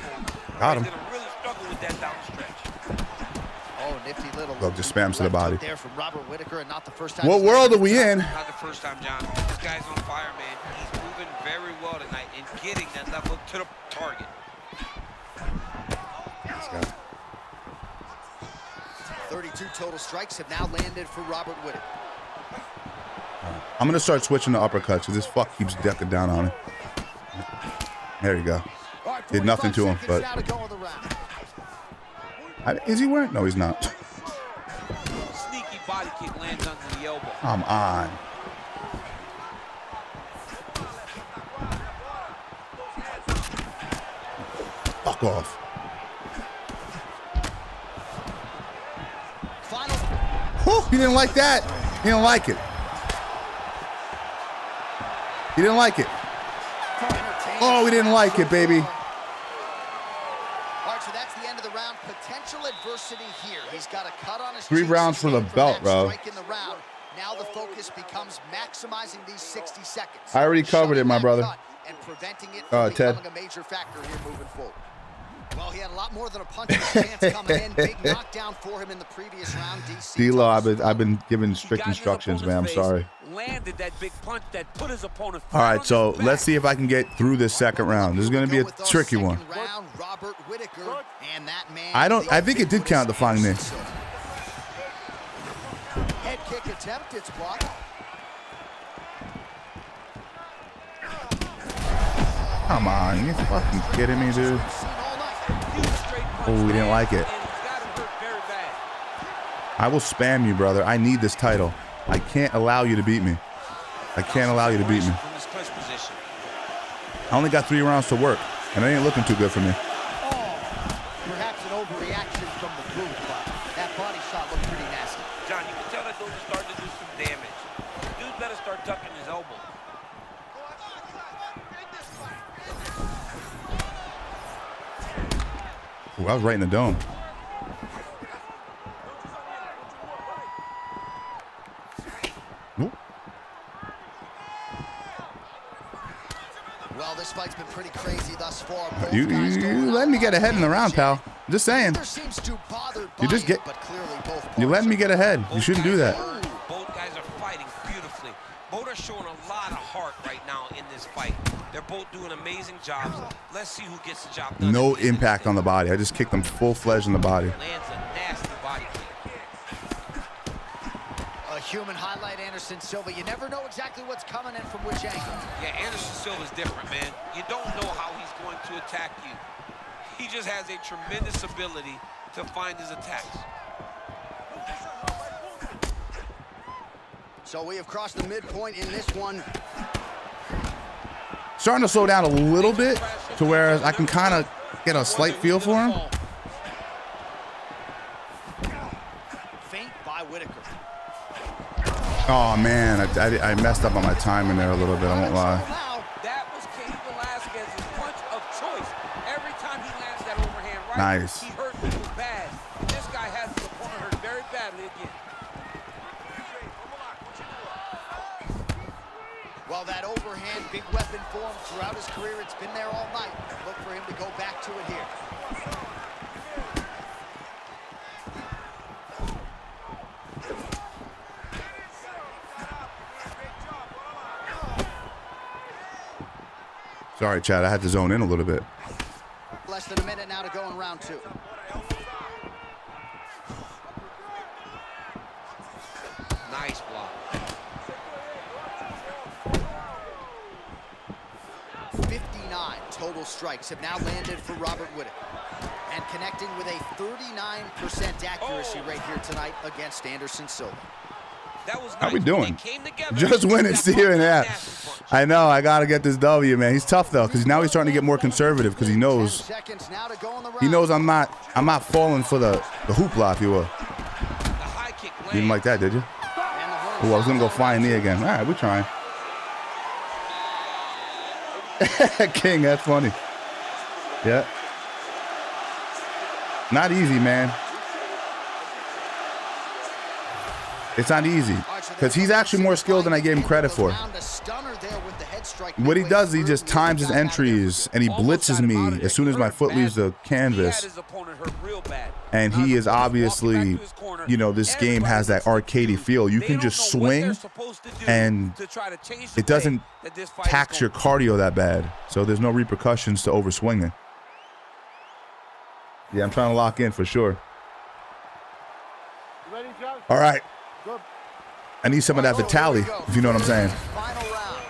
Got him. He's gonna really struggle with that down stretch. Oh, nifty little. Look, just spams to the body. There from Robert Whittaker, and not the first time. What world are we in? Not the first time, John. This guy's on fire, man. He's moving very well tonight and getting that left hook to the target. This guy. 32 total strikes have now landed for Robert Whittaker. I'm going to start switching to uppercuts because this fuck keeps ducking down on him. There you go. Did nothing to him, but... Is he wearing? No, he's not. Sneaky body kick lands under the elbow. Come on. Fuck off. Whew, he didn't like that. He didn't like it. He didn't like it. Oh, we didn't like it, baby. All right, so that's the end of the round. Potential adversity here. He's got a cut on his 3 rounds for the belt, bro. Now the focus becomes maximizing these 60 seconds. I already covered it, my brother. And preventing it from Ted. becoming a major factor here moving forward. Well, he had a lot more than a punch in his chance coming in. Big knockdown for him in the previous round. DC. D-Lo, I've been given strict instructions, man. I'm sorry. Landed that big punch that put his opponent. All right, so let's see if I can get through this second round. This is going to be a tricky one. Round, Robert Whittaker, and that man, I think it did count the flying knee. Head kick attempt, it's blocked. Come on, you fucking kidding me, dude? Oh, we didn't like it. I will spam you, brother. I need this title. I can't allow you to beat me. I can't allow you to beat me. I only got 3 rounds to work, and it ain't looking too good for me. Perhaps an overreaction from the booth, but that body shot looked pretty nasty. John, you can tell that dude is starting to do some damage. Dude better start tucking his elbow. Ooh, I was right in the dome. Ooh. Well, this fight's been pretty crazy thus far. You let me get ahead in the round, pal. Just saying. You just get. You letting me get ahead. You shouldn't do that. Both guys are fighting beautifully. Both are showing a lot of heart right now in this fight. They're both doing amazing jobs. Let's see who gets the job done. No impact on the body. I just kicked them full-fledged in the body. Lands a nasty body kick. A human highlight, Anderson Silva. You never know exactly what's coming in from which angle. Yeah, Anderson Silva's different, man. You don't know how he's going to attack you. He just has a tremendous ability to find his attacks. So we have crossed the midpoint in this one. Starting to slow down a little bit to where I can kind of get a slight feel for him. Feint by Whittaker. Oh, man. I messed up on my timing there a little bit. I won't lie. That was Cain Velasquez's punch of choice. Every time he lands that overhand right, Nice. he hurt people bad. This guy has his opponent hurt very badly again. Well, that overhand big weapon for him throughout his career. It's been there all night. Look for him to go back to it here. Sorry, Chad. I had to zone in a little bit. Less than a minute now to go in round 2. Nice block. 59 total strikes have now landed for Robert Whittaker. And connecting with a 39% accuracy rate here tonight against Anderson Silva. That was nice. How we doing? Together, Just winning, Steven. Yeah. I know. I got to get this W, man. He's tough, though, because now he's starting to get more conservative because he knows. He knows I'm not falling for the hoopla, if you will. You didn't like that, did you? Oh, I was going to go flying knee again. All right, we're trying. King, that's funny. Yeah. Not easy, man. It's not easy because he's actually more skilled than I gave him credit for. What he does, he just times his entries and he blitzes me as soon as my foot leaves the canvas. And he is obviously, you know, this game has that arcadey feel. You can just swing and it doesn't tax your cardio that bad. So there's no repercussions to overswinging. Yeah, I'm trying to lock in for sure. All right. I need some of that Vitaly, if you know what I'm saying. Final round.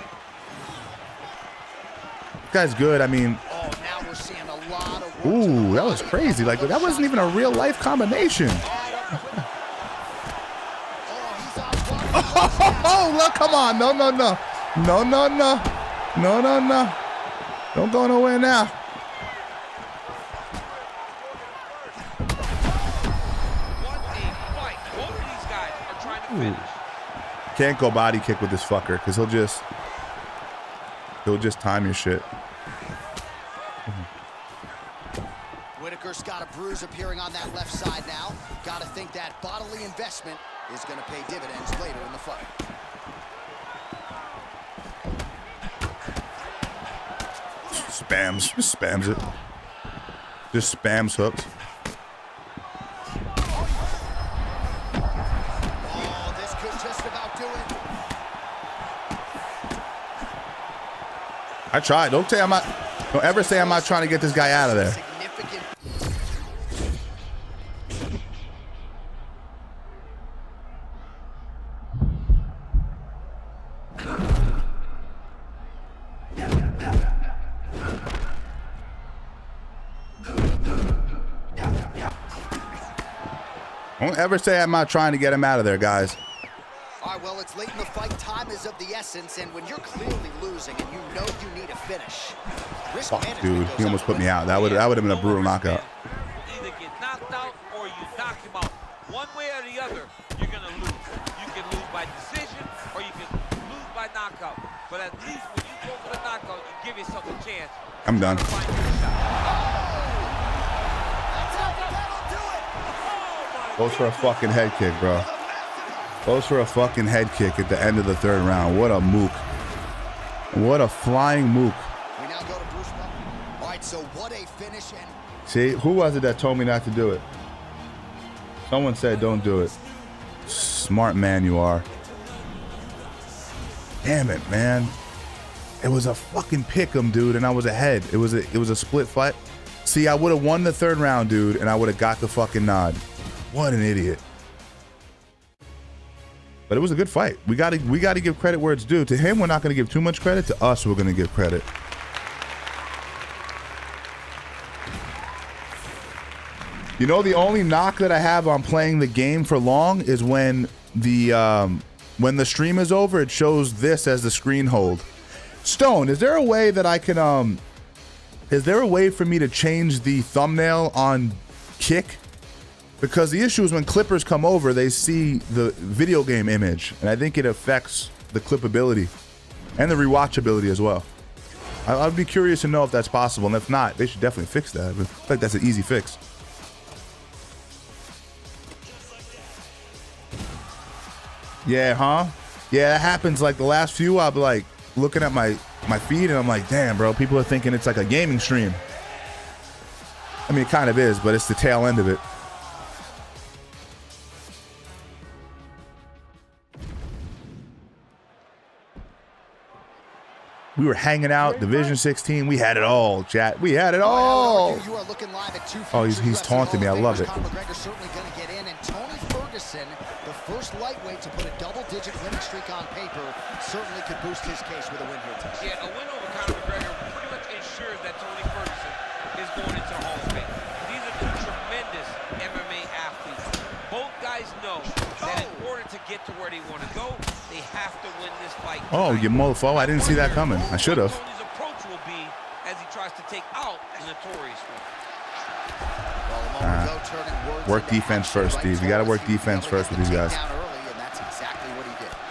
This guy's good. I mean, Oh, now we're seeing a lot of work. ooh, that was crazy. Like, that wasn't even a real life combination. Oh, look, come on. No, no, no. No, no, no. No, no, no. Don't go nowhere now. Ooh. Can't go body kick with this fucker because he'll just time your shit. Whitaker's got a bruise appearing on that left side now. Got to think that bodily investment is going to pay dividends later in the fight. Just spams it. Just spams hooks. Oh, this could just about do it. I tried. Don't ever say I'm not trying to get this guy out of there. Significant. Don't ever say I'm not trying to get him out of there, guys. All right, well, it's late in the fight. Time is of the essence, and when you're clearly losing and you know you need a finish, risk Fuck, management dude, goes he almost up put me out. That would have been a brutal knockout. Either get knocked out or you knock him out. One way or the other, you're going to lose. You can lose by decision or you can lose by knockout. But at least when you go for the knockout, you give yourself a chance. I'm done. Goes for a fucking head kick, bro. Goes for a fucking head kick at the end of the third round. What a mook. What a flying mook. We now go to Bruce Buffer. All right, so what a finish. And See, who was it that told me not to do it? Someone said don't do it. Smart man you are. Damn it, man. It was a fucking pick'em, dude, and I was ahead. It was a split fight. See, I would have won the third round, dude, and I would have got the fucking nod. What an idiot. But it was a good fight. We gotta give credit where it's due. To him, we're not gonna give too much credit. To us, we're gonna give credit. You know, the only knock that I have on playing the game for long is when the stream is over, it shows this as the screen hold. Stone, is there a way that I can is there a way for me to change the thumbnail on Kick? Because the issue is when clippers come over, they see the video game image, and I think it affects the clippability and the rewatchability as well. I'd be curious to know if that's possible, and if not, they should definitely fix that. I feel like that's an easy fix. Yeah, huh? Yeah, that happens. Like the last few, I'll be like looking at my feed, and I'm like, damn, bro, people are thinking it's like a gaming stream. I mean, it kind of is, but it's the tail end of it. We were hanging out, Division 16. We had it all, chat. We had it all. Oh, he's taunting me. I love it. McGregor certainly going to get in, and Tony Ferguson, the first lightweight to put a double-digit winning streak on paper, certainly could boost his case with a win here tonight. Yeah, a win over Conor McGregor pretty much ensures that Tony Ferguson is going into the Hall of Fame. These are two tremendous MMA athletes. Both guys know that in order to get to where they want to go, they have to win this fight. Oh, you mofo. I didn't see that coming. I should have. Tony's approach will be as he tries to take out the notorious one. Work defense first, Steve. You got to work defense first with these guys. I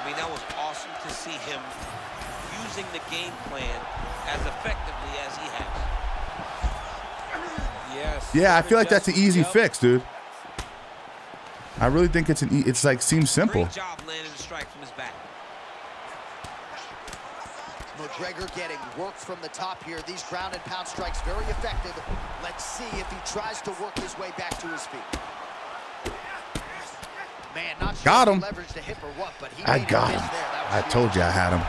mean, that was awesome to see him using the game plan as effectively as he has. Yes. Yeah, I feel like that's an easy fix, dude. I really think it's like seems simple. Great job landing the strike from his back. McGregor getting work from the top here. These ground and pound strikes very effective. Let's see if he tries to work his way back to his feet. Man, not sure got him. Leverage to hip or what, but he I got him. I told you I had him.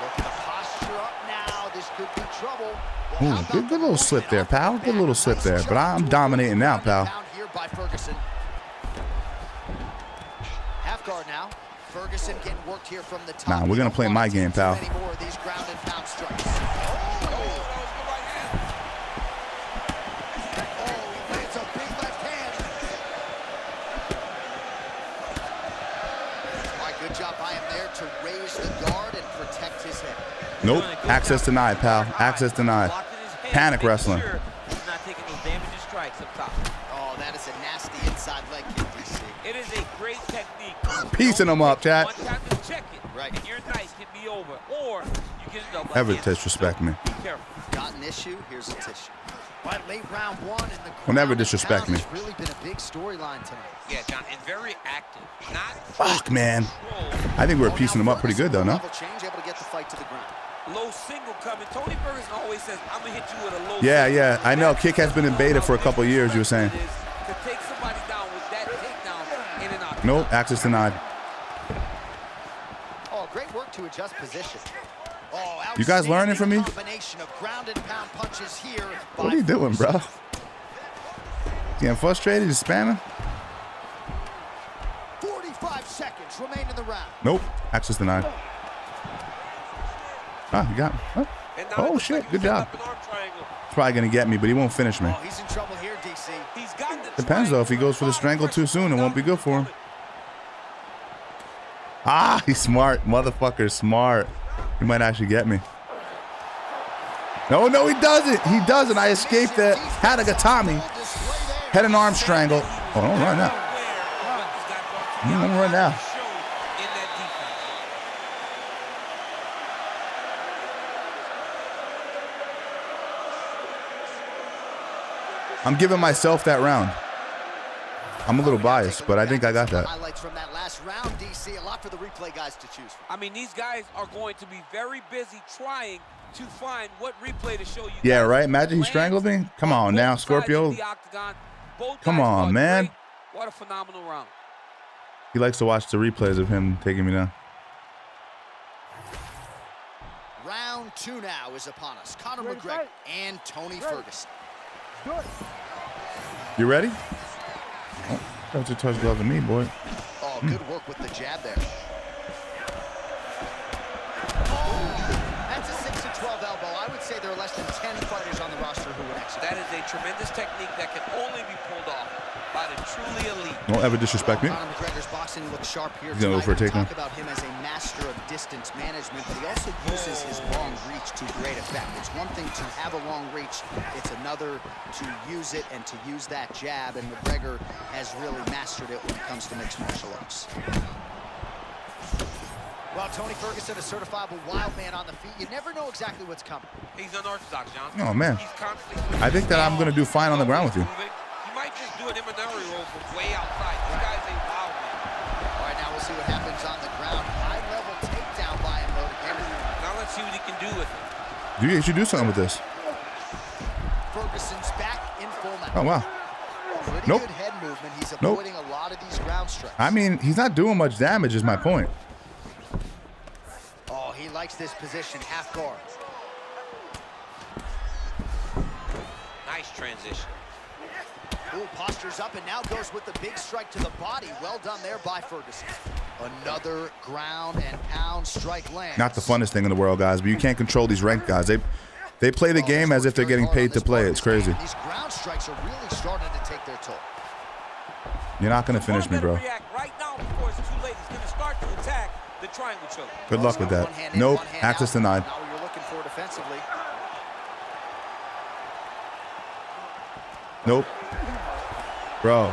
Look at the posture up now. This could be trouble. Ooh, good little slip there, pal. Good little slip there. But I'm dominating now, pal. Here by Ferguson. Half guard now. Ferguson getting worked here from the top. Nah, we're gonna play my game, pal. Any more of these ground and pound strikes. Oh, he lands a big left hand. All right, good job by him there to raise the guard and protect his head. Nope. Access denied, pal. Access denied. Panic wrestling. He's not taking those damaging strikes up top. Oh, that is a nasty inside leg kick, DC. It is a great technique. Piecing them up, chat. One time to check it, right, and your night can be over, or you can end up like Ever this. disrespect me. Be careful. Got an issue, here's a tissue. But late round one in the Will never disrespect me. It's really been a big storyline tonight. Yeah, John, and very active. Not Fuck, man. I think we're piecing them up pretty good, though, no? Change, able to get the fight to the ground. low single coming. Tony Ferguson always says, I'm going to hit you with a low Yeah, single. yeah. I know. Kick has been in beta for a couple of years, you were saying. To take somebody down with that takedown in and out. Nope. Access denied. Oh, great work to adjust position. Oh, You guys learning from me? combination of ground and pound punches here. What are you doing, bro? Getting frustrated? Just spamming? 45 seconds remain in the round. Nope. Access denied. Ah, you got me. Oh, shit. Good job. He's probably going to get me, but he won't finish me. Oh, he's in trouble here, DC. He's got the Depends, though. If he goes for the strangle too soon, it won't be good for him. Ah, he's smart. Motherfucker's smart. He might actually get me. No, no, he doesn't. He doesn't. I escaped that. Hadagatami. Head and arm strangle. Oh, don't run now. Don't run now. I'm giving myself that round. I'm a little biased, but I think I got that. Highlights from that last round, DC. A lot for the replay guys to choose from. I mean, these guys are going to be very busy trying to find what replay to show you. Yeah, right? Imagine he strangled me. Come on now, Scorpio. Come on, man. What a phenomenal round. He likes to watch the replays of him taking me down. Round 2 now is upon us. Conor McGregor and Tony Ferguson. You ready? Oh, that's a touch glove of me, boy. Oh, good work with the jab there. Oh, that's a 6-12 elbow. I would say there are less than 10 fighters on the roster who would execute. That is a tremendous technique that can only be pulled off by the truly elite. Don't ever disrespect me. Conor McGregor's boxing looks sharp here. He's gonna go for a takedown. Talk about him as a master of distance management, but he also uses his long reach to great effect. It's one thing to have a long reach, it's another to use it and to use that jab, and McGregor has really mastered it when it comes to mixed martial arts. Well, Tony Ferguson, a certifiable wild man on the feet. You never know exactly what's coming. He's unorthodox, John. Oh, man. He's constantly I think that I'm going to do fine on the ground with you. He might just do an Imanari roll from way outside. This guy's a wild man. All right, now we'll see what happens on the ground. High-level takedown by him, though, to get it. Now let's see what he can do with it. You should do something with this. Ferguson's back in full mount. Oh, wow. Pretty Nope. good head movement. He's Nope. avoiding a lot of these ground strikes. I mean, he's not doing much damage is my point. Oh, he likes this position, half guard. Nice transition. Ooh, postures up and now goes with the big strike to the body. Well done there by Ferguson. Another ground and pound strike lands. Not the funnest thing in the world, guys, but you can't control these ranked guys. They play the game as if they're getting paid to play. It's crazy. These ground strikes are really starting to take their toll. You're not going to finish me, bro. Right now before it's too late. He's going to start to attack the triangle choke. Good luck with that. Nope. Access denied. Now you're looking for defensively. Nope. Bro. Look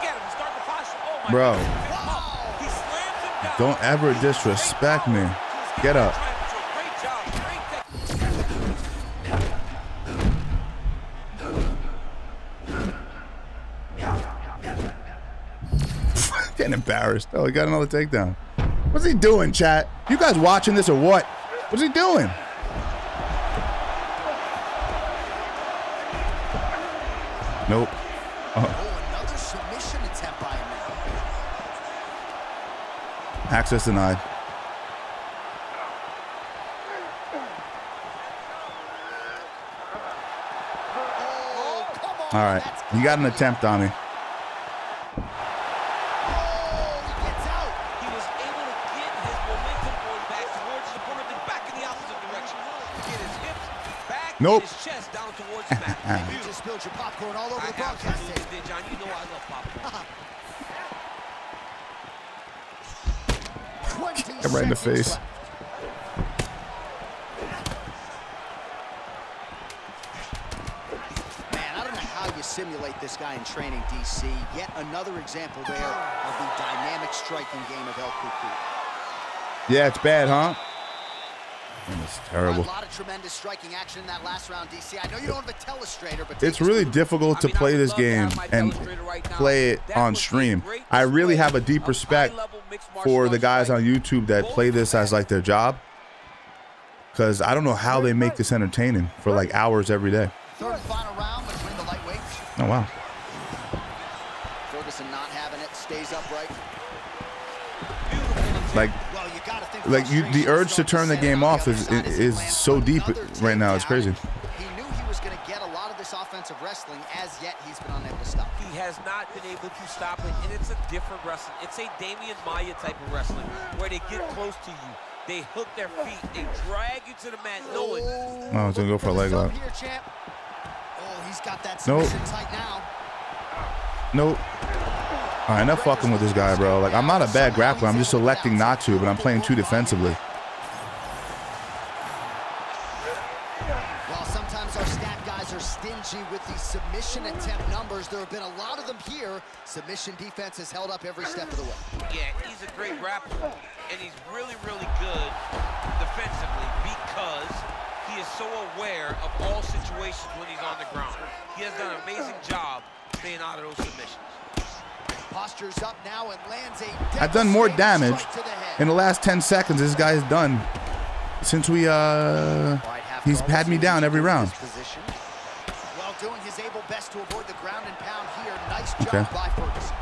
at him. He's starting to posture. Oh my Bro. God. He slams him down. Don't ever disrespect me. Get up. Great job. Great Getting embarrassed. Oh, he got another takedown. What's he doing, chat? You guys watching this or what? What's he doing? Nope. Oh, another submission attempt by him now. Access denied. All right. You got an attempt on me. He was able Nope. His chest down towards the mat. You just spilled your popcorn all over the broadcast. Absolutely did, John. You know I love popcorn. Get right in the face. Man, I don't know how you simulate this guy in training, DC. Yet another example there of the dynamic striking game of El Cucu. Yeah, it's bad, huh? And it's terrible. A lot of tremendous striking action in that last round, DC. I know you don't have a telestrator, but It's really difficult to play this game and play it on stream. I really have a deep respect for the guys on YouTube that play this as like their job, because I don't know how they make this entertaining for like hours every day. third and final round between the lightweights. Oh, wow. Ferguson not having it, stays upright. Like the urge to turn the game off is so deep right now. It's crazy. He knew he was going to get a lot of this offensive wrestling. As yet, he's been unable to stop. He has not been able to stop it, and it's a different wrestling. It's a Damian Maya type of wrestling, where they get close to you, they hook their feet, they drag you to the mat, knowing. Oh, I was gonna go for a leg lock. Oh, he's got that Nope. submission tight now. Nope. All right, enough fucking with this guy, bro. Like, I'm not a bad grappler. I'm just electing not to, but I'm playing too defensively. While sometimes our stat guys are stingy with the submission attempt numbers, there have been a lot of them here. Submission defense has held up every step of the way. Yeah, he's a great grappler, and he's really, really good defensively because he is so aware of all situations when he's on the ground. He has done an amazing job staying out of those submissions. Postures up now and lands a I've done more damage in the last 10 seconds this guy's done since he's had me down every round. Well, doing his able best to avoid the ground and pound here. Nice job by Ferguson.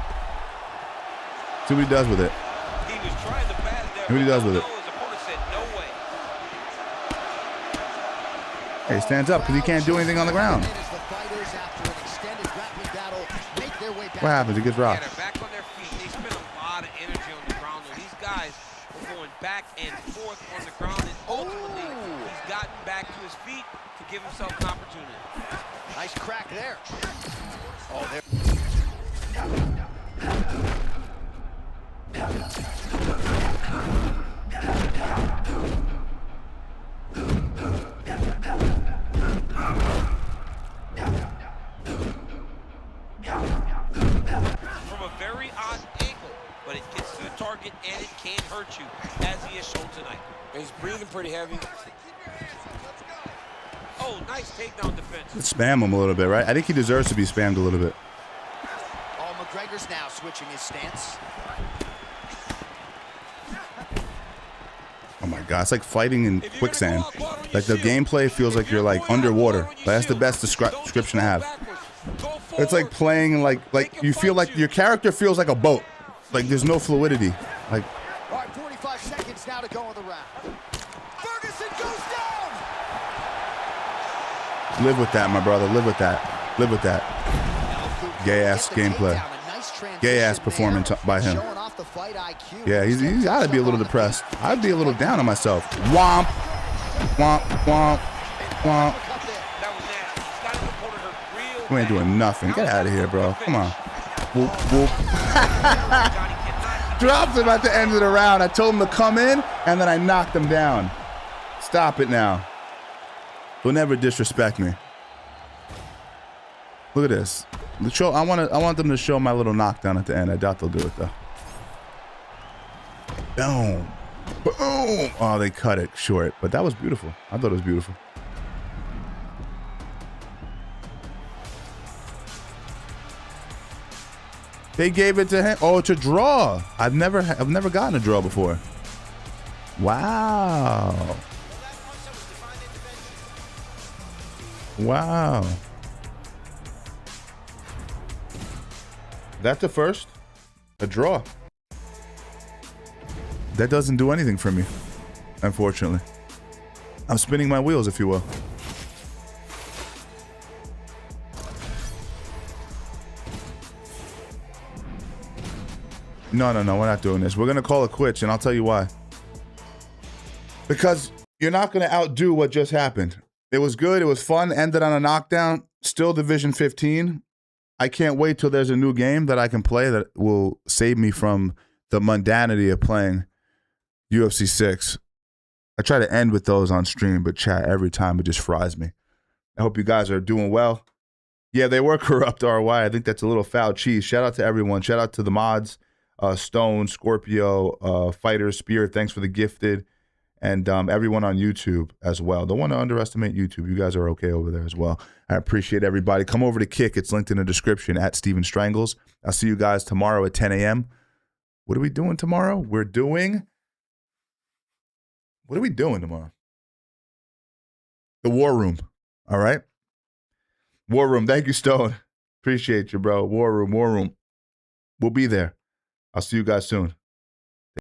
See what he does with it. He was trying to pass there. See what he does with it. His opponent said no way. Hey, he stands up because he can't do anything on the ground. What happens? He gets rocked. Yeah, they're back on their feet. They spend a lot of energy on the ground. These guys are going back and forth on the ground, and ultimately he's gotten back to his feet to give himself an opportunity. Nice crack there. Oh, there. From a very odd angle, but it gets to the target and it can hurt you, as he has shown tonight. He's breathing pretty heavy. Oh, nice takedown defense. Let's spam him a little bit, right? I think he deserves to be spammed a little bit. Oh, McGregor's now switching his stance. Oh my God, it's like fighting in quicksand. Like the gameplay feels like you're like underwater. Like, that's the best description I have. It's like playing like you feel like your character feels like a boat. Like there's no fluidity. Like. All right, 45 seconds now to go in the round. Ferguson goes down. Live with that, my brother. Live with that. Live with that. Gay ass gameplay. Gay ass performance by him. Yeah, he's got to be a little depressed. I'd be a little down on myself. Womp, womp, womp, womp. You ain't doing nothing. Get out of here, bro. Come on. Whoop, whoop. Drops him at the end of the round. I told him to come in, and then I knocked him down. Stop it now. They'll never disrespect me. Look at this. I want them to show my little knockdown at the end. I doubt they'll do it though. Boom. Boom. Oh, they cut it short, but that was beautiful. I thought it was beautiful. They gave it to him. Oh, it's a draw. I've never gotten a draw before. Wow. Wow. That's a first. A draw. That doesn't do anything for me, unfortunately. I'm spinning my wheels, if you will. No, we're not doing this. We're going to call it quits, and I'll tell you why. Because you're not going to outdo what just happened. It was good. It was fun. Ended on a knockdown. Still Division 15. I can't wait till there's a new game that I can play that will save me from the mundanity of playing UFC 6. I try to end with those on stream, but chat, every time it just fries me. I hope you guys are doing well. Yeah, they were corrupt, RY. I think that's a little foul cheese. Shout out to everyone. Shout out to the mods, Stone, Scorpio, Fighter, Spirit. Thanks for the gifted. And everyone on YouTube as well. Don't want to underestimate YouTube. You guys are okay over there as well. I appreciate everybody. Come over to Kick. It's linked in the description at Steven Strangles. I'll see you guys tomorrow at 10 a.m. What are we doing tomorrow? What are we doing tomorrow? The War Room. All right? War Room. Thank you, Stone. Appreciate you, bro. War Room. We'll be there. I'll see you guys soon.